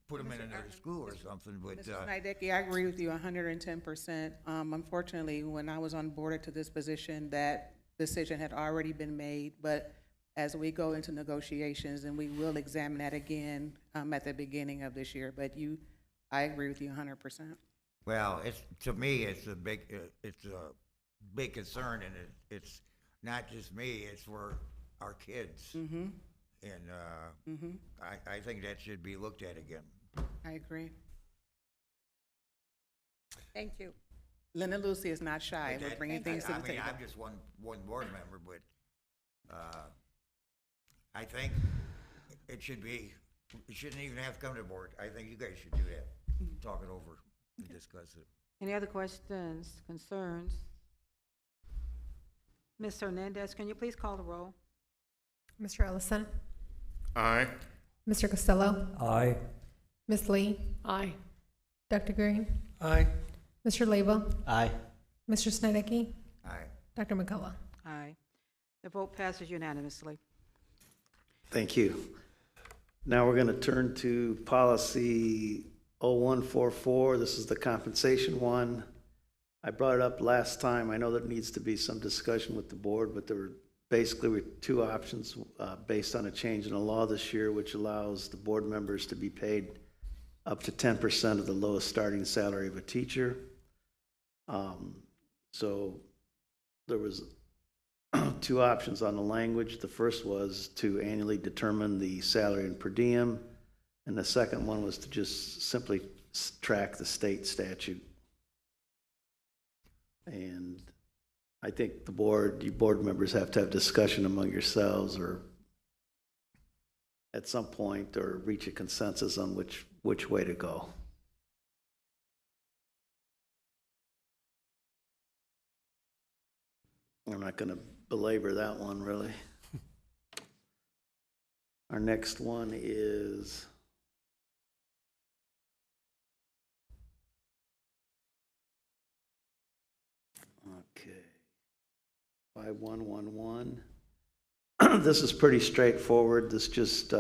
Speaker 5: put them in another school or something. But
Speaker 8: Mr. Snydecki, I agree with you 110%. Unfortunately, when I was on board to this position, that decision had already been made, but as we go into negotiations, and we will examine that again at the beginning of this year. But I agree with you 100%.
Speaker 5: Well, to me, it's a big concern, and it's not just me; it's for our kids.
Speaker 8: Mm-hmm.
Speaker 5: And I think that should be looked at again.
Speaker 8: I agree.
Speaker 9: Thank you.
Speaker 8: Linda Lucy is not shy. We're bringing things to the table.
Speaker 5: I'm just one board member, but I think it shouldn't even have to come to the board. I think you guys should do that. Talk it over and discuss it.
Speaker 1: Any other questions, concerns? Ms. Hernandez, can you please call the roll?
Speaker 2: Mr. Ellison?
Speaker 3: Aye.
Speaker 2: Mr. Costello?
Speaker 14: Aye.
Speaker 2: Ms. Lee?
Speaker 10: Aye.
Speaker 2: Dr. Green?
Speaker 13: Aye.
Speaker 2: Mr. Leba?
Speaker 6: Aye.
Speaker 2: Mr. Snedecki?
Speaker 5: Aye.
Speaker 2: Dr. McCullough?
Speaker 1: Aye. The vote passes unanimously.
Speaker 7: Thank you. Now we're going to turn to policy 0144. This is the compensation one. I brought it up last time. I know there needs to be some discussion with the board, but there were basically two options based on a change in the law this year, which allows the board members to be paid up to 10% of the lowest starting salary of a teacher. So there was two options on the language. The first was to annually determine the salary and per diem, and the second one was to just simply track the state statute. And I think you board members have to have discussion among yourselves or at some point or reach a consensus on which way to go. I'm not going to belabor that one, really. Our next one is okay, 5111. This is pretty straightforward. This just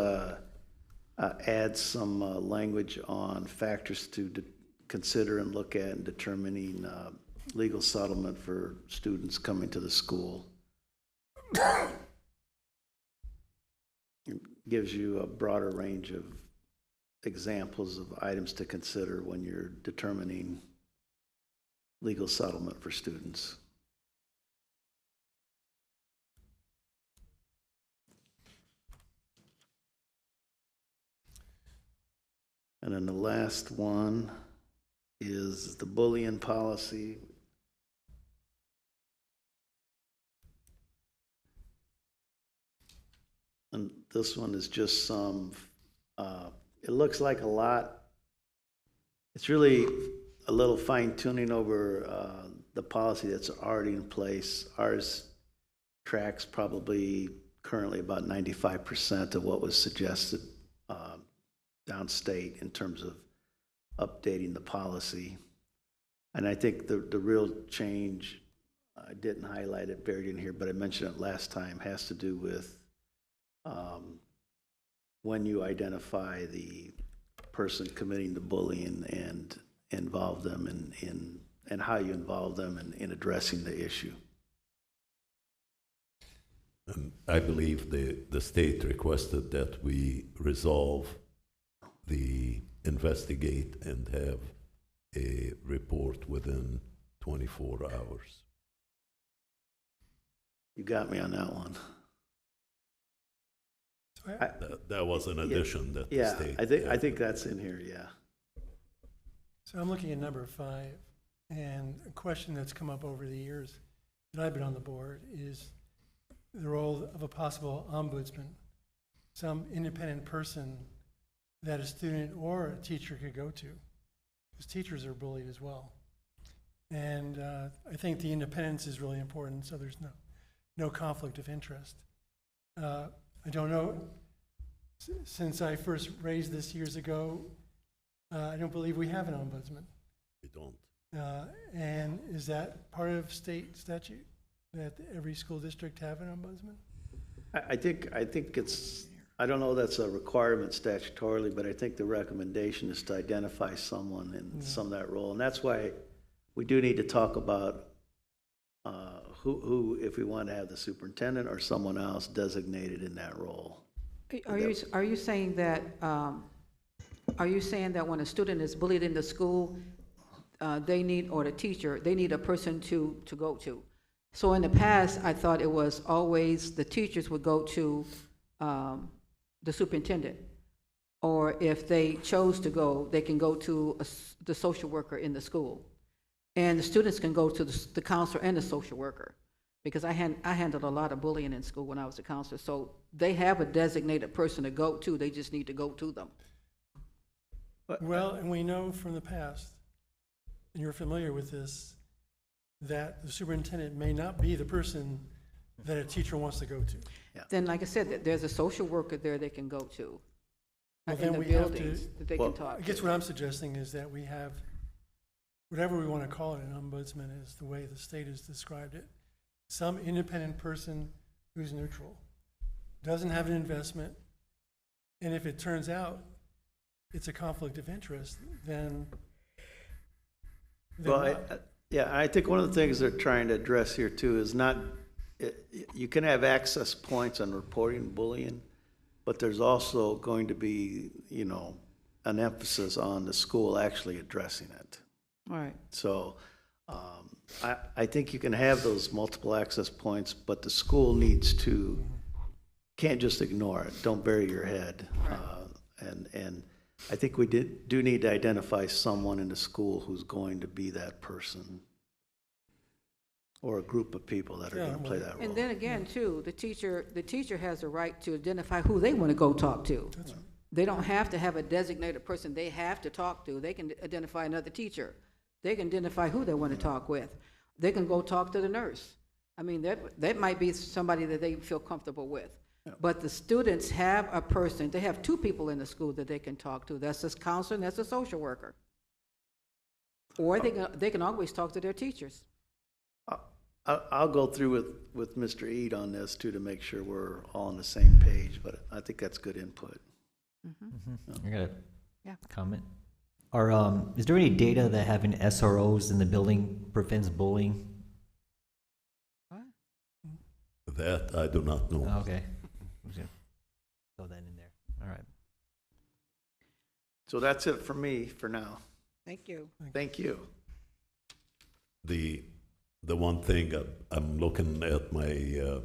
Speaker 7: adds some language on factors to consider and look at in determining legal settlement for students coming to the school. It gives you a broader range of examples of items to consider when you're determining legal settlement for students. And then the last one is the bullying policy. And this one is just some, it looks like a lot. It's really a little fine tuning over the policy that's already in place. Ours tracks probably currently about 95% of what was suggested downstate in terms of updating the policy. And I think the real change, I didn't highlight it buried in here, but I mentioned it last time, has to do with when you identify the person committing the bullying and involve them and how you involve them in addressing the issue.
Speaker 4: And I believe the state requested that we resolve the investigate and have a report within 24 hours.
Speaker 7: You got me on that one.
Speaker 4: That was an addition that the
Speaker 7: Yeah,
Speaker 4: state.
Speaker 7: I think that's in here, yeah.
Speaker 13: So I'm looking at number 5, and a question that's come up over the years that I've been on the board is the role of a possible ombudsman, some independent person that a student or a teacher could go to, because teachers are bullied as well. And I think the independence is really important, so there's no conflict of interest. I don't know, since I first raised this years ago, I don't believe we have an ombudsman.
Speaker 4: We don't.
Speaker 13: And is that part of state statute, that every school district have an ombudsman?
Speaker 7: I think it's, I don't know that's a requirement statutorily, but I think the recommendation is to identify someone in some of that role. And that's why we do need to talk about who, if we want to have the superintendent or someone else designated in that role.
Speaker 1: Are you saying that, when a student is bullied in the school, they need, or the teacher, they need a person to go to? So in the past, I thought it was always the teachers would go to the superintendent. Or if they chose to go, they can go to the social worker in the school. And the students can go to the counselor and the social worker. Because I handled a lot of bullying in school when I was a counselor. So they have a designated person to go to, they just need to go to them.
Speaker 13: Well, and we know from the past, and you're familiar with this, that the superintendent may not be the person that a teacher wants to go to.
Speaker 7: Yeah.
Speaker 1: Then, like I said, there's a social worker there they can go to.
Speaker 13: Well,
Speaker 1: In
Speaker 13: then
Speaker 1: the
Speaker 13: we have
Speaker 1: buildings
Speaker 13: to,
Speaker 1: that they can talk
Speaker 13: I guess
Speaker 1: to.
Speaker 13: what I'm suggesting is that we have, whatever we want to call it, an ombudsman is the way the state has described it. Some independent person who's neutral, doesn't have an investment, and if it turns out it's a conflict of interest, then
Speaker 7: Well, I think one of the things they're trying to address here too is not, you can have access points on reporting bullying, but there's also going to be, an emphasis on the school actually addressing it.
Speaker 1: All right.
Speaker 7: So I think you can have those multiple access points, but the school needs to, can't just ignore it. Don't bury your head. And I think we do need to identify someone in the school who's going to be that person, or a group of people that are going to play that role.
Speaker 1: And then again, too, the teacher has a right to identify who they want to go talk to.
Speaker 13: That's right.
Speaker 1: They don't have to have a designated person they have to talk to. They can identify another teacher. They can identify who they want to talk with. They can go talk to the nurse. I mean, that might be somebody that they feel comfortable with.
Speaker 7: Yeah.
Speaker 1: But the students have a person, they have two people in the school that they can talk to. That's a counselor and that's a social worker. Or they can always talk to their teachers.
Speaker 7: I'll go through with Mr. Eade on this too, to make sure we're all on the same page, but I think that's good input.
Speaker 6: I got a
Speaker 1: Yeah.
Speaker 6: comment. Is there any data that having SROs in the building prevents bullying?
Speaker 4: That I do not know.
Speaker 6: Okay. Throw that in there. All right.
Speaker 7: So that's it for me for now.
Speaker 1: Thank you.
Speaker 7: Thank you.
Speaker 4: The one thing I'm looking at my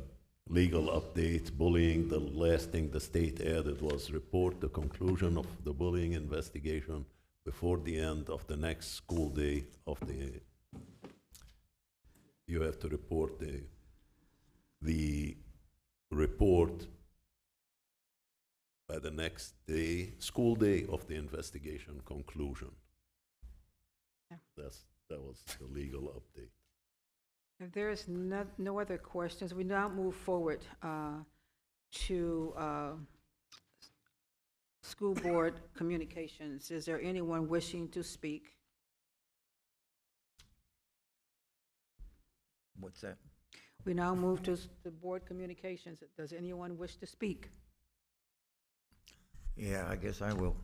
Speaker 4: legal updates, bullying, the last thing the state added was report the conclusion of the bullying investigation before the end of the next school day you have to report the report by the next day, school day of the investigation conclusion.
Speaker 1: Yeah.
Speaker 4: That was the legal update.
Speaker 1: If there is no other questions, we now move forward to school board communications. Is there anyone wishing to speak?
Speaker 5: What's that?
Speaker 1: We now move to the board communications. Does anyone wish to speak?
Speaker 5: Yeah, I guess I will.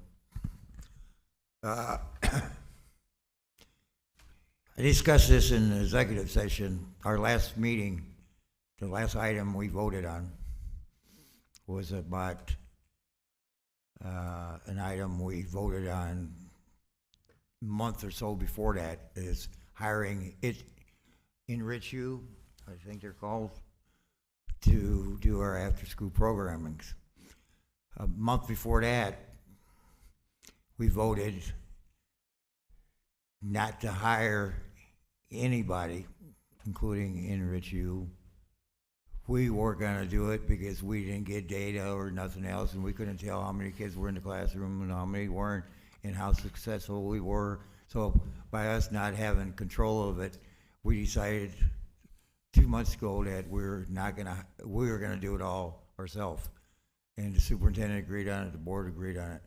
Speaker 5: I discussed this in the executive session. Our last meeting, the last item we voted on was about an item we voted on a month or so before that, is hiring Enrich You, I think they're called, to do our after-school programmings. A month before that, we voted not to hire anybody, including Enrich U. We were gonna do it because we didn't get data or nothing else, and we couldn't tell how many kids were in the classroom and how many weren't, and how successful we were. So by us not having control of it, we decided 2 months ago that we were gonna do it all ourselves. And the superintendent agreed on it, the board agreed on it.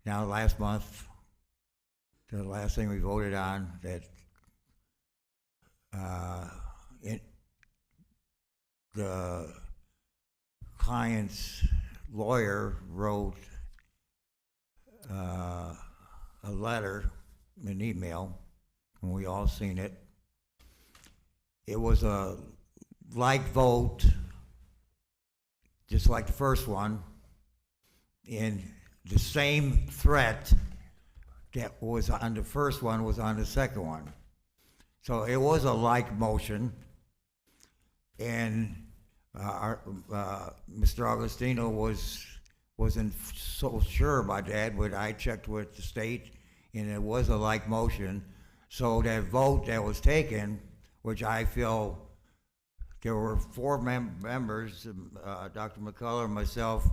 Speaker 5: Now, last month, the last thing we voted on, that the client's lawyer wrote a letter, an email, and we all seen it. It was a like vote, just like the first one, and the same threat that was on the first one was on the second one. So it was a like motion, and Mr. Augustino wasn't so sure about that, but I checked with the state, and it was a like motion. So that vote that was taken, which I feel there were 4 members, Dr. McCullough, myself,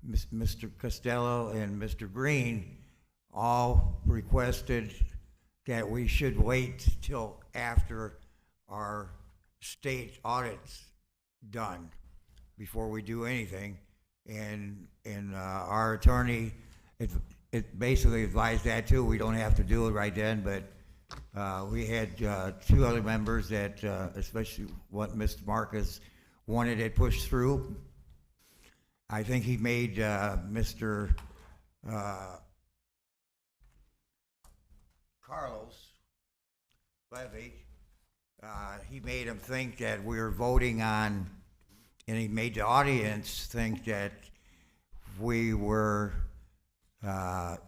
Speaker 5: Mr. Costello, and Mr. Green, all requested that we should wait till after our state audit's done before we do anything. And our attorney, it basically advised that too. We don't have to do it right then, but we had 2 other members that, especially what Mr. Marcus wanted it pushed through. I think he made Mr. Carlos Levy, he made him think that we were voting on, and he made the audience think that we were going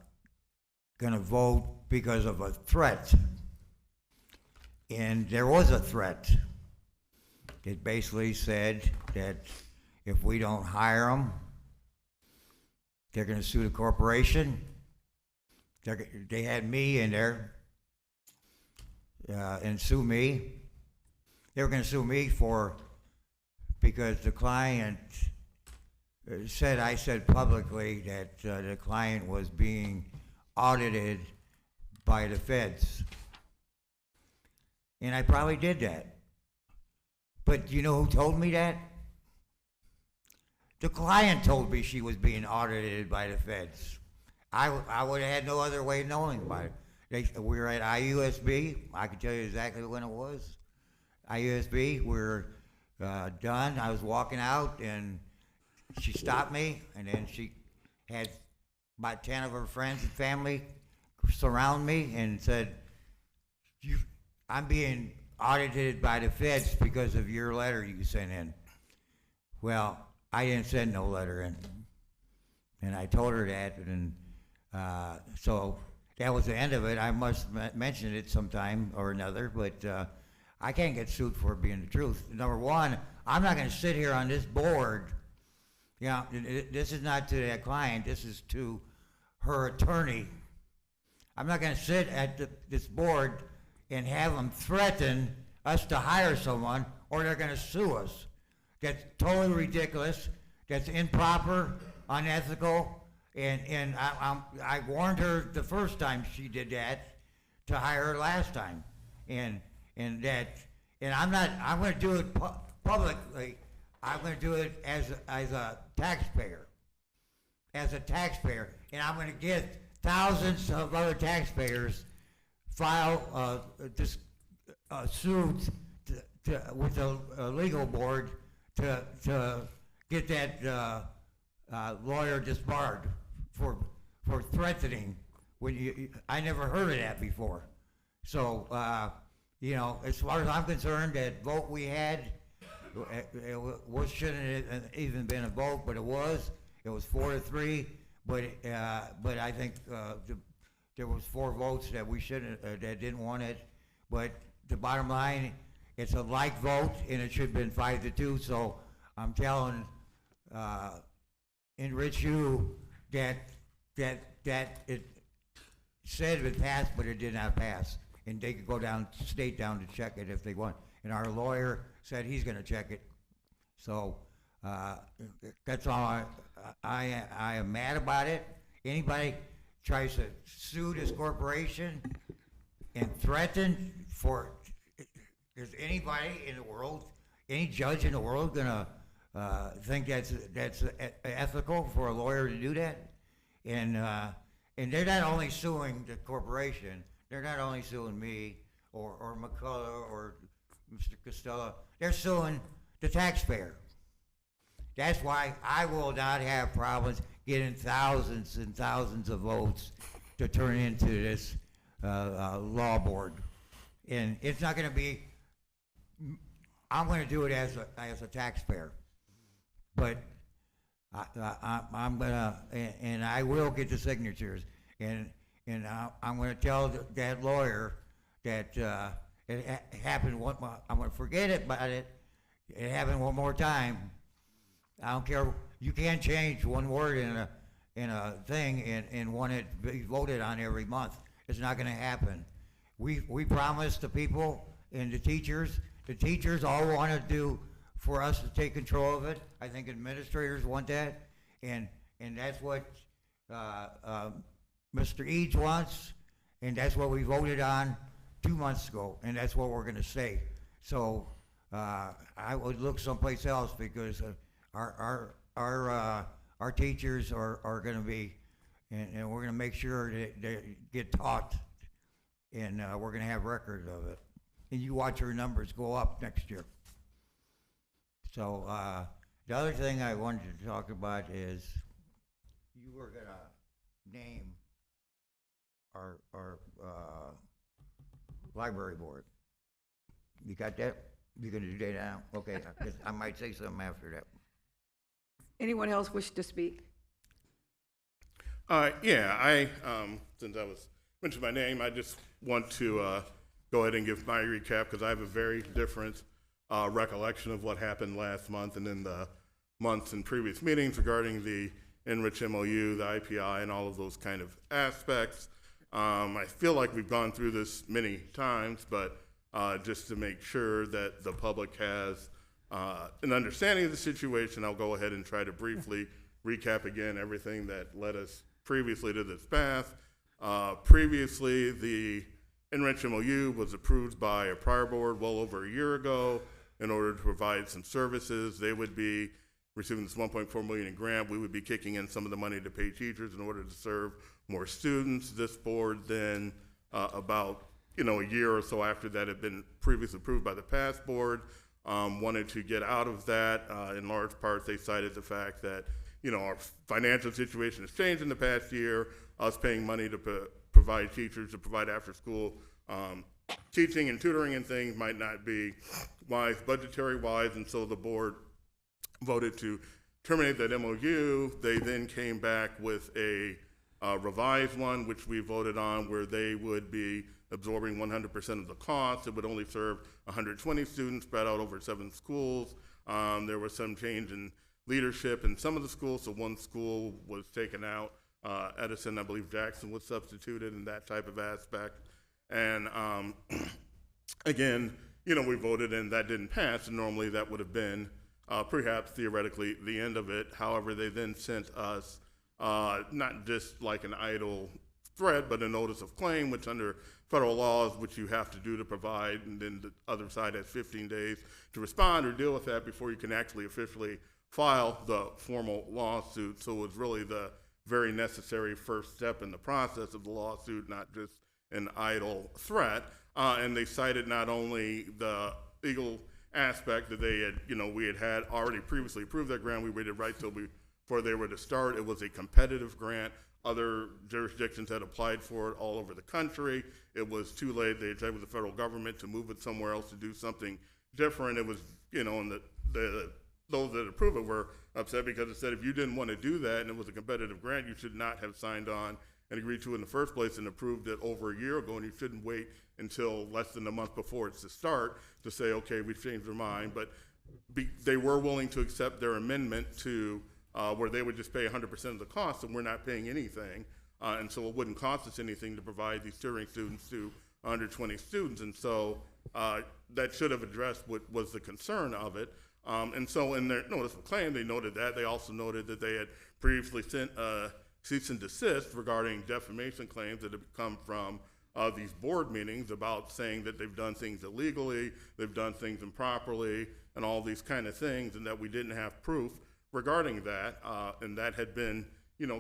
Speaker 5: to vote because of a threat. And there was a threat. It basically said that if we don't hire them, they're going to sue the corporation. They had me in there and sue me. They were going to sue me because the client I said publicly that the client was being audited by the feds. And I probably did that. But you know who told me that? The client told me she was being audited by the feds. I would have had no other way of knowing about it. We were at IUSB. I can tell you exactly when it was. IUSB, we were done. I was walking out, and she stopped me, and then she had about 10 of her friends and family surround me and said, I'm being audited by the feds because of your letter you sent in. Well, I didn't send no letter in. And I told her that, and so that was the end of it. I must mention it sometime or another, but I can't get sued for it being the truth. Number one, I'm not going to sit here on this board. Yeah, this is not to that client. This is to her attorney. I'm not going to sit at this board and have them threaten us to hire someone, or they're going to sue us. That's totally ridiculous. That's improper, unethical, and I warned her the first time she did that to hire her last time, and I'm going to do it publicly. I'm going to do it as a taxpayer, and I'm going to get thousands of other taxpayers file this suit with a legal board to get that lawyer disbarred for threatening. I never heard of that before. So as far as I'm concerned, that vote we had, it shouldn't have even been a vote, but it was. It was 4-3. But I think there was 4 votes that we shouldn't that didn't want it. But the bottom line, it's a like vote, and it should have been 5-2, so I'm telling, Enrich you that it said it passed, but it did not pass. And they could go down, state down to check it if they want. And our lawyer said he's gonna check it. So, that's all I am mad about it. Anybody tries to sue this corporation and threaten for, is anybody in the world, any judge in the world gonna think that's ethical for a lawyer to do that? And they're not only suing the corporation, they're not only suing me or McCullough or Mr. Costello, they're suing the taxpayer. That's why I will not have problems getting thousands and thousands of votes to turn into this law board. And it's not gonna be, I'm gonna do it as a taxpayer. But I'm gonna, and I will get the signatures, and I'm gonna tell that lawyer that it happened one. I'm gonna forget about it. It happened one more time. I don't care. You can't change one word in a thing and want it be voted on every month. It's not gonna happen. We promised the people and the teachers. The teachers all want to do for us to take control of it. I think administrators want that, and that's what Mr. Eads wants, and that's what we voted on 2 months ago, and that's what we're going to say. So I would look someplace else, because our teachers are going to be, and we're going to make sure that they get taught, and we're going to have record of it. And you watch your numbers go up next year. So the other thing I wanted to talk about is you were gonna name our library board. You got that? You're gonna do that now? Okay, 'cause I might say something after that.
Speaker 1: Anyone else wish to speak?
Speaker 3: Yeah, since I was mentioned my name, I just want to go ahead and give my recap, because I have a very different recollection of what happened last month and in the months and previous meetings regarding the Enrich MOU, the IPI, and all of those kind of aspects. I feel like we've gone through this many times, but just to make sure that the public has an understanding of the situation, I'll go ahead and try to briefly recap again everything that led us previously to this path. Previously, the Enrich MOU was approved by a prior board well over a year ago in order to provide some services. They would be receiving this $1.4 million in grant. We would be kicking in some of the money to pay teachers in order to serve more students. This board then, about a year or so after that had been previously approved by the past board, wanted to get out of that. In large part, they cited the fact that our financial situation has changed in the past year. Us paying money to provide teachers, to provide after-school teaching and tutoring and things might not be wise, budgetary-wise, and so the board voted to terminate that MOU. They then came back with a revised one, which we voted on, where they would be absorbing 100% of the cost. It would only serve 120 students spread out over 7 schools. There was some change in leadership in some of the schools, so one school was taken out. Edison, I believe Jackson was substituted in that type of aspect. And again, we voted and that didn't pass, and normally that would have been perhaps theoretically the end of it. However, they then sent us not just like an idle threat, but a notice of claim, which under federal laws, which you have to do to provide, and then the other side has 15 days to respond or deal with that before you can actually officially file the formal lawsuit. So it was really the very necessary first step in the process of the lawsuit, not just an idle threat. And they cited not only the legal aspect that they had, we had already previously approved that grant. We waited right till before they were to start. It was a competitive grant. Other jurisdictions had applied for it all over the country. It was too late. They had tried with the federal government to move it somewhere else to do something different. It was, and those that approved it were upset because it said if you didn't want to do that and it was a competitive grant, you should not have signed on and agreed to in the first place and approved it over a year ago, and you shouldn't wait until less than a month before it's to start to say, okay, we've changed our mind. But they were willing to accept their amendment to where they would just pay 100% of the cost, and we're not paying anything. And so it wouldn't cost us anything to provide these tutoring students to 120 students. And so that should have addressed what was the concern of it. And so in their notice of claim, they noted that. They also noted that they had previously sent cease and desist regarding defamation claims that have come from these board meetings about saying that they've done things illegally, they've done things improperly, and all these kind of things, and that we didn't have proof regarding that. And that had been,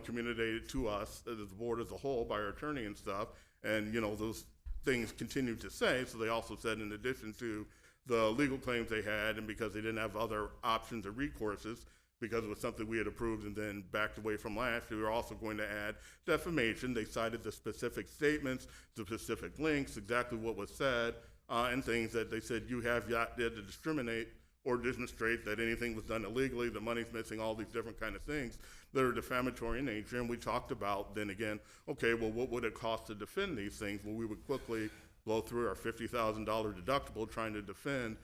Speaker 3: communicated to us as the board as a whole by our attorney and stuff. And, those things continued to say. So they also said, in addition to the legal claims they had, and because they didn't have other options or recourses, because it was something we had approved and then backed away from last year, we were also going to add defamation. They cited the specific statements, the specific links, exactly what was said, and things that they said you have yet to discriminate or demonstrate that anything was done illegally, the money's missing, all these different kind of things that are defamatory in nature. And we talked about then again, okay, well, what would it cost to defend these things? Well, we would quickly blow through our $50,000 deductible trying to defend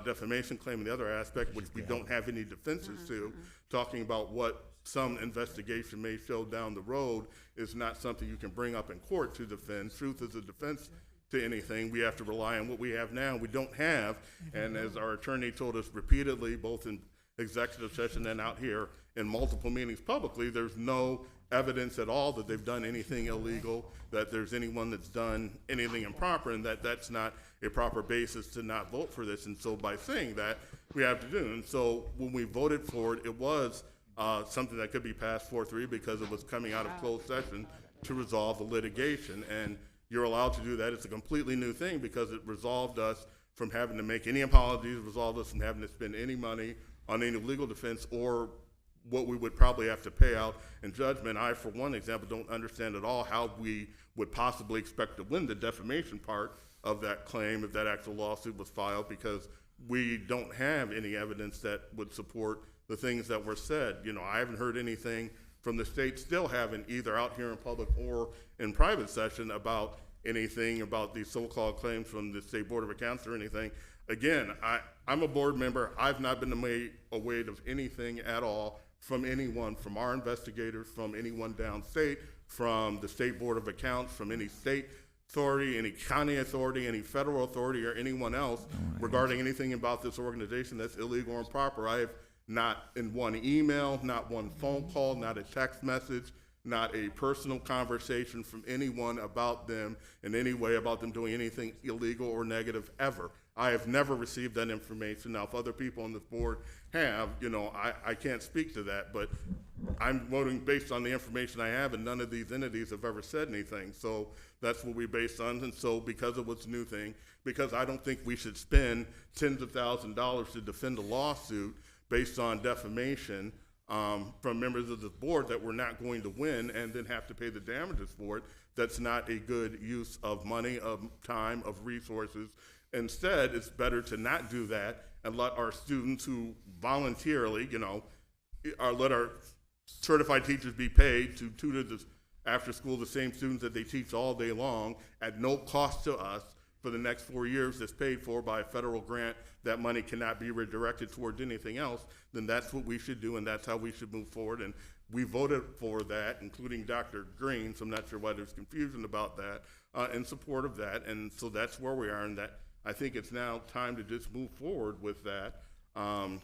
Speaker 3: defamation claim and the other aspect, which we don't have any defenses to. Talking about what some investigation may show down the road is not something you can bring up in court to defend. Truth is a defense to anything. We have to rely on what we have now. We don't have, and as our attorney told us repeatedly, both in executive session and out here in multiple meetings publicly, there's no evidence at all that they've done anything illegal, that there's anyone that's done anything improper, and that that's not a proper basis to not vote for this. And so by saying that, we have to do. And so when we voted for it, it was something that could be passed 4-3 because it was coming out of closed session to resolve the litigation. And you're allowed to do that. It's a completely new thing because it resolved us from having to make any apologies, resolved us from having to spend any money on any legal defense or what we would probably have to pay out in judgment. I, for one example, don't understand at all how we would possibly expect to win the defamation part of that claim if that actual lawsuit was filed, because we don't have any evidence that would support the things that were said. I haven't heard anything from the state, still haven't, either out here in public or in private session, about anything about these so-called claims from the State Board of Accounts or anything. Again, I'm a board member. I've not been made aware of anything at all from anyone, from our investigators, from anyone downstate, from the State Board of Accounts, from any state authority, any county authority, any federal authority, or anyone else regarding anything about this organization that's illegal or improper. I have not in one email, not one phone call, not a text message, not a personal conversation from anyone about them in any way, about them doing anything illegal or negative ever. I have never received that information. Now, if other people on this board have, I can't speak to that, but I'm voting based on the information I have, and none of these entities have ever said anything. So that's what we based on. And so because it was a new thing, because I don't think we should spend tens of thousands of dollars to defend a lawsuit based on defamation from members of this board that we're not going to win and then have to pay the damages for it, that's not a good use of money, of time, of resources. Instead, it's better to not do that and let our students who voluntarily, let our certified teachers be paid to tutor after school the same students that they teach all day long at no cost to us for the next 4 years, that's paid for by a federal grant. That money cannot be redirected towards anything else. Then that's what we should do, and that's how we should move forward. And we voted for that, including Dr. Green, so I'm not sure why there's confusion about that, in support of that. And so that's where we are, and that I think it's now time to just move forward with that. And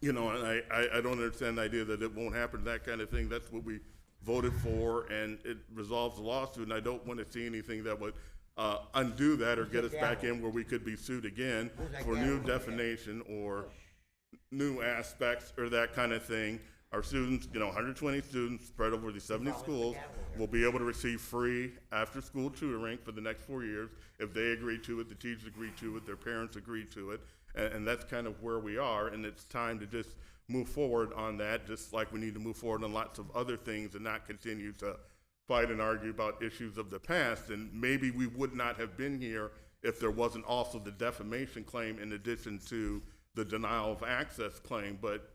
Speaker 3: I don't understand the idea that it won't happen, that kind of thing. That's what we voted for, and it resolves the lawsuit, and I don't want to see anything that would undo that or get us back in where we could be sued again for new defamation or new aspects or that kind of thing. Our students, 120 students spread over the 70 schools, will be able to receive free after-school tutoring for the next 4 years if they agree to it, the teachers agree to it, their parents agree to it, and that's kind of where we are. And it's time to just move forward on that, just like we need to move forward on lots of other things and not continue to fight and argue about issues of the past. And maybe we would not have been here if there wasn't also the defamation claim in addition to the denial of access claim, but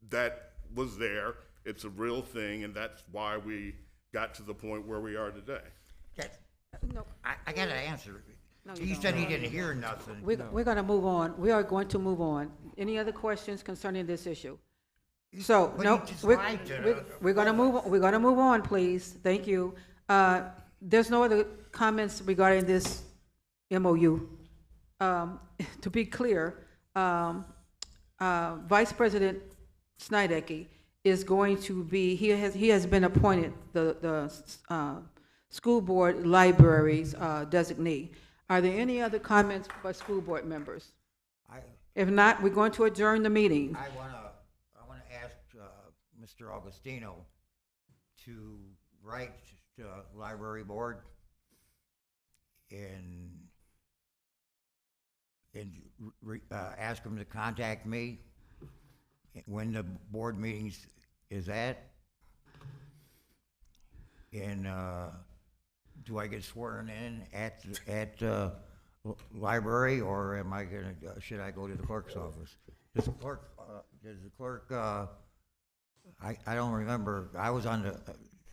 Speaker 3: that was there. It's a real thing, and that's why we got to the point where we are today.
Speaker 1: No.
Speaker 5: I got an answer.
Speaker 1: No,
Speaker 5: He
Speaker 1: don't.
Speaker 5: said he didn't hear nothing.
Speaker 1: We're going to move on. We are going to move on. Any other questions concerning this issue? So,
Speaker 5: But
Speaker 1: no,
Speaker 5: he just
Speaker 1: we're
Speaker 5: lied to
Speaker 1: going to
Speaker 5: us.
Speaker 1: move, we're going to move on, please. Thank you. There's no other comments regarding this MOU. To be clear, Vice President Snydecke is going to be, he has been appointed the school board libraries designee. Are there any other comments by school board members? If not, we're going to adjourn the meeting.
Speaker 5: I wanna ask Mr. Augustino to write to library board and ask them to contact me when the board meetings is at. And do I get sworn in at library, or am I gonna, should I go to the clerk's office? Does the clerk, I don't remember, I was on the,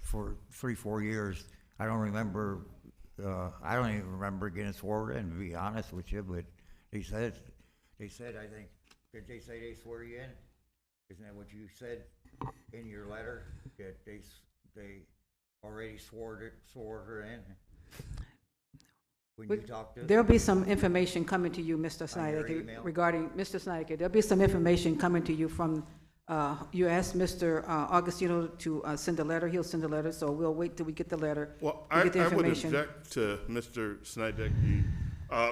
Speaker 5: for 3-4 years, I don't remember, I don't even remember getting sworn in, to be honest with you, but they said, I think, did they say they swore you in? Isn't that what you said in your letter, that they already swore her in? When you talked to us?
Speaker 1: There'll be some information coming to you, Mr.
Speaker 5: On your
Speaker 1: Snydecke,
Speaker 5: email?
Speaker 1: regarding, Mr. Snydecke, there'll be some information coming to you from, you asked Mr. Augustino to send a letter, he'll send a letter, so we'll wait till we get the letter.
Speaker 3: Well,
Speaker 1: we
Speaker 3: I
Speaker 1: get the
Speaker 3: would
Speaker 1: information.
Speaker 3: object to Mr. Snydecke,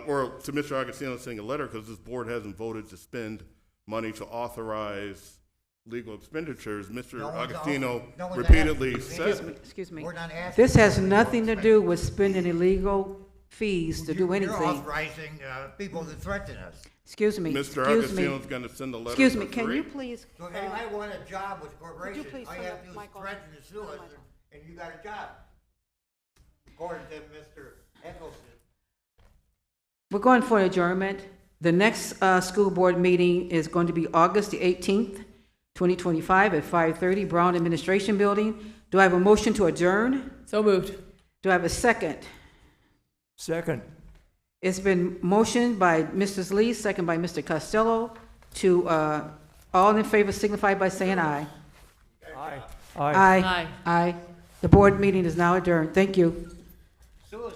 Speaker 3: or to Mr. Augustino sending a letter, because this board hasn't voted to spend money to authorize legal expenditures. Mr. Augustino repeatedly said.
Speaker 1: Excuse me.
Speaker 5: We're not asking
Speaker 1: This has
Speaker 5: for
Speaker 1: nothing to
Speaker 5: legal
Speaker 1: do with spending illegal fees to do
Speaker 5: You're
Speaker 1: anything.
Speaker 5: authorizing people to threaten us.
Speaker 1: Excuse me.
Speaker 3: Mr.
Speaker 1: Excuse me.
Speaker 3: Augustino's going to send a letter
Speaker 1: Excuse
Speaker 3: for
Speaker 1: me, can
Speaker 3: free?
Speaker 1: you please?
Speaker 5: So if I want a job with corporations,
Speaker 1: please
Speaker 5: all you
Speaker 1: turn
Speaker 5: have
Speaker 1: the
Speaker 5: to do is
Speaker 1: mic on?
Speaker 5: threaten to sue us, and you got a job. According to Mr. Eccleston.
Speaker 1: We're going for adjournment. The next school board meeting is going to be August the 18th, 2025 at 5:30 Brown Administration Building. Do I have a motion to adjourn?
Speaker 15: So moved.
Speaker 1: Do I have a second?
Speaker 14: Second.
Speaker 1: It's been motioned by Mrs. Lee, second by Mr. Costello, to, all in favor signify by saying aye.
Speaker 14: Aye.
Speaker 1: Aye. Aye. The board meeting is now adjourned. Thank you.
Speaker 5: Sue us.